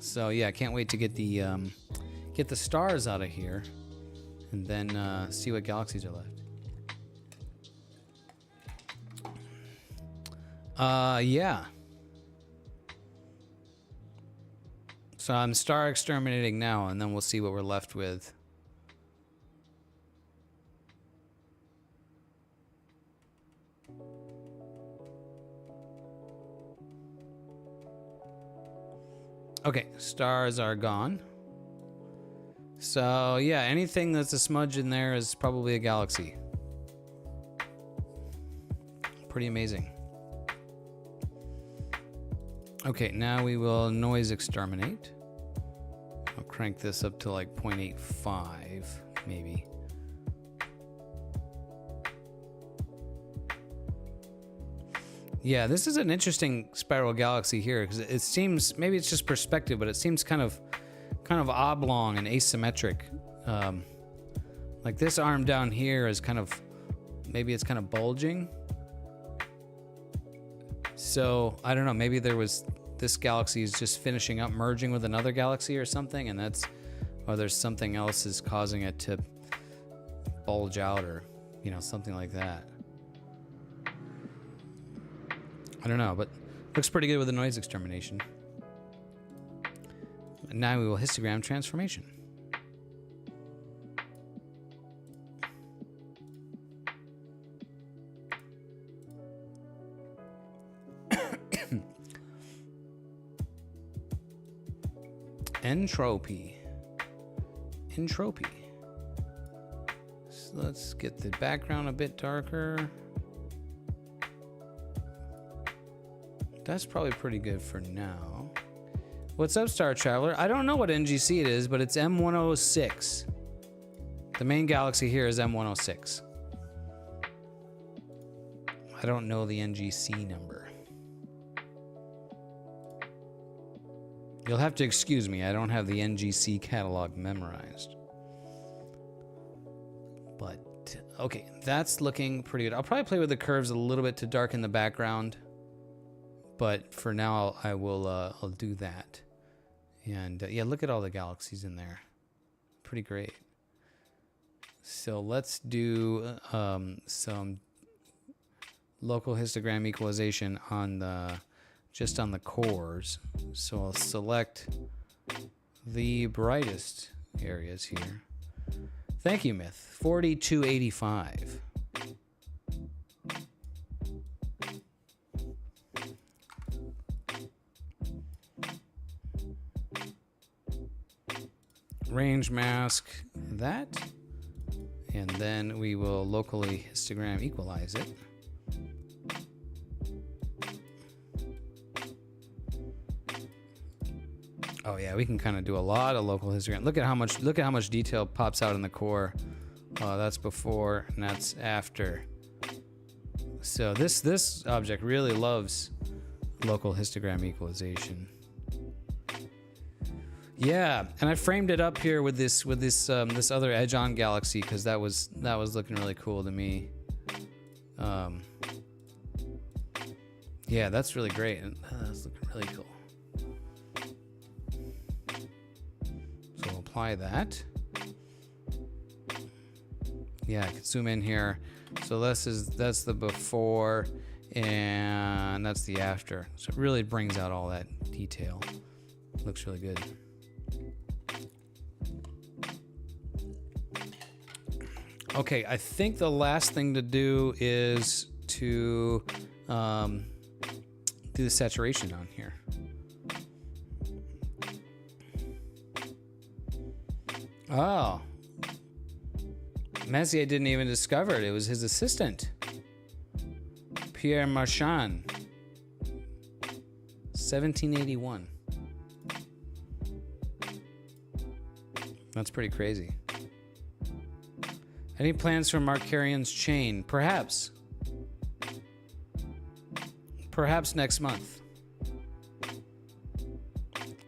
So yeah, I can't wait to get the stars out of here, and then see what galaxies are left. Yeah. So I'm star exterminating now, and then we'll see what we're left with. Okay, stars are gone. So yeah, anything that's a smudge in there is probably a galaxy. Pretty amazing. Okay, now we will noise exterminate. I'll crank this up to like 0.85, maybe. Yeah, this is an interesting spiral galaxy here, because it seems, maybe it's just perspective, but it seems kind of oblong and asymmetric. Like this arm down here is kind of, maybe it's kind of bulging. So I don't know, maybe this galaxy is just finishing up merging with another galaxy or something, and or there's something else is causing it to bulge out, or something like that. I don't know, but looks pretty good with the noise extermination. And now we will histogram transformation. Entropy. So let's get the background a bit darker. That's probably pretty good for now. What's up, Star Traveler? I don't know what NGC it is, but it's M106. The main galaxy here is M106. I don't know the NGC number. You'll have to excuse me, I don't have the NGC catalog memorized. But, okay, that's looking pretty good. I'll probably play with the curves a little bit to darken the background. But for now, I'll do that. And yeah, look at all the galaxies in there. Pretty great. So let's do some local histogram equalization on just on the cores. So I'll select the brightest areas here. Thank you, Myth. 4285. Range mask that, and then we will locally histogram equalize it. Oh yeah, we can kind of do a lot of local histogram. Look at how much detail pops out in the core. That's before and that's after. So this object really loves local histogram equalization. Yeah, and I framed it up here with this other edge-on galaxy because that was looking really cool to me. Yeah, that's really great. That's looking really cool. So we'll apply that. Yeah, I can zoom in here. So that's the before and that's the after. So it really brings out all that detail. Looks really good. Okay, I think the last thing to do is to do the saturation on here. Oh. Messier didn't even discover it. It was his assistant, Pierre Marchand, 1781. That's pretty crazy. Any plans for Markarian's chain? Perhaps. Perhaps next month.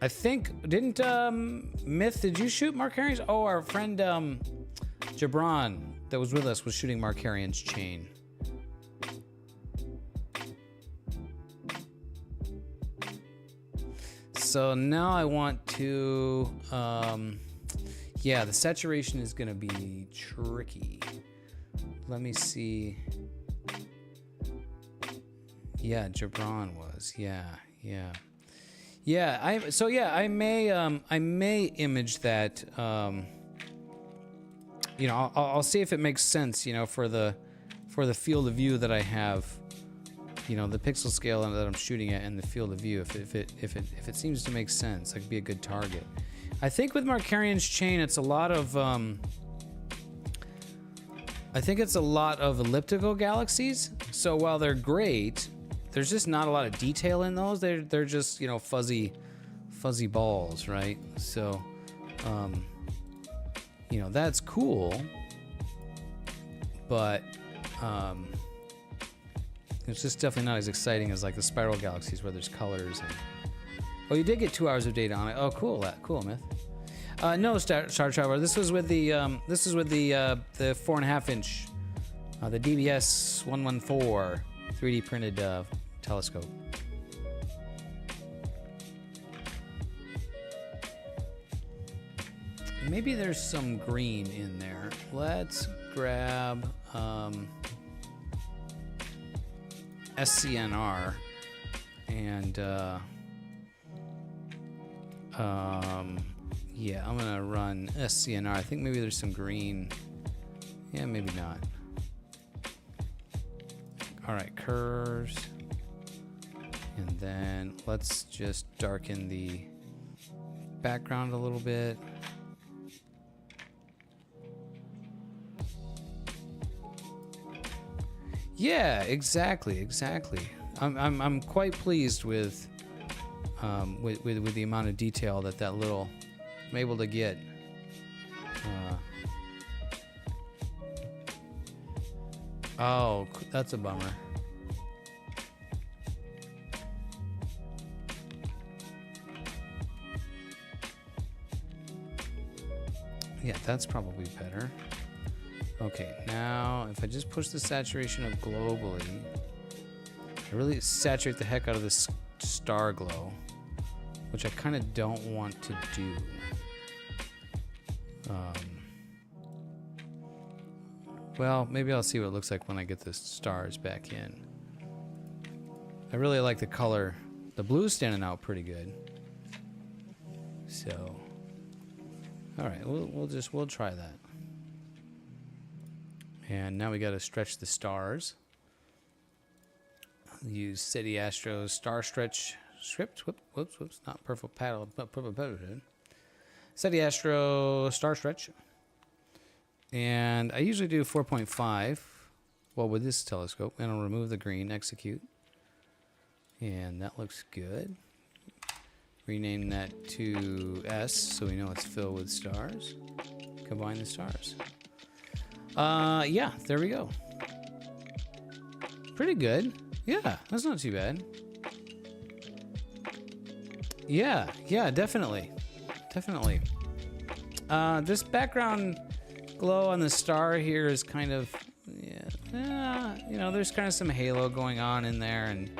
I think, didn't Myth, did you shoot Markarian's? Oh, our friend Jabron that was with us was shooting Markarian's chain. So now I want to, yeah, the saturation is going to be tricky. Let me see. Yeah, Jabron was. Yeah. I may image that. You know, I'll see if it makes sense. You know, for the field of view that I have. You know, the pixel scale that I'm shooting at and the field of view. If it seems to make sense, that could be a good target. I think with Markarian's chain, it's a lot of. I think it's a lot of elliptical galaxies. So while they're great, there's just not a lot of detail in those. They're just, you know, fuzzy balls, right? So, you know, that's cool, but it's just definitely not as exciting as like the spiral galaxies where there's colors. And oh, you did get 2 hours of data on it. Oh, cool, Myth. No, Star Traveler. This was with the 4.5 inch, the DBS 114 3D printed telescope. Maybe there's some green in there. Let's grab SCNR and yeah, I'm gonna run SCNR. I think maybe there's some green. Yeah, maybe not. All right, curves. And then let's just darken the background a little bit. Yeah, exactly. I'm quite pleased with the amount of detail that little I'm able to get. Oh, that's a bummer. Yeah, that's probably better. Okay, now if I just push the saturation up globally, I really saturate the heck out of this star glow, which I kind of don't want to do. Well, maybe I'll see what it looks like when I get the stars back in. I really like the color. The blue's standing out pretty good. So, all right, we'll try that. And now we got to stretch the stars. I'll use City Astro's Star Stretch script. Whoops, not purple paddle, but purple paddle. City Astro Star Stretch. And I usually do 4.5. Well, with this telescope, and I'll remove the green, execute. And that looks good. Rename that to S so we know it's filled with stars. Combine the stars. Yeah, there we go. Pretty good. Yeah, that's not too bad. Yeah, definitely. This background glow on the star here is kind of, you know, there's kind of some halo going on in there, and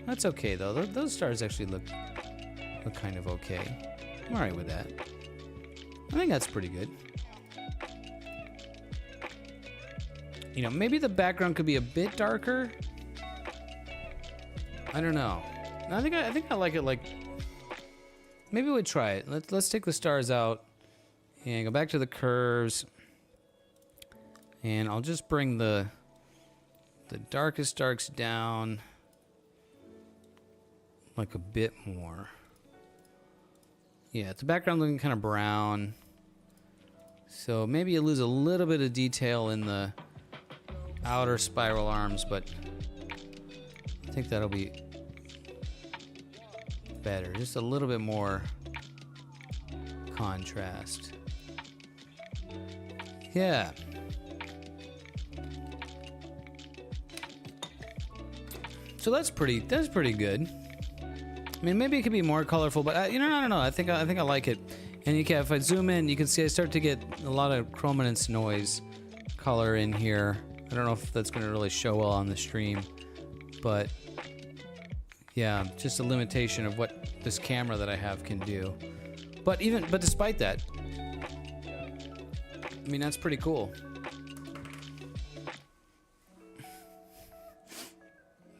that's okay though. Those stars actually look kind of okay. I'm alright with that. I think that's pretty good. You know, maybe the background could be a bit darker. I don't know. I think I like it like. Maybe we'd try it. Let's take the stars out and go back to the curves. And I'll just bring the darkest darks down like a bit more. Yeah, it's the background looking kind of brown. So maybe you lose a little bit of detail in the outer spiral arms, but I think that'll be better. Just a little bit more contrast. Yeah. So that's pretty good. I mean, maybe it could be more colorful, but you know, I don't know. I think I like it. And you can, if I zoom in, you can see I start to get a lot of chrominance noise color in here. I don't know if that's going to really show well on the stream, but yeah, just a limitation of what this camera that I have can do. But despite that, I mean, that's pretty cool.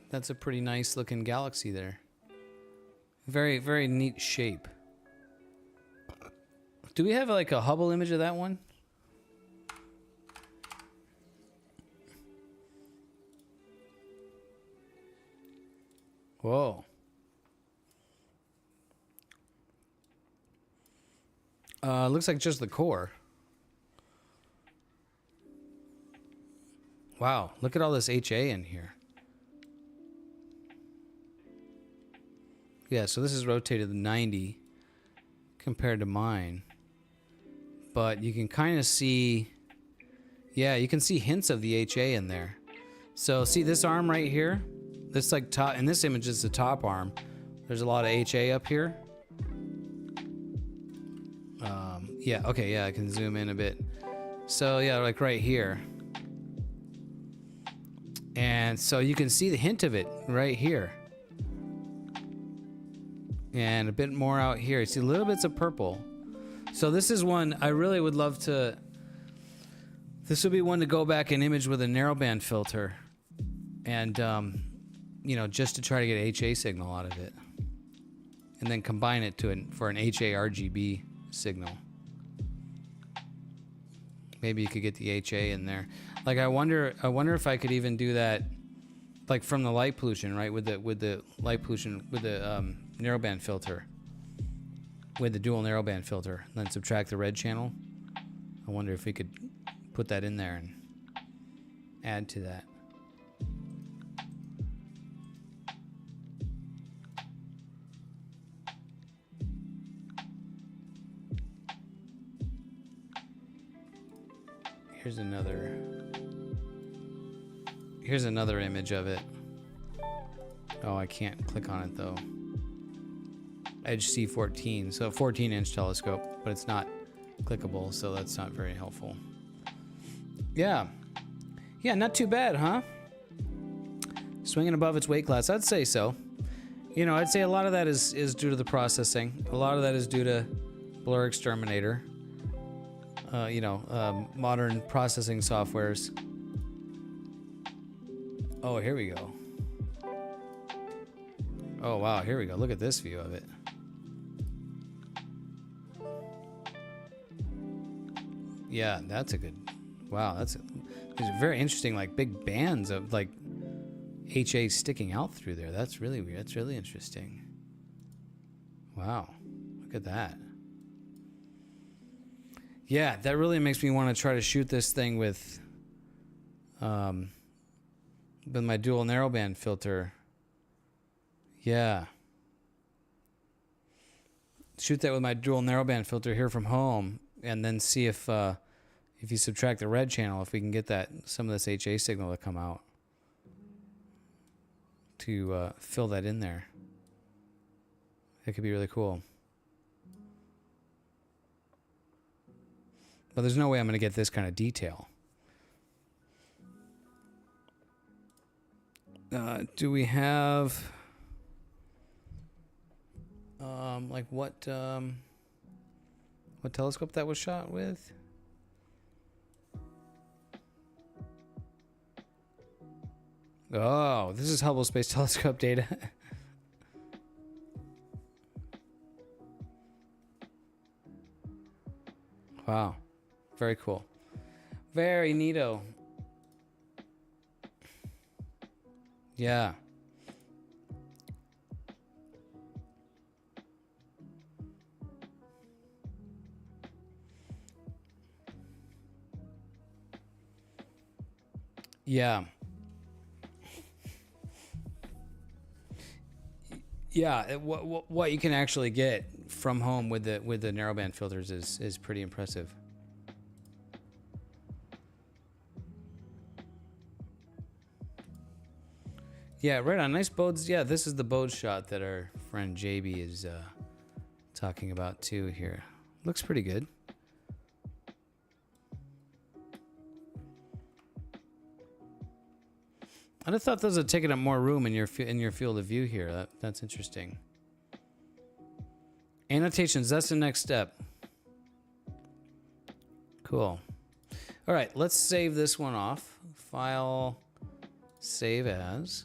That's a pretty nice looking galaxy there. Very, very neat shape. Do we have like a Hubble image of that one? Whoa. Looks like just the core. Wow, look at all this HA in here. Yeah, so this is rotated to 90 compared to mine. But you can kind of see, yeah, you can see hints of the HA in there. So see this arm right here? This like top, in this image is the top arm. There's a lot of HA up here. Yeah, okay, yeah, I can zoom in a bit. So yeah, like right here. And so you can see the hint of it right here. And a bit more out here. You see little bits of purple. So this is one I really would love to... This would be one to go back and image with a narrowband filter. And, you know, just to try to get an HA signal out of it. And then combine it for an HA RGB signal. Maybe you could get the HA in there. Like I wonder if I could even do that, like from the light pollution, right? With the light pollution, with the narrowband filter, with the dual narrowband filter, and then subtract the red channel. I wonder if we could put that in there and add to that. Here's another image of it. Oh, I can't click on it though. Edge C14, so a 14-inch telescope, but it's not clickable, so that's not very helpful. Yeah, not too bad, huh? Swinging above its weight class, I'd say so. You know, I'd say a lot of that is due to the processing. A lot of that is due to Blur Exterminator. You know, modern processing softwares. Oh, here we go. Oh, wow, here we go. Look at this view of it. Yeah, that's a good... Wow, these are very interesting, like, big bands of, like, HA sticking out through there. That's really weird. That's really interesting. Wow, look at that. Yeah, that really makes me want to try to shoot this thing with my dual narrowband filter. Yeah. Shoot that with my dual narrowband filter here from home, and then see if you subtract the red channel, if we can get some of this HA signal to come out to fill that in there. That could be really cool. But there's no way I'm going to get this kind of detail. Do we have like what telescope that was shot with? Oh, this is Hubble Space Telescope data. Wow. Very cool. Very neato. Yeah. Yeah. Yeah, what you can actually get from home with the narrowband filters is pretty impressive. Yeah, right on. Nice bodes. Yeah, this is the bode shot that our friend JB is talking about too here. Looks pretty good. I'd have thought those would taken up more room in your field of view here. That's interesting. Annotations. That's the next step. Cool. All right, let's save this one off. File, save as.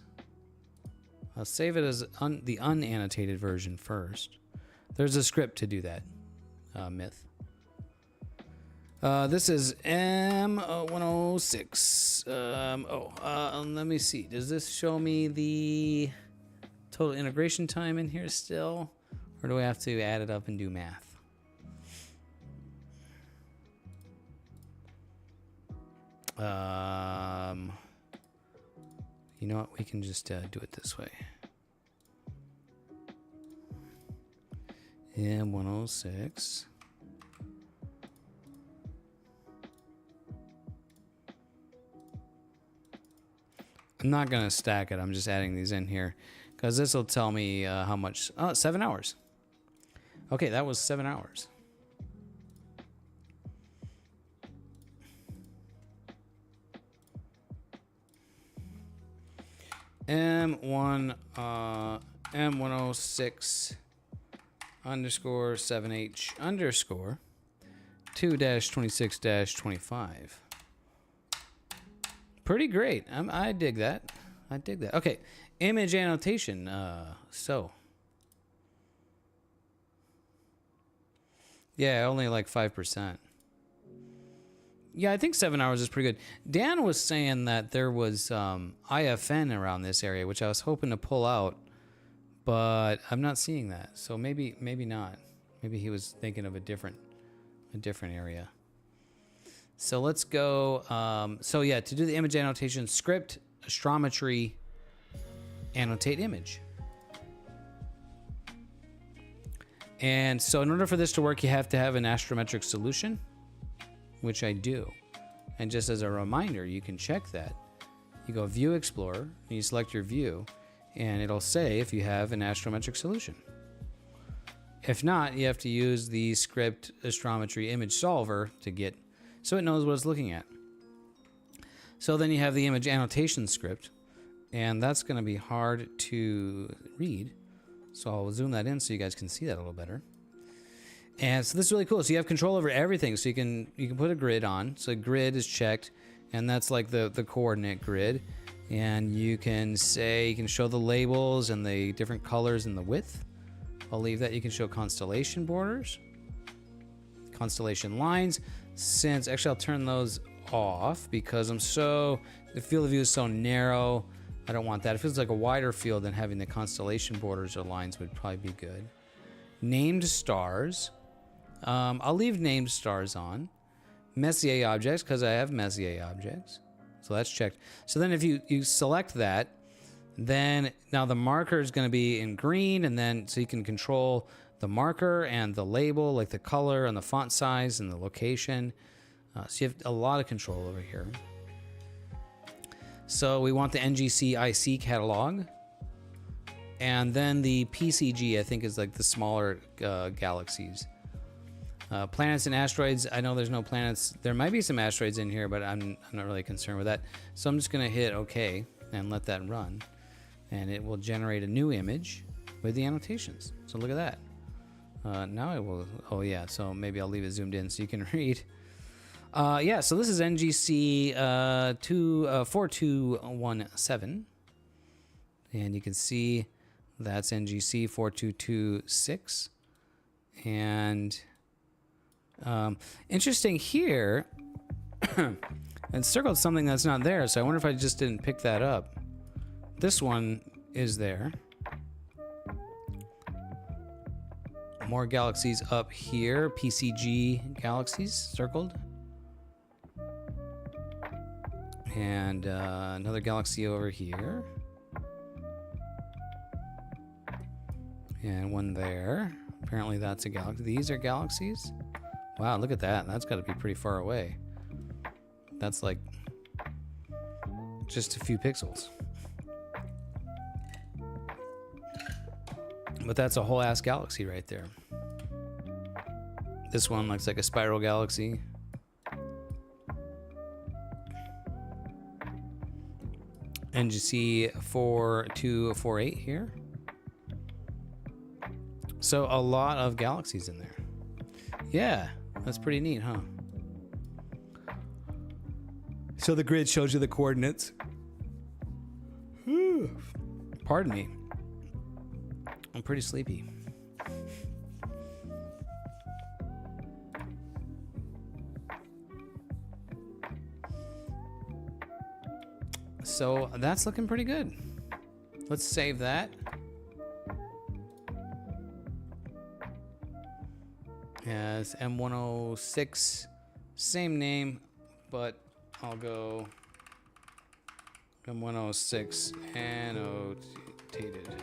I'll save it as the unannotated version first. There's a script to do that, Myth. This is M106. Let me see. Does this show me the total integration time in here still? Or do I have to add it up and do math? You know what? We can just do it this way. M106. I'm not going to stack it. I'm just adding these in here because this will tell me how much. Oh, 7 hours. Okay, that was 7 hours. M106 underscore 7H underscore 2-26-25. Pretty great. I dig that. I dig that. Okay, image annotation. Yeah, only like 5%. Yeah, I think 7 hours is pretty good. Dan was saying that there was IFN around this area, which I was hoping to pull out, but I'm not seeing that. So maybe not. Maybe he was thinking of a different area. So let's go. So yeah, to do the image annotation, script, astrometry, annotate image. And so in order for this to work, you have to have an astrometric solution, which I do. And just as a reminder, you can check that. You go View Explorer, and you select your view, and it'll say if you have an astrometric solution. If not, you have to use the script astrometry image solver to get, so it knows what it's looking at. So then you have the image annotation script, and that's going to be hard to read. So I'll zoom that in so you guys can see that a little better. And so this is really cool. So you have control over everything. So you can put a grid on. So grid is checked, and that's like the coordinate grid. And you can show the labels and the different colors and the width. I'll leave that. You can show constellation borders, constellation lines. Actually I'll turn those off because the field of view is so narrow. I don't want that. It feels like a wider field than having the constellation borders or lines would probably be good. Named stars. I'll leave named stars on. Messier objects, because I have Messier objects. So that's checked. So then if you select that, then now the marker is going to be in green, and then so you can control the marker and the label, like the color and the font size and the location. So you have a lot of control over here. So we want the NGC IC catalog. And then the PCG, I think, is like the smaller galaxies. Planets and asteroids, I know there's no planets. There might be some asteroids in here, but I'm not really concerned with that. So I'm just going to hit OK and let that run. And it will generate a new image with the annotations. So look at that. Now it will, oh yeah, so maybe I'll leave it zoomed in so you can read. Yeah, so this is NGC 4217. And you can see that's NGC 4226. And interesting here, and circled something that's not there, so I wonder if I just didn't pick that up. This one is there. More galaxies up here, PCG galaxies circled. And another galaxy over here. And one there. Apparently that's a galaxy. These are galaxies. Wow, look at that. That's got to be pretty far away. That's like just a few pixels. But that's a whole ass galaxy right there. This one looks like a spiral galaxy. And you see 4248 here. So a lot of galaxies in there. Yeah, that's pretty neat, huh? So the grid shows you the coordinates. Pardon me. I'm pretty sleepy. So that's looking pretty good. Let's save that. As M106, same name, but I'll go M106 annotated.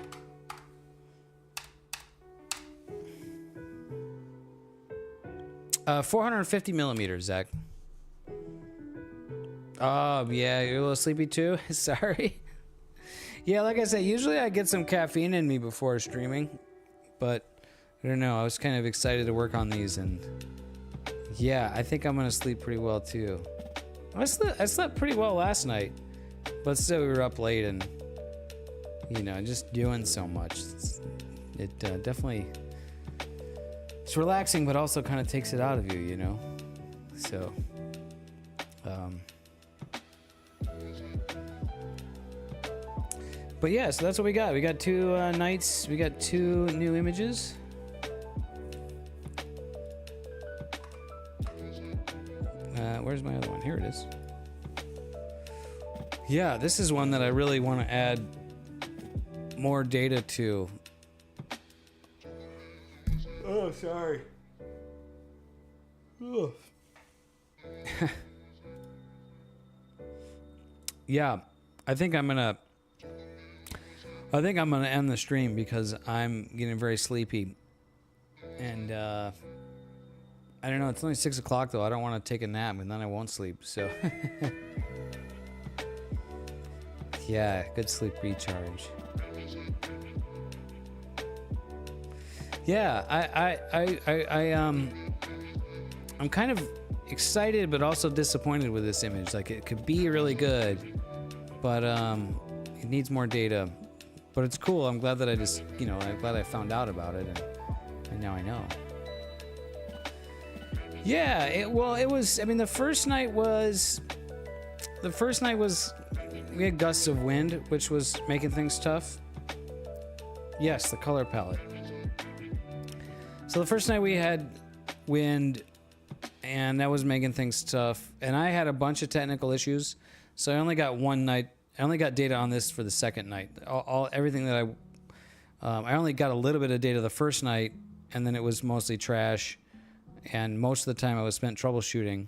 Uh, 450 millimeters, Zach. Oh, yeah, you're a little sleepy too? Sorry. Yeah, like I said, usually I get some caffeine in me before streaming, but I don't know, I was kind of excited to work on these, and yeah, I think I'm gonna sleep pretty well too. I slept pretty well last night, but still we were up late and, you know, just doing so much. It definitely, it's relaxing, but also kind of takes it out of you, you know? So, but yeah, so that's what we got. We got 2 nights, we got 2 new images. Where's my other one? Here it is. Yeah, this is one that I really want to add more data to. Oh, sorry. Yeah, I think I'm gonna end the stream because I'm getting very sleepy, and I don't know. It's only 6 o'clock though. I don't want to take a nap, and then I won't sleep. So, yeah, good sleep recharge. Yeah, I'm kind of excited, but also disappointed with this image. Like, it could be really good, but it needs more data. But it's cool. I'm glad that I just, you know, I'm glad I found out about it, and now I know. Yeah, it was, I mean, the first night was, we had gusts of wind, which was making things tough. Yes, the color palette. So the first night we had wind, and that was making things tough. And I had a bunch of technical issues, so I only got one night. I only got data on this for the second night. Everything that I only got a little bit of data the first night, and then it was mostly trash. And most of the time I was spent troubleshooting.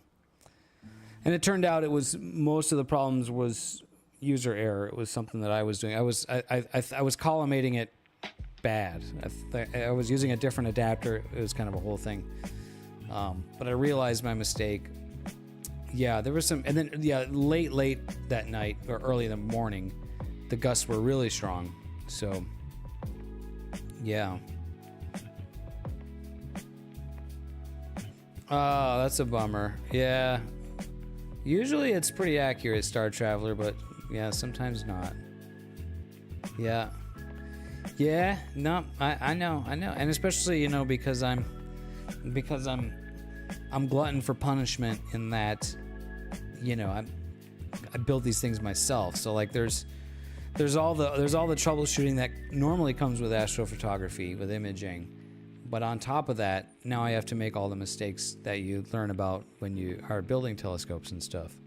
And it turned out it was, most of the problems was user error. It was something that I was doing. I was collimating it bad. I was using a different adapter. It was kind of a whole thing. But I realized my mistake. Yeah, there was some, and then, yeah, late that night, or early in the morning, the gusts were really strong. So, yeah. Oh, that's a bummer. Yeah. Usually it's pretty accurate, Star Traveler, but yeah, sometimes not. Yeah. Yeah, no, I know. And especially, you know, because I'm glutton for punishment in that, you know, I build these things myself. So like there's all the troubleshooting that normally comes with astrophotography, with imaging. But on top of that, now I have to make all the mistakes that you learn about when you are building telescopes and stuff.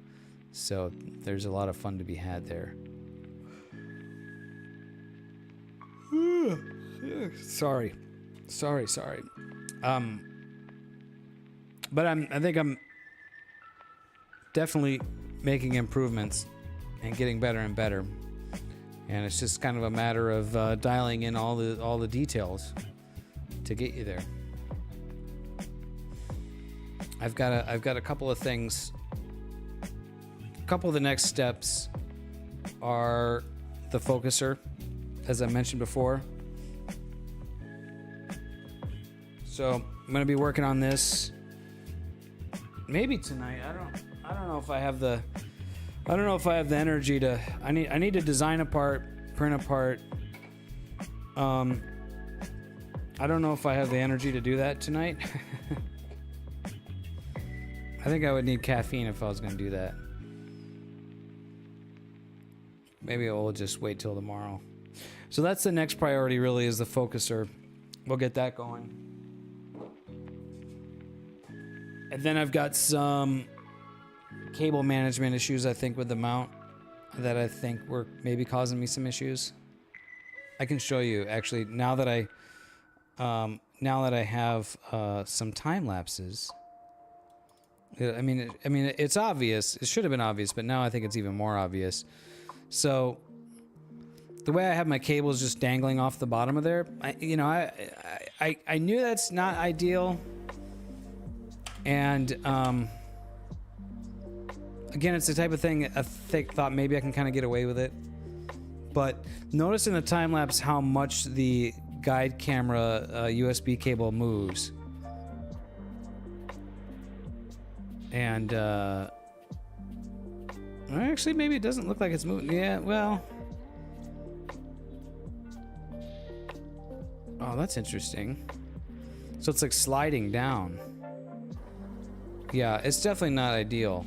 So there's a lot of fun to be had there. Sorry. But I think I'm definitely making improvements and getting better and better. And it's just kind of a matter of dialing in all the details to get you there. I've got a couple of things. A couple of the next steps are the focuser, as I mentioned before. So I'm gonna be working on this maybe tonight. I don't know if I have the energy to. I need to design a part, print a part. I don't know if I have the energy to do that tonight. I think I would need caffeine if I was going to do that. Maybe I will just wait till tomorrow. So that's the next priority, really, is the focuser. We'll get that going. And then I've got some cable management issues, I think, with the mount that I think were maybe causing me some issues. I can show you, actually, now that I have some time lapses. I mean, it's obvious. It should have been obvious, but now I think it's even more obvious. So the way I have my cables just dangling off the bottom of there, I knew that's not ideal. And again, it's the type of thing I thought maybe I can kind of get away with it. But notice in the time lapse how much the guide camera USB cable moves. And actually, maybe it doesn't look like it's moving. Yeah, well. Oh, that's interesting. So it's like sliding down. Yeah, it's definitely not ideal.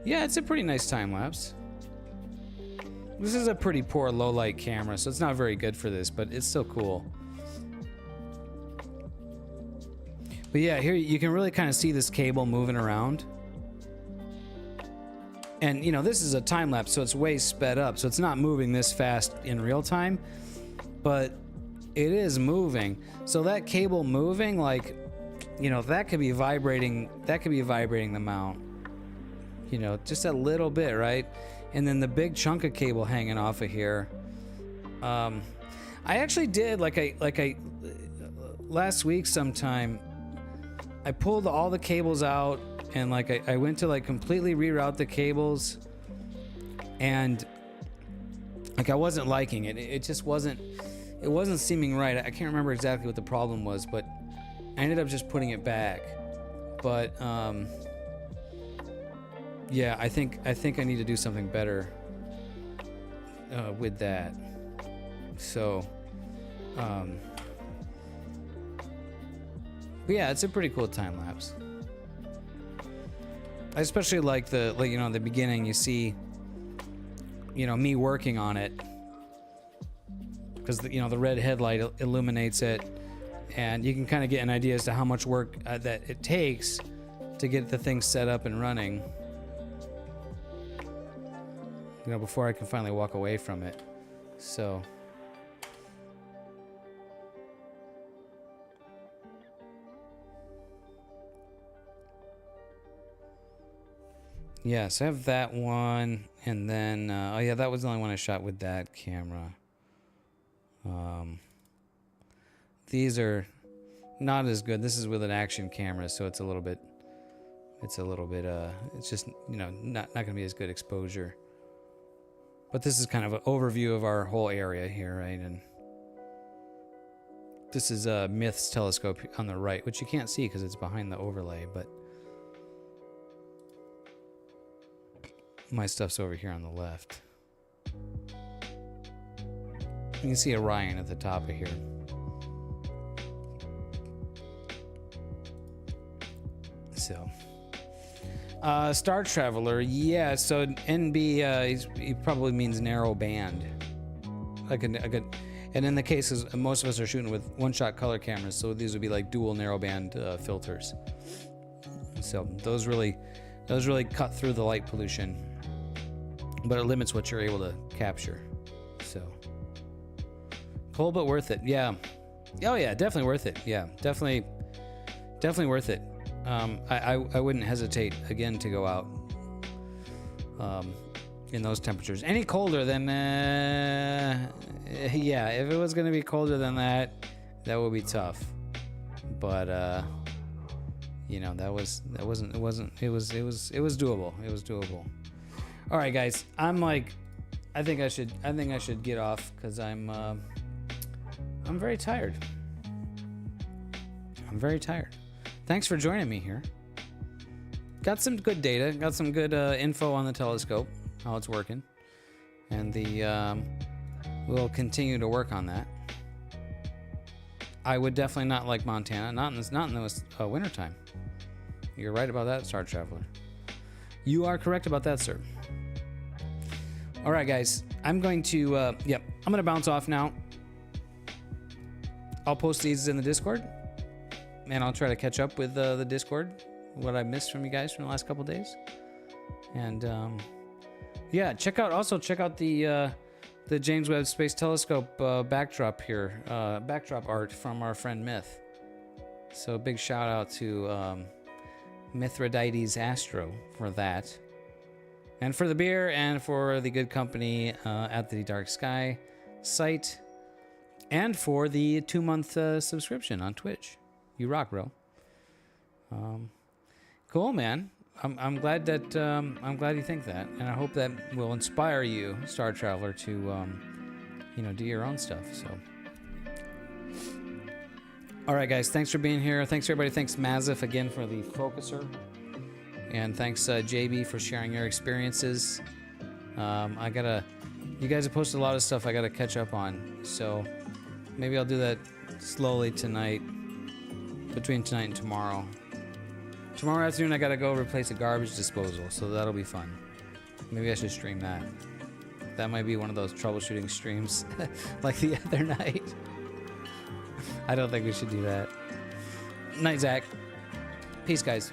Yeah, it's a pretty nice time lapse. This is a pretty poor low light camera, so it's not very good for this, but it's still cool. But yeah, here you can really kind of see this cable moving around. And you know, this is a time lapse, so it's way sped up, so it's not moving this fast in real time, but it is moving. So that cable moving, like, you know, that could be vibrating the mount. You know, just a little bit, right? And then the big chunk of cable hanging off of here. I actually did like I last week sometime. I pulled all the cables out and like I went to like completely reroute the cables, and like I wasn't liking it. It just wasn't. It wasn't seeming right. I can't remember exactly what the problem was, but I ended up just putting it back. But yeah, I think I need to do something better with that. So, but yeah, it's a pretty cool time lapse. I especially like the the beginning. You see, me working on it because the red headlight illuminates it, and you can kind of get an idea as to how much work that it takes to get the thing set up and running. Before I can finally walk away from it. So yeah, so I have that one, and then oh yeah, that was the only one I shot with that camera. These are not as good. This is with an action camera, so it's a little bit it's just not gonna be as good exposure. But this is kind of an overview of our whole area here, right? And this is Myth's telescope on the right, which you can't see because it's behind the overlay, but my stuff's over here on the left. You can see Orion at the top of here. So Star Traveler, yeah. So NB, he probably means narrow band. Like a good, and in the cases, most of us are shooting with one-shot color cameras, so these would be like dual narrow band filters. So those really cut through the light pollution, but it limits what you're able to capture. So cool, but worth it. Yeah. Oh yeah, definitely worth it. Yeah, definitely worth it. I wouldn't hesitate again to go out in those temperatures. Any colder than yeah, if it was going to be colder than that would be tough. But it was doable. It was doable. All right, guys. I think I should get off because I'm very tired. I'm very tired. Thanks for joining me here. Got some good data, got some good info on the telescope, how it's working. And we'll continue to work on that. I would definitely not like Montana, not in the wintertime. You're right about that, Star Traveler. You are correct about that, sir. All right, guys. I'm going to, I'm going to bounce off now. I'll post these in the Discord. And I'll try to catch up with the Discord, what I missed from you guys from the last couple days. And, check out the James Webb Space Telescope backdrop here, backdrop art from our friend Myth. So big shout out to Mithridates Astro for that, and for the beer, and for the good company at the Dark Sky site, and for the 2-month subscription on Twitch. You rock, bro. Cool, man. I'm glad that I'm glad you think that, and I hope that will inspire you, Star Traveler, to do your own stuff. So, all right, guys, thanks for being here. Thanks everybody. Thanks Mazif again for the focuser, and thanks JB for sharing your experiences. You guys have posted a lot of stuff I gotta catch up on, so maybe I'll do that slowly tonight, between tonight and tomorrow. Tomorrow afternoon, I gotta go replace a garbage disposal, so that'll be fun. Maybe I should stream that. That might be one of those troubleshooting streams, like the other night. I don't think we should do that. Night, Zach. Peace, guys.